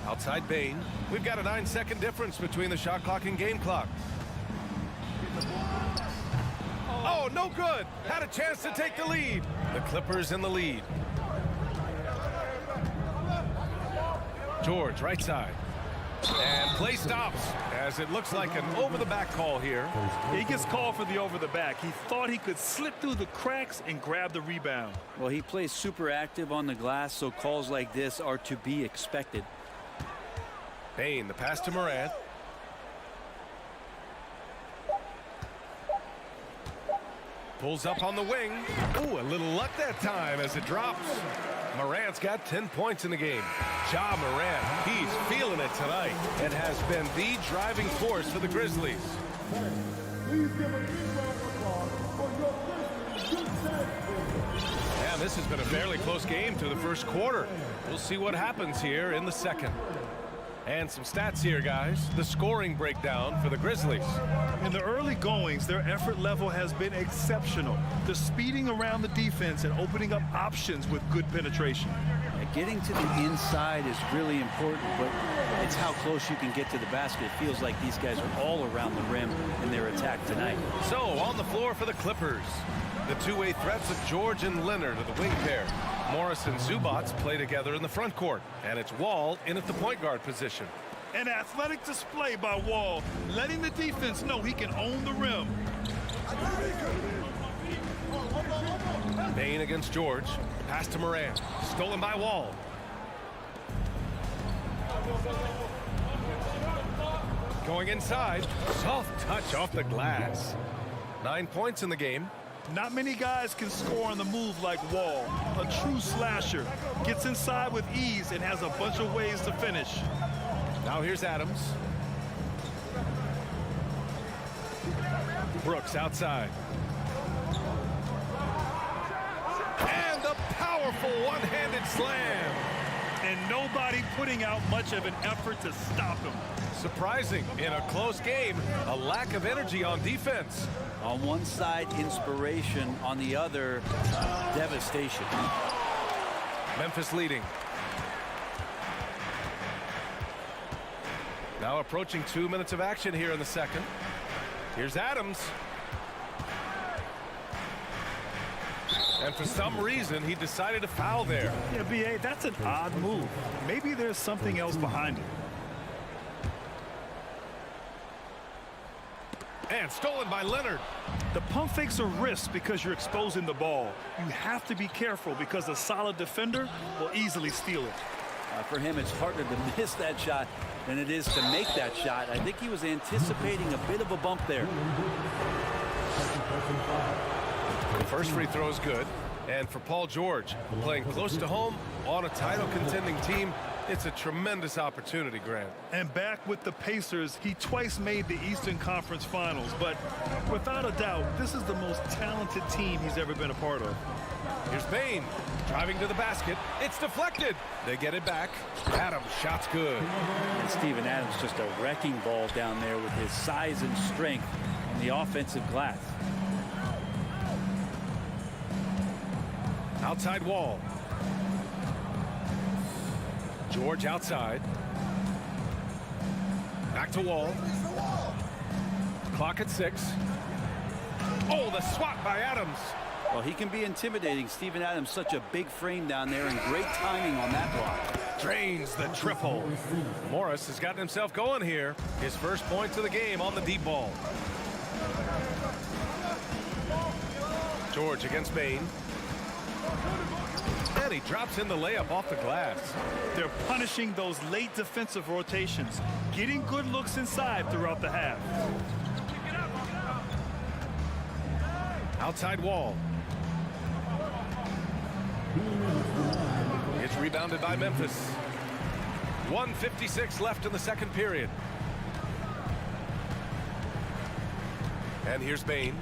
A: Outside Bain. We've got a 9-second difference between the shot clock and game clock. Oh, no good. Had a chance to take the lead. The Clippers in the lead. George, right side. And play stops as it looks like an over-the-back call here.
B: He gets called for the over-the-back. He thought he could slip through the cracks and grab the rebound.
D: Well, he plays super active on the glass, so calls like this are to be expected.
A: Bain, the pass to Morant. Pulls up on the wing. Ooh, a little luck that time as it drops. Morant's got 10 points in the game. Ja Morant, he's feeling it tonight and has been the driving force for the Grizzlies. Yeah, this has been a fairly close game through the first quarter. We'll see what happens here in the second. And some stats here, guys. The scoring breakdown for the Grizzlies.
B: In the early goings, their effort level has been exceptional. The speeding around the defense and opening up options with good penetration.
D: Getting to the inside is really important, but it's how close you can get to the basket. It feels like these guys are all around the rim in their attack tonight.
A: So, on the floor for the Clippers, the two-way threats of George and Leonard are the wing pair. Morris and Zubats play together in the front court, and it's Wall in at the point guard position.
B: An athletic display by Wall, letting the defense know he can own the rim.
A: Bain against George. Pass to Morant. Stolen by Wall. Going inside. Soft touch off the glass. 9 points in the game.
B: Not many guys can score on the move like Wall. A true slasher. Gets inside with ease and has a bunch of ways to finish.
A: Now here's Adams. Brooks outside. And the powerful one-handed slam.
B: And nobody putting out much of an effort to stop him.
A: Surprising in a close game, a lack of energy on defense.
D: On one side, inspiration. On the other, devastation.
A: Memphis leading. Now approaching 2 minutes of action here in the second. Here's Adams. And for some reason, he decided to foul there.
B: Yeah, B.A., that's an odd move. Maybe there's something else behind it.
A: And stolen by Leonard.
B: The pump fakes a risk because you're exposing the ball. You have to be careful because a solid defender will easily steal it.
D: For him, it's harder to miss that shot than it is to make that shot. I think he was anticipating a bit of a bump there.
A: The first free throw is good. And for Paul George, playing close to home on a title contending team, it's a tremendous opportunity, Grant.
B: And back with the Pacers, he twice made the Eastern Conference Finals. But without a doubt, this is the most talented team he's ever been a part of.
A: Here's Bain driving to the basket. It's deflected. They get it back. Adams, shot's good.
D: And Steven Adams just a wrecking ball down there with his size and strength on the offensive glass.
A: Outside Wall. George outside. Back to Wall. Clock at 6. Oh, the swat by Adams.
D: Well, he can be intimidating. Steven Adams, such a big frame down there, and great timing on that block.
A: Drains the triple. Morris has gotten himself going here. His first points of the game on the deep ball. George against Bain. And he drops in the layup off the glass.
B: They're punishing those late defensive rotations, getting good looks inside throughout the half.
A: Outside Wall. It's rebounded by Memphis. 1:56 left in the second period. And here's Bain.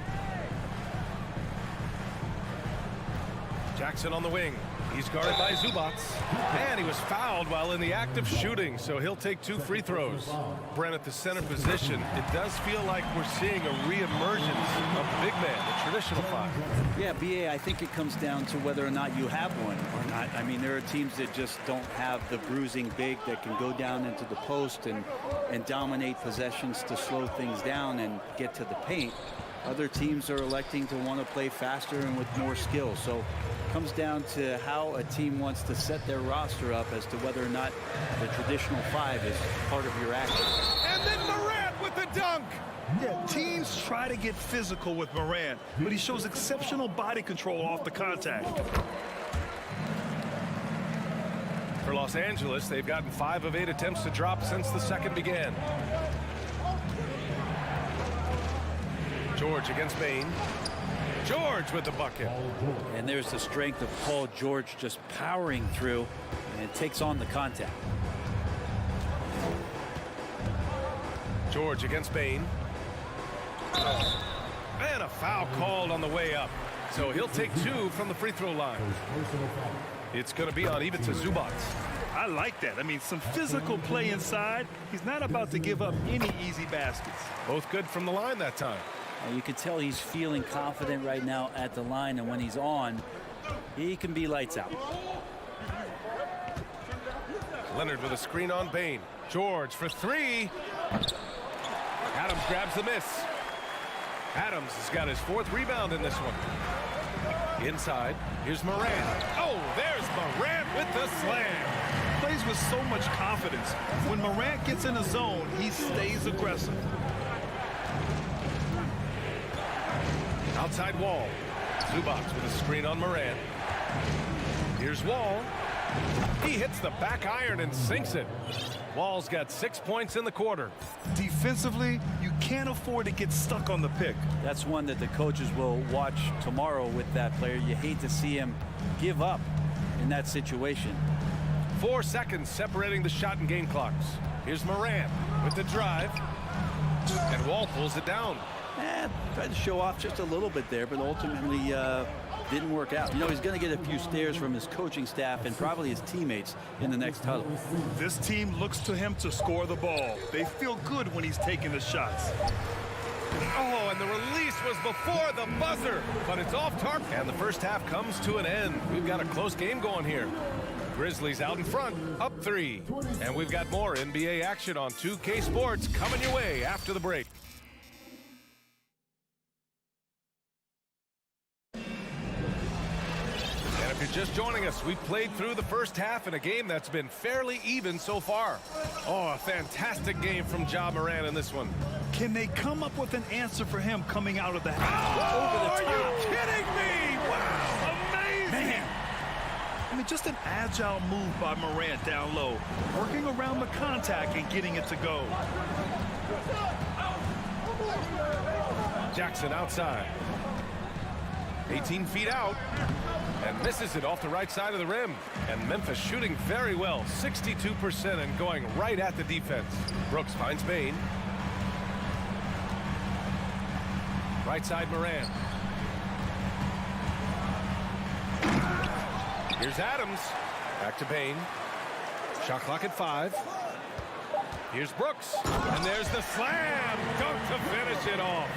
A: Jackson on the wing. He's guarded by Zubats. And he was fouled while in the act of shooting, so he'll take 2 free throws. Brent, at the center position, it does feel like we're seeing a reemergence of big man, the traditional 5.
D: Yeah, BA, I think it comes down to whether or not you have one or not. I mean, there are teams that just don't have the bruising big that can go down into the post and dominate possessions to slow things down and get to the paint. Other teams are electing to want to play faster and with more skill. So it comes down to how a team wants to set their roster up as to whether or not the traditional 5 is part of your action.
A: And then Morant with the dunk.
B: Yeah, teams try to get physical with Morant, but he shows exceptional body control off the contact.
A: For Los Angeles, they've gotten 5 of 8 attempts to drop since the second began. George against Bain. George with the bucket.
D: And there's the strength of Paul George just powering through, and it takes on the contact.
A: George against Bain. And a foul called on the way up. So he'll take 2 from the free throw line. It's going to be on even to Zubats.
B: I like that. I mean, some physical play inside. He's not about to give up any easy baskets.
A: Both good from the line that time.
D: You can tell he's feeling confident right now at the line, and when he's on, he can be lights out.
A: Leonard with a screen on Bain. George for 3. Adams grabs the miss. Adams has got his 4th rebound in this one. Inside, here's Morant. Oh, there's Morant with the slam.
B: Plays with so much confidence. When Morant gets in a zone, he stays aggressive.
A: Outside Wall. Zubats with a screen on Morant. Here's Wall. He hits the back iron and sinks it. Wall's got 6 points in the quarter.
B: Defensively, you can't afford to get stuck on the pick.
D: That's one that the coaches will watch tomorrow with that player. You hate to see him give up in that situation.
A: 4 seconds separating the shot and game clocks. Here's Morant with the drive. And Wall pulls it down.
D: Tried to show off just a little bit there, but ultimately didn't work out. You know, he's going to get a few stares from his coaching staff and probably his teammates in the next huddle.
B: This team looks to him to score the ball. They feel good when he's taking the shots.
A: Oh, and the release was before the buzzer, but it's off target. And the first half comes to an end. We've got a close game going here. Grizzlies out in front, up 3. And we've got more NBA action on 2K Sports coming your way after the break. If you're just joining us, we've played through the first half in a game that's been fairly even so far. Oh, a fantastic game from Ja Morant in this one.
B: Can they come up with an answer for him coming out of the half?
A: Oh, are you kidding me? Wow, amazing.
B: Man. I mean, just an agile move by Morant down low, working around the contact and getting it to go.
A: Jackson outside. 18 feet out. And misses it off the right side of the rim. And Memphis shooting very well, 62% and going right at the defense. Brooks finds Bain. Right side Morant. Here's Adams. Back to Bain. Shot clock at 5. Here's Brooks. And there's the slam. Dunk to finish it off.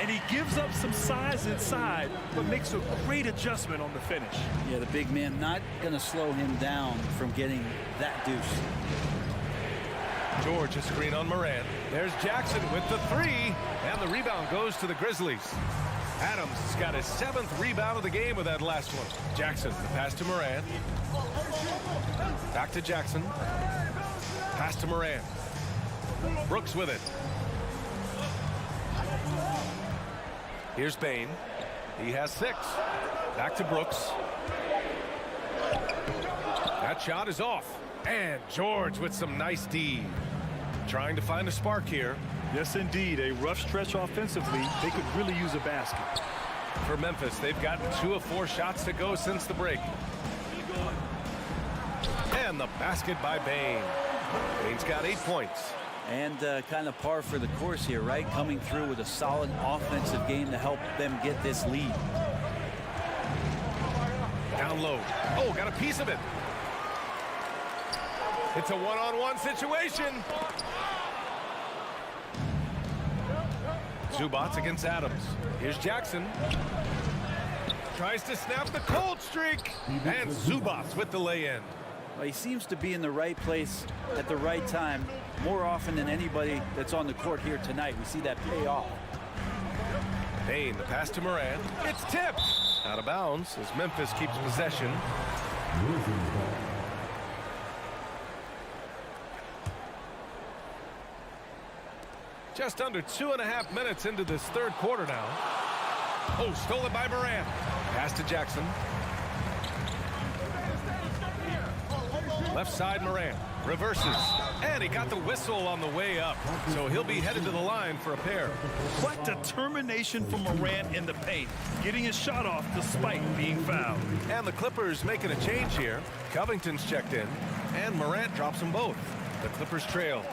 B: And he gives up some size inside, but makes a great adjustment on the finish.
D: Yeah, the big man not going to slow him down from getting that deuce.
A: George, a screen on Morant. There's Jackson with the 3, and the rebound goes to the Grizzlies. Adams has got his 7th rebound of the game with that last one. Jackson, the pass to Morant. Back to Jackson. Pass to Morant. Brooks with it. Here's Bain. He has 6. Back to Brooks. That shot is off. And George with some nice D. Trying to find a spark here.
B: Yes, indeed. A rough stretch offensively. They could really use a basket.
A: For Memphis, they've gotten 2 of 4 shots to go since the break. And the basket by Bain. Bain's got 8 points.
D: And kind of par for the course here, right? Coming through with a solid offensive game to help them get this lead.
A: Down down low. Oh, got a piece of it. It's a one-on-one situation. Zubats against Adams. Here's Jackson. Tries to snap the cold streak. And Zubats with the lay-in.
D: Well, he seems to be in the right place at the right time more often than anybody that's on the court here tonight. We see that pay off.
A: Bain, the pass to Moran. It's tipped. Out of bounds as Memphis keeps possession. Just under 2.5 minutes into this third quarter now. Oh, stolen by Moran. Pass to Jackson. Left side Moran. Reverses. And he got the whistle on the way up. So he'll be headed to the line for a pair.
B: What determination from Moran in the paint. Getting his shot off despite being fouled.
A: And the Clippers making a change here. Covington's checked in. And Morant drops them both. The Clippers trail.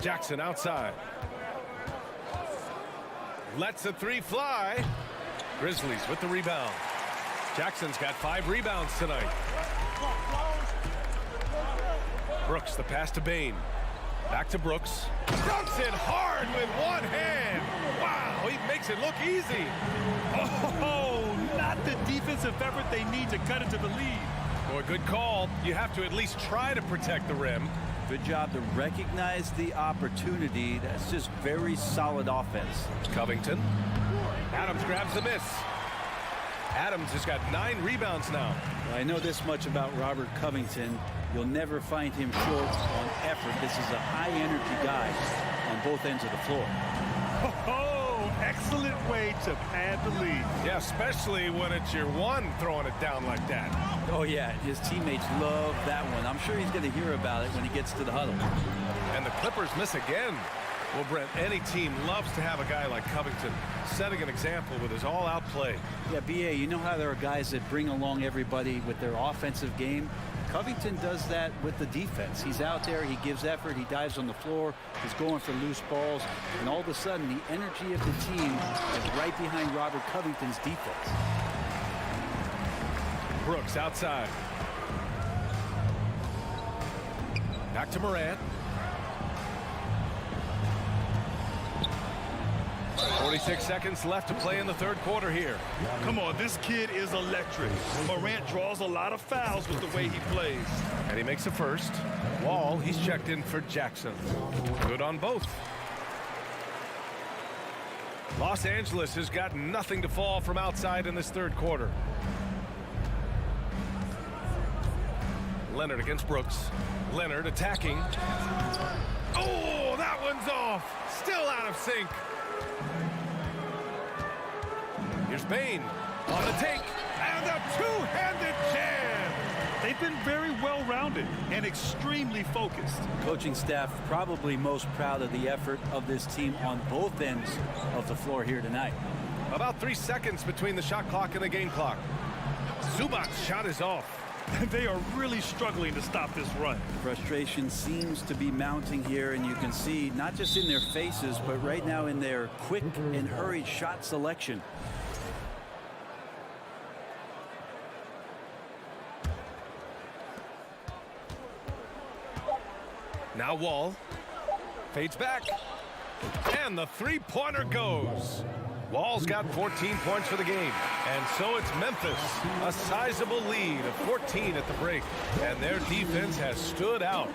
A: Jackson outside. Lets a three fly. Grizzlies with the rebound. Jackson's got 5 rebounds tonight. Brooks, the pass to Bain. Back to Brooks. Dunks it hard with one hand. Wow, he makes it look easy.
B: Oh, not the defensive effort they need to cut into the lead.
A: Boy, good call. You have to at least try to protect the rim.
D: Good job to recognize the opportunity. That's just very solid offense.
A: Covington. Adams grabs the miss. Adams has got 9 rebounds now.
D: Well, I know this much about Robert Covington. You'll never find him short on effort. This is a high-energy guy on both ends of the floor.
B: Oh, excellent way to pad the lead.
A: Yeah, especially when it's your one throwing it down like that.
D: Oh, yeah, his teammates love that one. I'm sure he's going to hear about it when he gets to the huddle.
A: And the Clippers miss again. Well, Brent, any team loves to have a guy like Covington setting an example with his all-out play.
D: Yeah, B.A., you know how there are guys that bring along everybody with their offensive game? Covington does that with the defense. He's out there, he gives effort, he dives on the floor, he's going for loose balls, and all of a sudden the energy of the team is right behind Robert Covington's defense.
A: Brooks outside. Back to Morant. 46 seconds left to play in the third quarter here.
B: Come on, this kid is electric. Morant draws a lot of fouls with the way he plays.
A: And he makes a first. Wall, he's checked in for Jackson. Good on both. Los Angeles has got nothing to fall from outside in this third quarter. Leonard against Brooks. Leonard attacking. Oh, that one's off. Still out of sync. Here's Bain on the take, and a two-handed jam.
B: They've been very well-rounded and extremely focused.
D: Coaching staff probably most proud of the effort of this team on both ends of the floor here tonight.
A: About 3 seconds between the shot clock and the game clock. Zubats' shot is off.
B: They are really struggling to stop this run.
D: Frustration seems to be mounting here, and you can see not just in their faces, but right now in their quick and hurried shot selection.
A: Now Wall fades back, and the three-pointer goes. Wall's got 14 points for the game, and so it's Memphis, a sizable lead of 14 at the break, and their defense has stood out.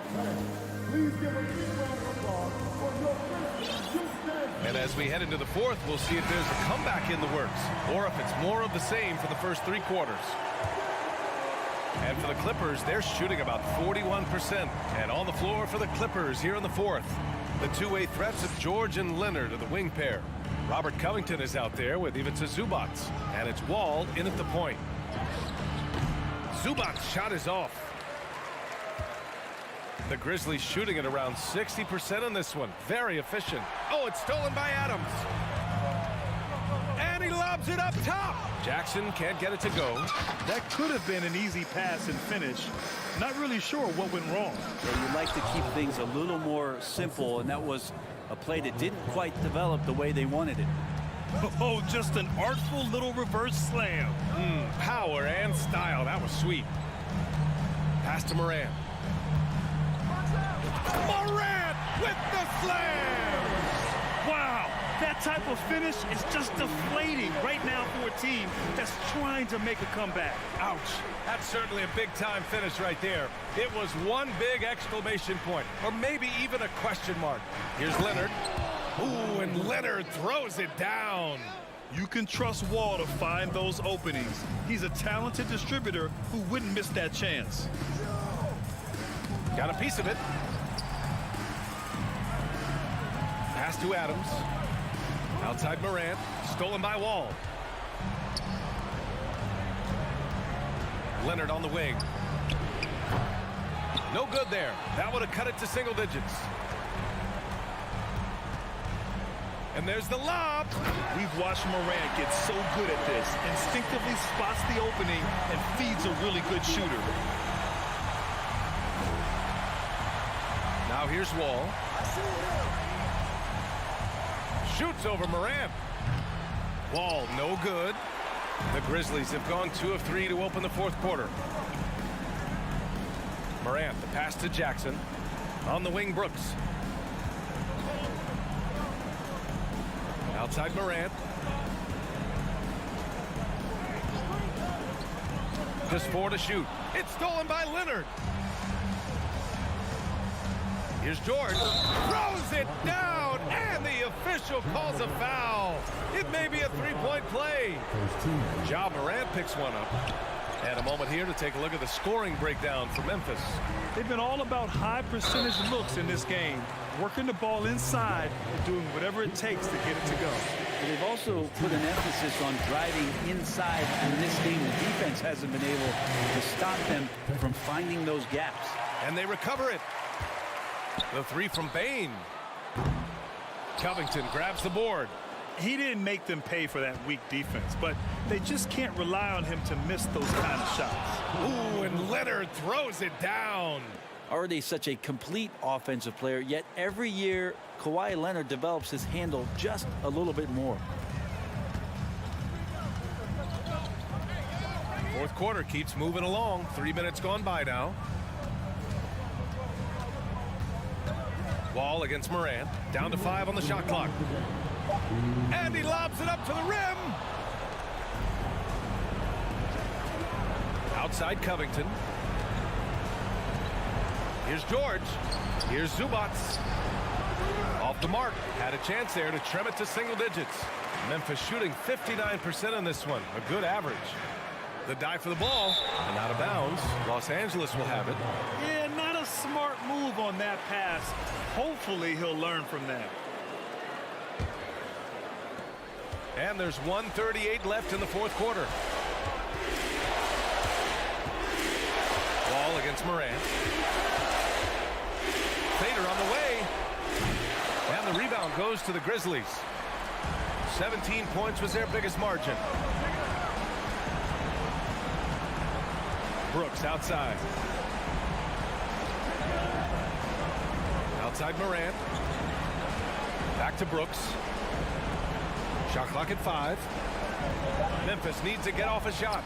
A: And as we head into the fourth, we'll see if there's a comeback in the works, or if it's more of the same for the first 3 quarters. And for the Clippers, they're shooting about 41%. And on the floor for the Clippers here in the fourth, the two-way threats of George and Leonard are the wing pair. Robert Covington is out there with Ivica Zubats. And it's Wall in at the point. Zubats' shot is off. The Grizzlies shooting at around 60% on this one. Very efficient. Oh, it's stolen by Adams. And he lobs it up top. Jackson can't get it to go.
B: That could have been an easy pass and finish. Not really sure what went wrong.
D: So you like to keep things a little more simple, and that was a play that didn't quite develop the way they wanted it.
B: Oh, just an artful little reverse slam.
A: Power and style. That was sweet. Pass to Morant. Morant with the slam!
B: Wow, that type of finish is just deflating right now for a team that's trying to make a comeback.
A: Ouch. That's certainly a big-time finish right there. It was one big exclamation point, or maybe even a question mark. Here's Leonard. Ooh, and Leonard throws it down.
B: You can trust Wall to find those openings. He's a talented distributor who wouldn't miss that chance.
A: Got a piece of it. Pass to Adams. Outside Morant. Stolen by Wall. Leonard on the wing. No good there. That would have cut it to single digits. And there's the lob.
B: We've watched Morant get so good at this. Instinctively spots the opening and feeds a really good shooter.
A: Now here's Wall. Shoots over Morant. Wall, no good. The Grizzlies have gone 2 of 3 to open the fourth quarter. Morant, the pass to Jackson. On the wing, Brooks. Outside Morant. Just 4 to shoot. It's stolen by Leonard. Here's George. Throws it down, and the official calls a foul. It may be a three-point play. Ja Morant picks one up. And a moment here to take a look at the scoring breakdown for Memphis.
B: They've been all about high percentage looks in this game, working the ball inside and doing whatever it takes to get it to go.
D: They've also put an emphasis on driving inside in this game. The defense hasn't been able to stop them from finding those gaps.
A: And they recover it. The three from Bain. Covington grabs the board.
B: He didn't make them pay for that weak defense, but they just can't rely on him to miss those kind of shots.
A: Ooh, and Leonard throws it down.
D: Already such a complete offensive player, yet every year Kawhi Leonard develops his handle just a little bit more.
A: Fourth quarter keeps moving along. 3 minutes gone by now. Wall against Morant. Down to 5 on the shot clock. And he lobs it up to the rim. Outside Covington. Here's George. Here's Zubats. Off the mark. Had a chance there to trim it to single digits. Memphis shooting 59% in this one. A good average. The dive for the ball. And out of bounds. Los Angeles will have it.
B: Yeah, not a smart move on that pass. Hopefully he'll learn from that.
A: And there's 1:38 left in the fourth quarter. Wall against Morant. Fader on the way. And the rebound goes to the Grizzlies. 17 points was their biggest margin. Brooks outside. Outside Morant. Back to Brooks. Shot clock at 5. Memphis needs to get off a shot.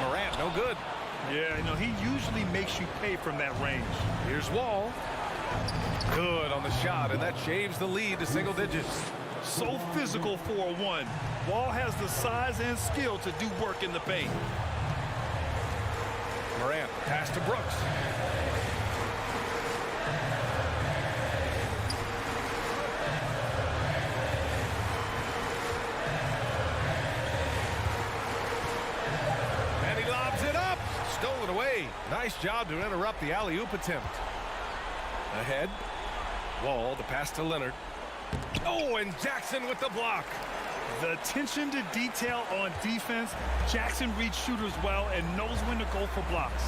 A: Morant, no good.
B: Yeah, you know, he usually makes you pay from that range.
A: Here's Wall. Good on the shot, and that shaves the lead to single digits.
B: So physical for a 1. Wall has the size and skill to do work in the paint.
A: Morant, pass to Brooks. And he lobs it up. Stolen away. Nice job to interrupt the alley-oop attempt. Ahead. Wall, the pass to Leonard. Oh, and Jackson with the block.
B: The attention to detail on defense. Jackson reads shooters well and knows when to go for blocks.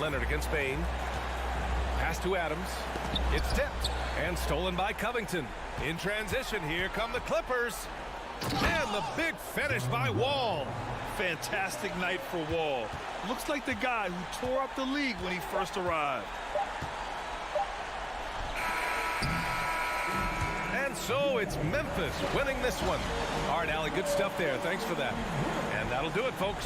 A: Leonard against Bain. Pass to Adams. It's tipped and stolen by Covington. In transition, here come the Clippers. And the big finish by Wall.
B: Fantastic night for Wall. Looks like the guy who tore up the league when he first arrived.
A: And so it's Memphis winning this one. All right, Allie, good stuff there. Thanks for that. And that'll do it, folks.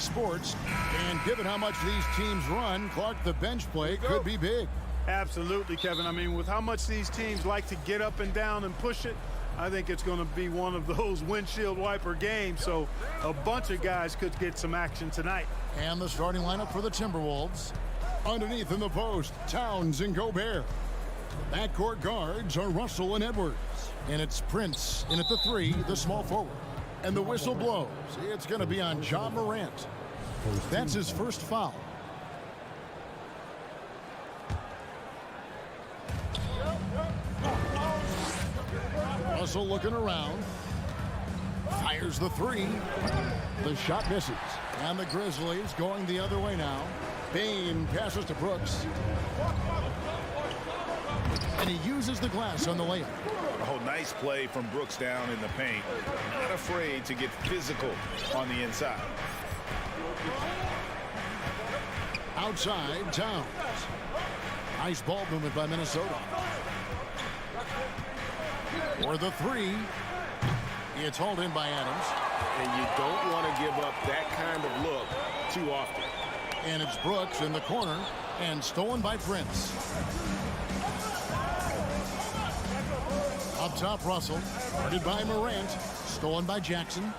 F: sports. And given how much these teams run, Clark, the bench play could be big.
M: Absolutely, Kevin. I mean, with how much these teams like to get up and down and push it, I think it's going to be one of those windshield wiper games, so a bunch of guys could get some action tonight.
F: And the starting lineup for the Timberwolves. Underneath in the post, Towns and Gobert. Backcourt guards are Russell and Edwards. And it's Prince in at the 3, the small forward. And the whistle blows. It's going to be on John Morant. That's his first foul. Russell looking around. Fires the 3. The shot misses. And the Grizzlies going the other way now. Bane passes to Brooks. And he uses the glass on the layup.
I: Oh, nice play from Brooks down in the paint. Not afraid to get physical on the inside.
F: Outside, Towns. Nice ball movement by Minnesota. For the 3. It's hauled in by Adams.
G: And you don't want to give up that kind of look too often.
F: And it's Brooks in the corner and stolen by Prince. Up top, Russell. Guarded by Morant. Stolen by Jackson.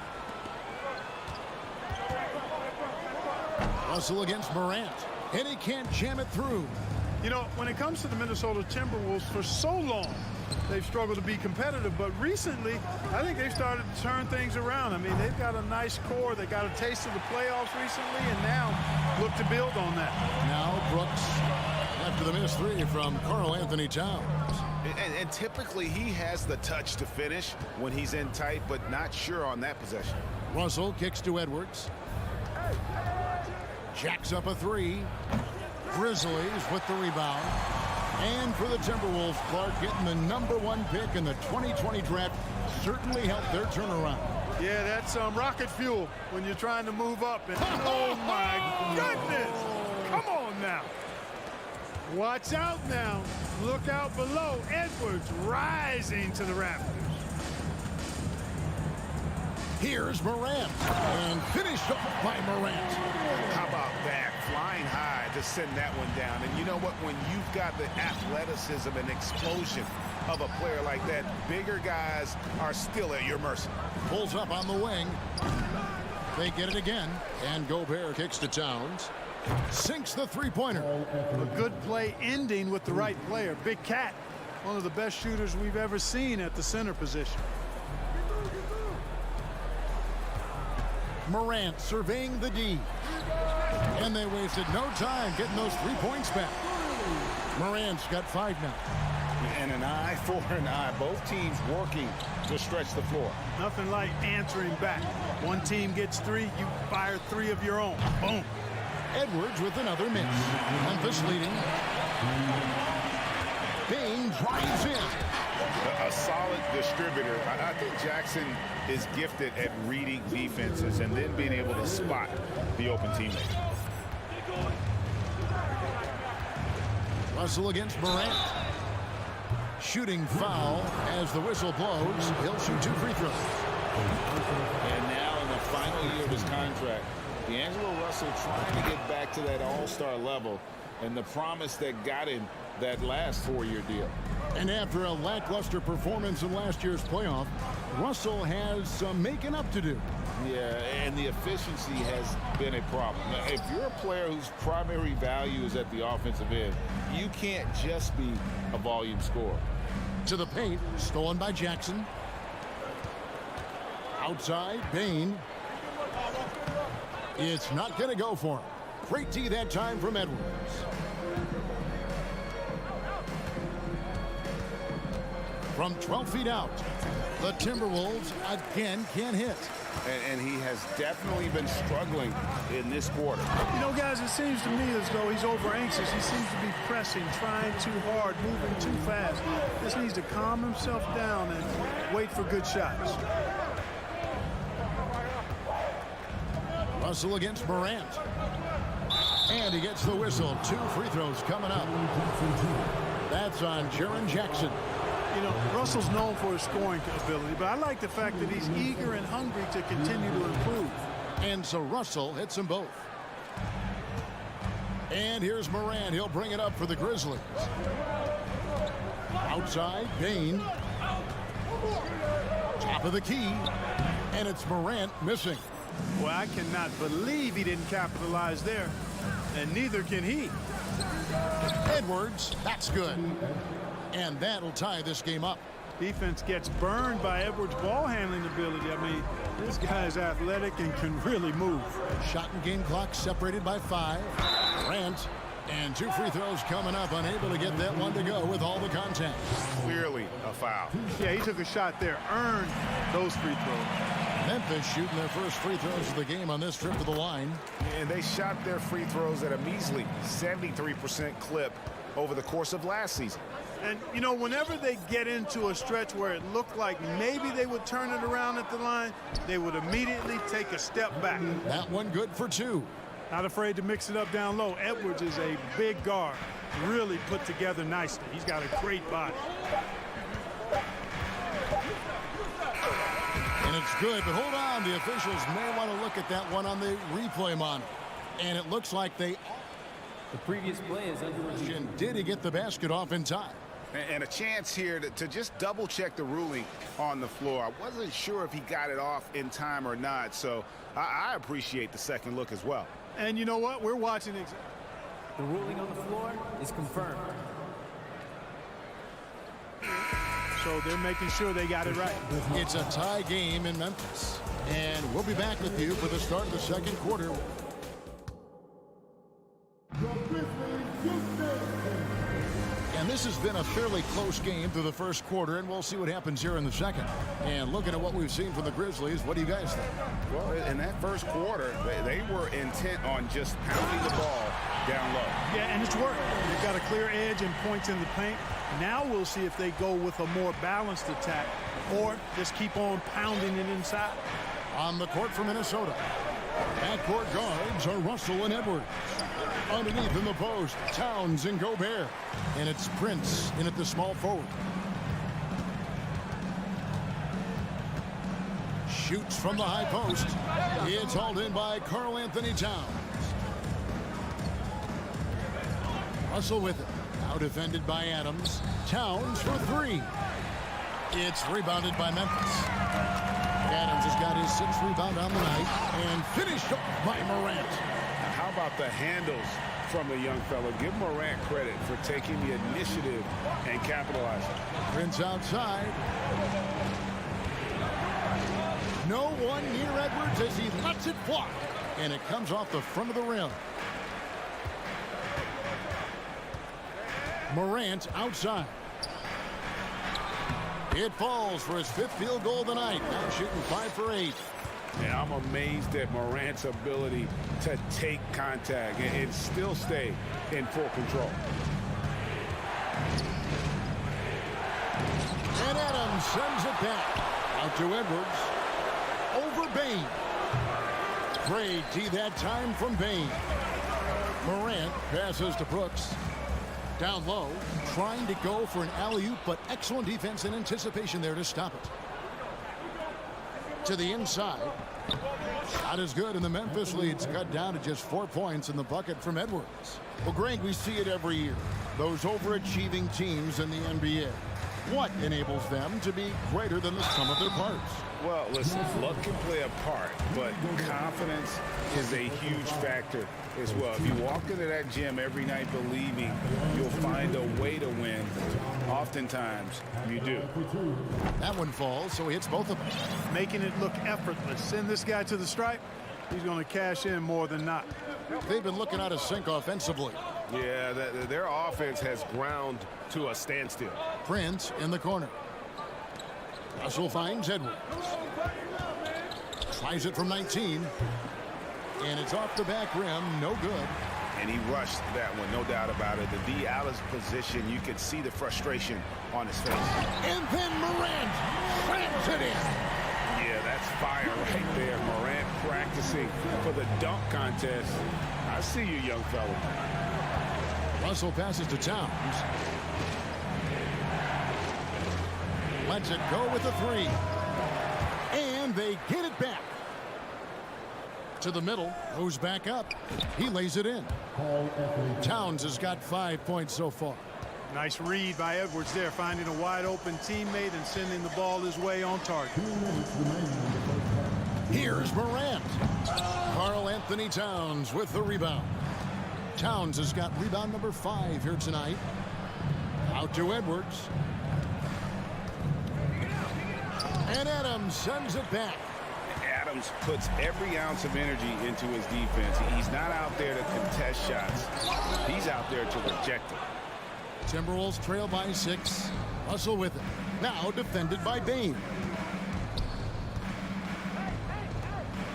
F: Russell against Morant. And he can't jam it through.
M: You know, when it comes to the Minnesota Timberwolves, for so long, they've struggled to be competitive. But recently, I think they've started to turn things around. I mean, they've got a nice core. They got a taste of the playoffs recently, and now look to build on that.
F: Now Brooks after the missed 3 from Karl Anthony Towns.
I: And typically he has the touch to finish when he's in tight, but not sure on that possession.
F: Russell kicks to Edwards. Jacks up a 3. Grizzlies with the rebound. And for the Timberwolves, Clark getting the #1 pick in the 2020 draft certainly helped their turnaround.
M: Yeah, that's rocket fuel when you're trying to move up. And oh my goodness! Come on now. Watch out now. Look out below. Edwards rising to the rafters.
F: Here's Morant. And finished off by Morant.
I: How about that? Flying high to send that one down. And you know what? When you've got the athleticism and explosion of a player like that, bigger guys are still at your mercy.
F: Pulls up on the wing. They get it again. And Gobert kicks to Towns. Sinks the 3-pointer.
M: A good play ending with the right player. Big Cat, one of the best shooters we've ever seen at the center position.
F: Morant surveying the D. And they wasted no time getting those 3 points back. Morant's got 5 now.
I: And an eye for an eye. Both teams working to stretch the floor.
M: Nothing like answering back. One team gets 3, you fire 3 of your own. Boom.
F: Edwards with another miss. Memphis leading. Bane drives in.
I: A solid distributor. I think Jackson is gifted at reading defenses and then being able to spot the open teammate.
F: Russell against Morant. Shooting foul as the whistle blows. He'll shoot 2 free throws.
G: And now in the final year of his contract, D'Angelo Russell trying to get back to that all-star level and the promise that got him that last 4-year deal.
F: And after a lackluster performance in last year's playoff, Russell has some making up to do.
G: Yeah, and the efficiency has been a problem. Now, if you're a player whose primary value is at the offensive end, you can't just be a volume scorer.
F: To the paint, stolen by Jackson. Outside, Bane. It's not going to go for him. Great D that time from Edwards. From 12 feet out, the Timberwolves again can't hit.
I: And he has definitely been struggling in this quarter.
M: You know, guys, it seems to me as though he's over anxious. He seems to be pressing, trying too hard, moving too fast. Just needs to calm himself down and wait for good shots.
F: Russell against Morant. And he gets the whistle. 2 free throws coming up. That's on Jaren Jackson.
M: You know, Russell's known for his scoring ability, but I like the fact that he's eager and hungry to continue to improve.
F: And so Russell hits them both. And here's Morant. He'll bring it up for the Grizzlies. Outside, Bane. Top of the key, and it's Morant missing.
M: Well, I cannot believe he didn't capitalize there, and neither can he.
F: Edwards, that's good. And that'll tie this game up.
M: Defense gets burned by Edwards' ball handling ability. I mean, this guy is athletic and can really move.
F: Shot and game clock separated by 5. Morant, and 2 free throws coming up, unable to get that one to go with all the contact.
I: Clearly a foul.
M: Yeah, he took a shot there, earned those free throws.
F: Memphis shooting their first free throws of the game on this trip to the line.
I: And they shot their free throws at a measly 73% clip over the course of last season.
M: And, you know, whenever they get into a stretch where it looked like maybe they would turn it around at the line, they would immediately take a step back.
F: That one good for 2.
M: Not afraid to mix it up down low. Edwards is a big guard, really put together nicely. He's got a great body.
F: And it's good, but hold on. The officials may want to look at that one on the replay monitor. And it looks like they...
N: The previous play is under.
F: Did he get the basket off in time?
I: And a chance here to just double check the ruling on the floor. I wasn't sure if he got it off in time or not, so I appreciate the second look as well.
M: And you know what? We're watching it.
N: The ruling on the floor is confirmed.
M: So they're making sure they got it right.
F: It's a tie game in Memphis. And we'll be back with you for the start of the second quarter. And this has been a fairly close game through the first quarter, and we'll see what happens here in the second. And looking at what we've seen from the Grizzlies, what do you guys think?
I: Well, in that first quarter, they were intent on just pounding the ball down low.
M: Yeah, and it's worked. They've got a clear edge and points in the paint. Now we'll see if they go with a more balanced attack or just keep on pounding it inside.
F: On the court for Minnesota, backcourt guards are Russell and Edwards. Underneath in the post, Towns and Gobert. And it's Prince in at the small forward. Shoots from the high post. It's hauled in by Karl Anthony Towns. Russell with it. Now defended by Adams. Towns for 3. It's rebounded by Memphis. Adams has got his 6th rebound on the night and finished off by Morant.
I: How about the handles from the young fella? Give Morant credit for taking the initiative and capitalizing.
F: Prince outside. No one near Edwards as he lets it fly. And it comes off the front of the rim. Morant outside. It falls for his 5th field goal of the night. Now shooting 5 for 8.
G: Yeah, I'm amazed at Morant's ability to take contact and still stay in full control.
F: And Adams sends it back. Out to Edwards. Over Bain. Great D that time from Bain. Morant passes to Brooks. Down low, trying to go for an alley-oop, but excellent defense and anticipation there to stop it. To the inside. Shot is good, and the Memphis lead's cut down to just 4 points in the bucket from Edwards. Well, Greg, we see it every year. Those overachieving teams in the NBA. What enables them to be greater than the sum of their parts?
I: Well, listen, luck can play a part, but confidence is a huge factor as well. If you walk into that gym every night believing you'll find a way to win, oftentimes you do.
F: That one falls, so he hits both of them.
M: Making it look effortless. Send this guy to the stripe, he's going to cash in more than not.
F: They've been looking out of sync offensively.
I: Yeah, their offense has ground to a standstill.
F: Prince in the corner. Russell finds Edwards. Tries it from 19. And it's off the back rim. No good.
I: And he rushed that one, no doubt about it. The D out of position, you could see the frustration on his face.
F: And then Morant slams it in.
G: Yeah, that's fire right there. Morant practicing for the dunk contest. I see you, young fella.
F: Russell passes to Towns. Lets it go with a 3. And they get it back. To the middle, goes back up. He lays it in. Towns has got 5 points so far.
M: Nice read by Edwards there, finding a wide open teammate and sending the ball his way on target.
F: Here's Morant. Karl Anthony Towns with the rebound. Towns has got rebound number 5 here tonight. Out to Edwards. And Adams sends it back.
G: Adams puts every ounce of energy into his defense. He's not out there to contest shots. He's out there to reject them.
F: Timberwolves trail by 6. Russell with it. Now defended by Bane.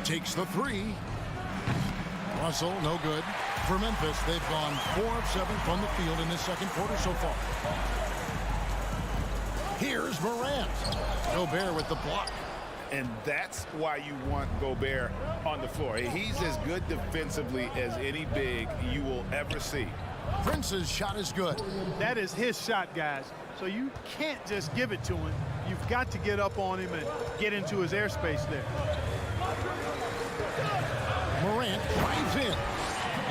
F: Takes the 3. Russell, no good. For Memphis, they've gone 4 of 7 from the field in this second quarter so far. Here's Morant. Gobert with the block.
G: And that's why you want Gobert on the floor. He's as good defensively as any big you will ever see.
F: Prince's shot is good.
M: That is his shot, guys. So you can't just give it to him. You've got to get up on him and get into his airspace there.
F: Morant drives in.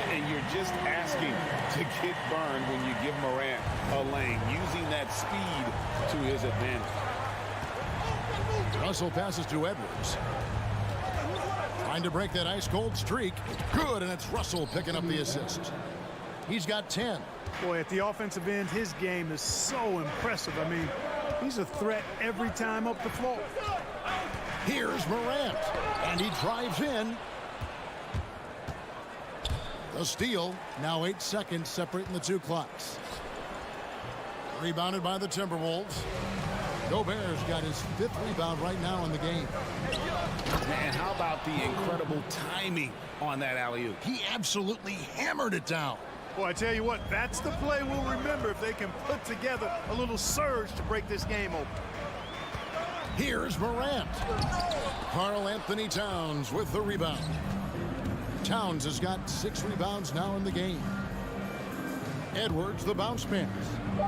G: And you're just asking to get burned when you give Morant a lane, using that speed to his advantage.
F: Russell passes to Edwards. Trying to break that ice-cold streak. Good, and it's Russell picking up the assist. He's got 10.
M: Boy, at the offensive end, his game is so impressive. I mean, he's a threat every time up the floor.
F: Here's Morant, and he drives in. The steal, now 8 seconds separating the 2 clocks. Rebounded by the Timberwolves. Gobert's got his 5th rebound right now in the game.
G: Man, how about the incredible timing on that alley-oop?
F: He absolutely hammered it down.
M: Boy, I tell you what, that's the play we'll remember if they can put together a little surge to break this game open.
F: Here's Morant. Karl Anthony Towns with the rebound. Towns has got 6 rebounds now in the game. Edwards, the bounce pass.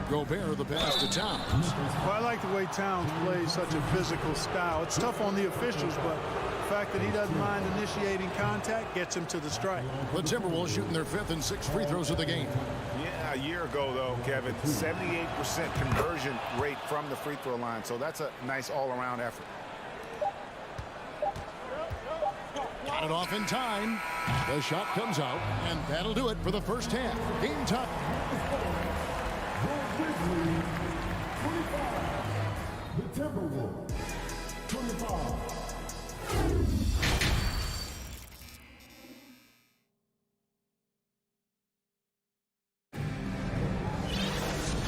F: Gobert, the pass to Towns.
M: Well, I like the way Towns plays such a physical style. It's tough on the officials, but the fact that he doesn't mind initiating contact gets him to the strike.
F: The Timberwolves shooting their 5th and 6th free throws of the game.
G: Yeah, a year ago, though, Kevin, 78% conversion rate from the free throw line. So that's a nice all-around effort.
F: Got it off in time. The shot comes out, and that'll do it for the first half. Game time.
C: The Timberwolves, 25.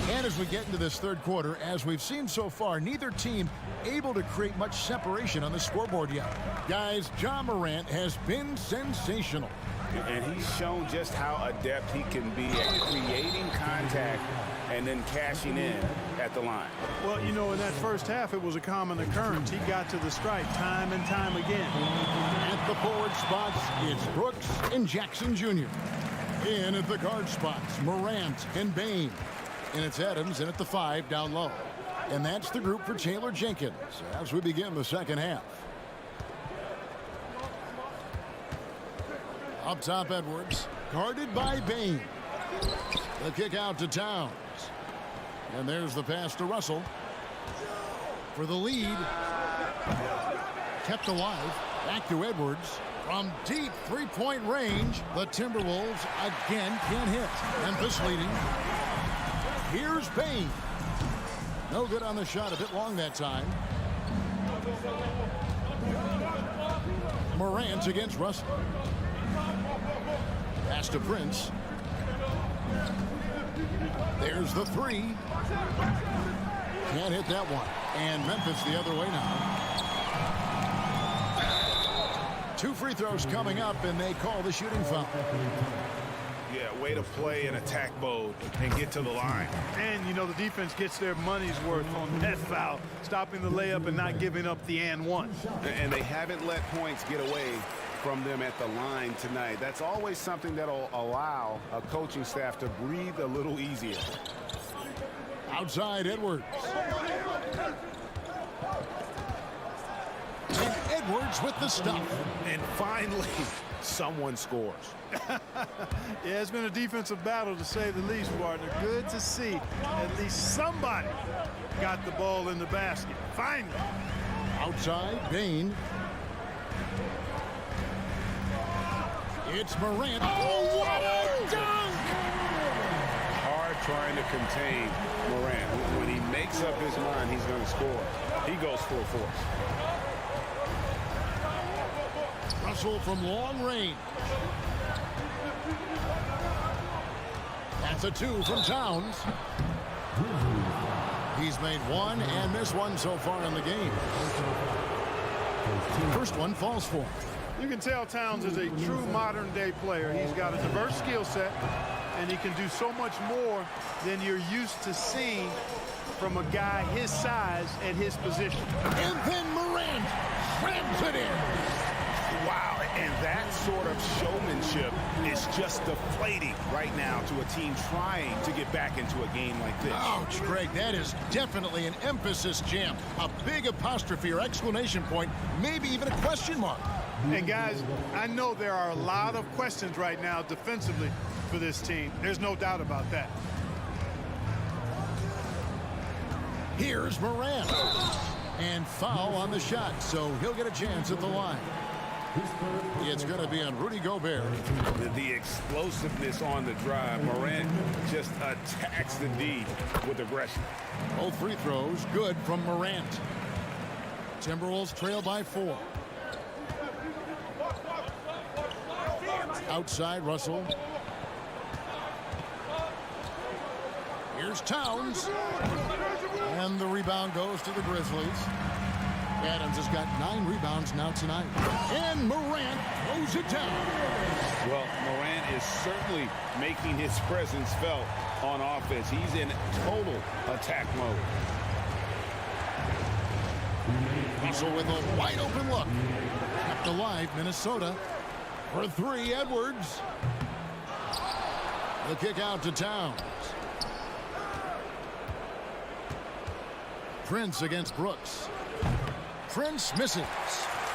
F: And as we get into this third quarter, as we've seen so far, neither team able to create much separation on the scoreboard yet. Guys, Ja Morant has been sensational.
G: And he's shown just how adept he can be at creating contact and then cashing in at the line.
M: Well, you know, in that first half, it was a common occurrence. He got to the strike time and time again.
F: At the forward spots, it's Brooks and Jackson Jr. In at the guard spots, Morant and Bane. And it's Adams in at the 5 down low. And that's the group for Taylor Jenkins as we begin the second half. Up top, Edwards, guarded by Bane. The kick out to Towns. And there's the pass to Russell. For the lead. Kept alive. Back to Edwards. From deep three-point range, the Timberwolves again can't hit. Memphis leading. Here's Bane. No good on the shot, a bit long that time. Morant against Russell. Pass to Prince. There's the 3. Can't hit that one. And Memphis the other way now. 2 free throws coming up, and they call the shooting foul.
G: Yeah, way to play in attack mode and get to the line.
M: And, you know, the defense gets their money's worth on that foul, stopping the layup and not giving up the and one.
G: And they haven't let points get away from them at the line tonight. That's always something that'll allow a coaching staff to breathe a little easier.
F: Outside, Edwards. And Edwards with the stuff.
G: And finally, someone scores.
M: Yeah, it's been a defensive battle to say the least, partner. Good to see at least somebody got the ball in the basket. Finally.
F: Outside, Bain. It's Morant. Oh, what a dunk!
G: Hard trying to contain Morant. When he makes up his mind, he's going to score. He goes full force.
F: Russell from long range. That's a 2 from Towns. He's made one and missed one so far in the game. First one falls for him.
M: You can tell Towns is a true modern-day player. He's got a diverse skill set, and he can do so much more than you're used to seeing from a guy his size at his position.
F: And then Morant slams it in.
G: Wow, and that sort of showmanship is just deflating right now to a team trying to get back into a game like this.
F: Ouch, Greg, that is definitely an emphasis jam. A big apostrophe or exclamation point, maybe even a question mark.
M: And guys, I know there are a lot of questions right now defensively for this team. There's no doubt about that.
F: Here's Morant. And foul on the shot, so he'll get a chance at the line. It's going to be on Rudy Gobert.
G: The explosiveness on the drive. Morant just attacks the D with aggression.
F: Both free throws good from Morant. Timberwolves trail by 4. Outside, Russell. Here's Towns. And the rebound goes to the Grizzlies. Adams has got 9 rebounds now tonight. And Morant throws it down.
G: Well, Morant is certainly making his presence felt on offense. He's in total attack mode.
F: Russell with a wide open look. Kept alive, Minnesota. For 3, Edwards. The kick out to Towns. Prince against Brooks. Prince misses.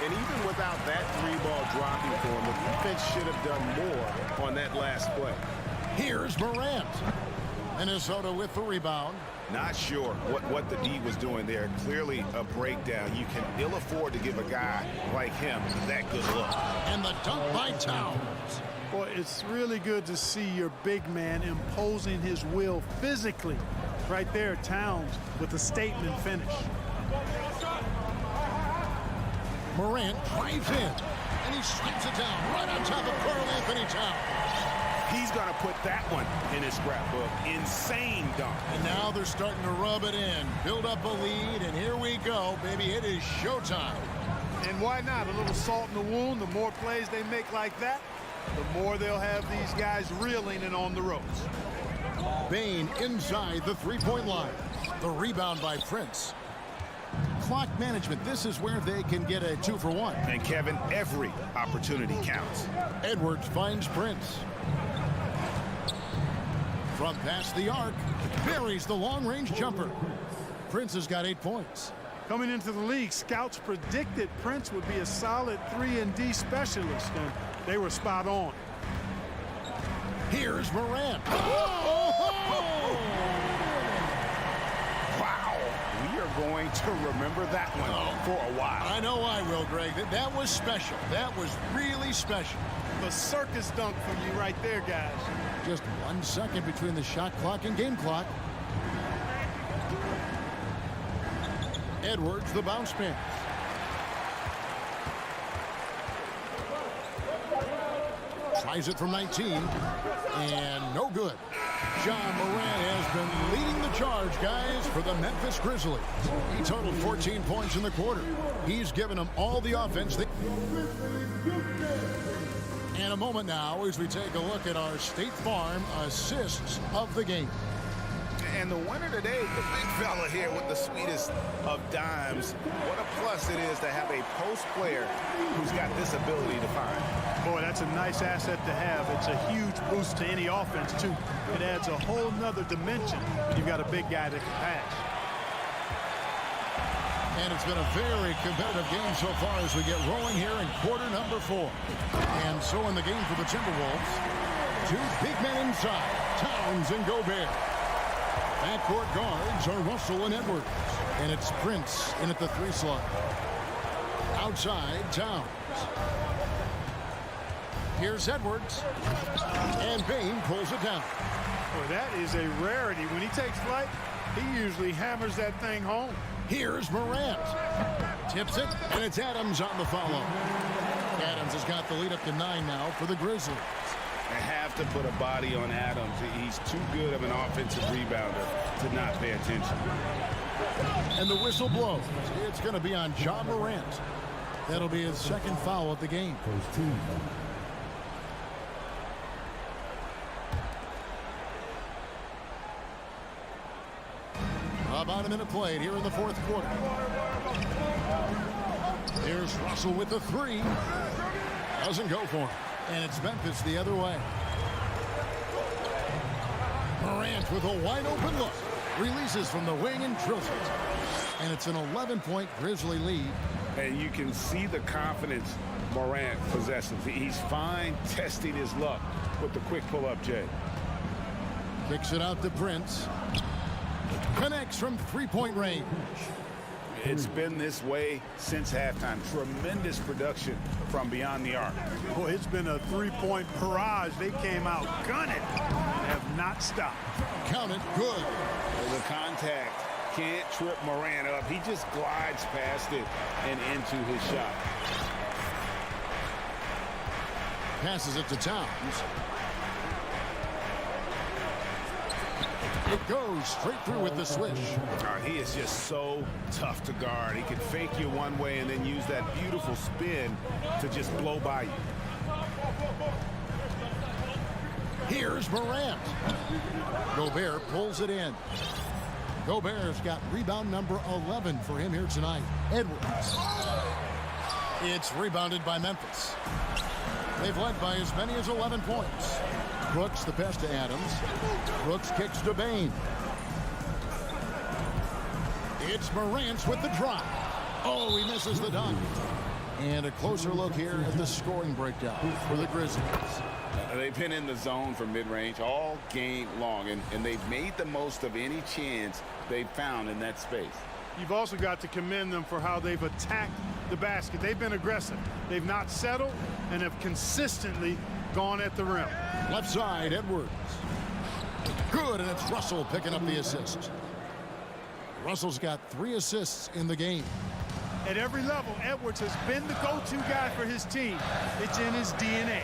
G: And even without that 3-ball dropping for him, the defense should have done more on that last play.
F: Here's Morant. Minnesota with the rebound.
G: Not sure what the D was doing there. Clearly a breakdown. You can ill afford to give a guy like him that good look.
F: And the dunk by Towns.
M: Boy, it's really good to see your big man imposing his will physically. Right there, Towns with a statement finish.
F: Morant drives in, and he slaps it down right on top of Karl Anthony Towns.
G: He's going to put that one in his scrapbook. Insane dunk.
F: And now they're starting to rub it in, build up a lead, and here we go, baby. It is showtime.
M: And why not? A little salt in the wound. The more plays they make like that, the more they'll have these guys reeling and on the ropes.
F: Bain inside the three-point line. The rebound by Prince. Clock management, this is where they can get a 2-for-1.
G: And Kevin, every opportunity counts.
F: Edwards finds Prince. From past the arc, buries the long-range jumper. Prince has got 8 points.
M: Coming into the league, scouts predicted Prince would be a solid 3-and-D specialist, and they were spot on.
F: Here's Morant.
G: Wow. We are going to remember that one for a while.
F: I know I will, Greg. That was special. That was really special.
M: The circus dunk for you right there, guys.
F: Just 1 second between the shot clock and game clock. Edwards, the bounce pass. Tries it from 19, and no good. John Morant has been leading the charge, guys, for the Memphis Grizzlies. He totaled 14 points in the quarter. He's given them all the offense. And a moment now as we take a look at our State Farm assists of the game.
G: And the winner today, the big fella here with the sweetest of dimes. What a plus it is to have a post player who's got this ability to find.
M: Boy, that's a nice asset to have. It's a huge boost to any offense, too. It adds a whole nother dimension when you've got a big guy that can pass.
F: And it's been a very competitive game so far as we get rolling here in quarter number 4. And so in the game for the Timberwolves, 2 big men inside, Towns and Gobert. Backcourt guards are Russell and Edwards. And it's Prince in at the 3 slot. Outside, Towns. Here's Edwards. And Bane pulls it down.
M: Boy, that is a rarity. When he takes flight, he usually hammers that thing home.
F: Here's Morant. Tips it, and it's Adams on the follow. Adams has got the lead up to 9 now for the Grizzlies.
G: They have to put a body on Adams. He's too good of an offensive rebounder to not pay attention.
F: And the whistle blows. It's going to be on Ja Morant. That'll be his 2nd foul of the game. About a minute played here in the 4th quarter. Here's Russell with the 3. Doesn't go for him. And it's Memphis the other way. Morant with a wide open look. Releases from the wing and drills it. And it's an 11-point Grizzly lead.
G: And you can see the confidence Morant possesses. He's fine testing his luck with the quick pull-up, Jay.
F: Kicks it out to Prince. Connects from 3-point range.
G: It's been this way since halftime. Tremendous production from beyond the arc.
M: Boy, it's been a 3-point barrage. They came out gunning and have not stopped.
F: Count it, good.
G: The contact can't trip Morant up. He just glides past it and into his shot.
F: Passes it to Towns. It goes straight through with the swish.
G: He is just so tough to guard. He can fake you one way and then use that beautiful spin to just blow by you.
F: Here's Morant. Gobert pulls it in. Gobert's got rebound number 11 for him here tonight. Edwards. It's rebounded by Memphis. They've led by as many as 11 points. Brooks the pass to Adams. Brooks kicks to Bane. It's Morant with the drop. Oh, he misses the dunk. And a closer look here at the scoring breakdown for the Grizzlies.
G: They've been in the zone for mid-range all game long, and they've made the most of any chance they've found in that space.
M: You've also got to commend them for how they've attacked the basket. They've been aggressive. They've not settled and have consistently gone at the rim.
F: Left side, Edwards. Good, and it's Russell picking up the assist. Russell's got 3 assists in the game.
M: At every level, Edwards has been the go-to guy for his team. It's in his DNA.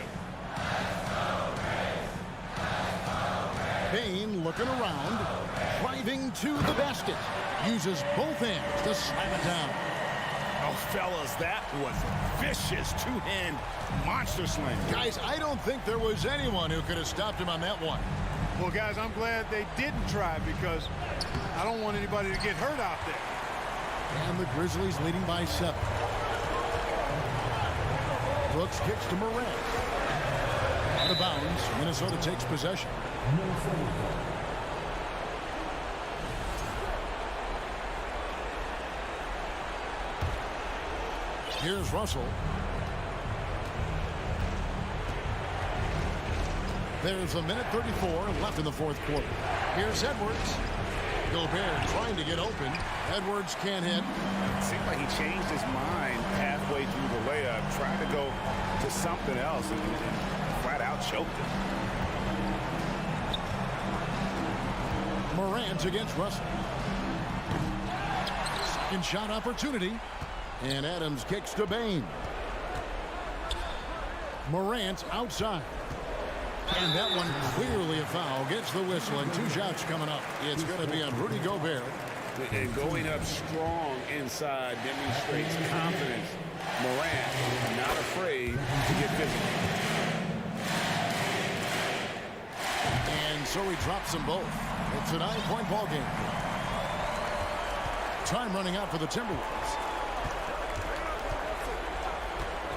F: Bane looking around, driving to the basket. Uses both hands to slam it down.
G: Oh, fellas, that was vicious two-hand monster slam.
F: Guys, I don't think there was anyone who could have stopped him on that one.
M: Well, guys, I'm glad they didn't try because I don't want anybody to get hurt out there.
F: And the Grizzlies leading by 7. Brooks kicks to Morant. Out of bounds, Minnesota takes possession. Here's Russell. There's a minute 34 left in the 4th quarter. Here's Edwards. Gobert trying to get open. Edwards can't hit.
G: It seemed like he changed his mind halfway through the layup, trying to go to something else, and flat out choked it.
F: Morant against Russell. Second shot opportunity. And Adams kicks to Bane. Morant outside. And that one clearly a foul. Gets the whistle and 2 shots coming up. It's going to be on Rudy Gobert.
G: And going up strong inside demonstrates confidence. Morant not afraid to get physical.
F: And so he drops them both. It's a 9-point ball game. Time running out for the Timberwolves.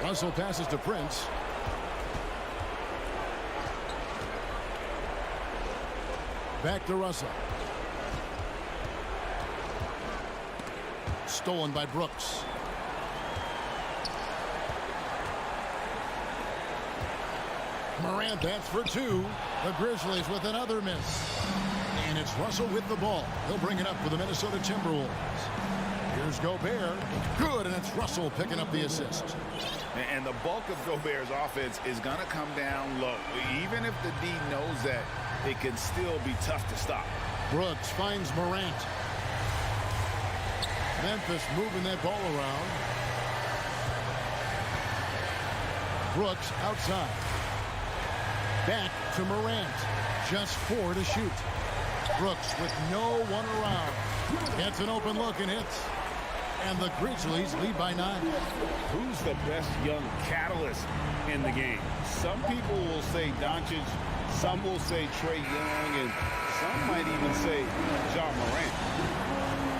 F: Russell passes to Prince. Back to Russell. Stolen by Brooks. Morant, that's for two. The Grizzlies with another miss. And it's Russell with the ball. He'll bring it up for the Minnesota Timberwolves. Here's Gobert. Good, and it's Russell picking up the assist.
I: And the bulk of Gobert's offense is going to come down low. Even if the D knows that, it can still be tough to stop.
F: Brooks finds Morant. Memphis moving that ball around. Brooks outside. Back to Morant. Just 4 to shoot. Brooks with no one around. Gets an open look and hits. And the Grizzlies lead by 9.
I: Who's the best young catalyst in the game? Some people will say Doncic, some will say Trae Young, and some might even say Ja Morant.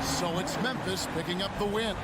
F: So it's Memphis picking up the win.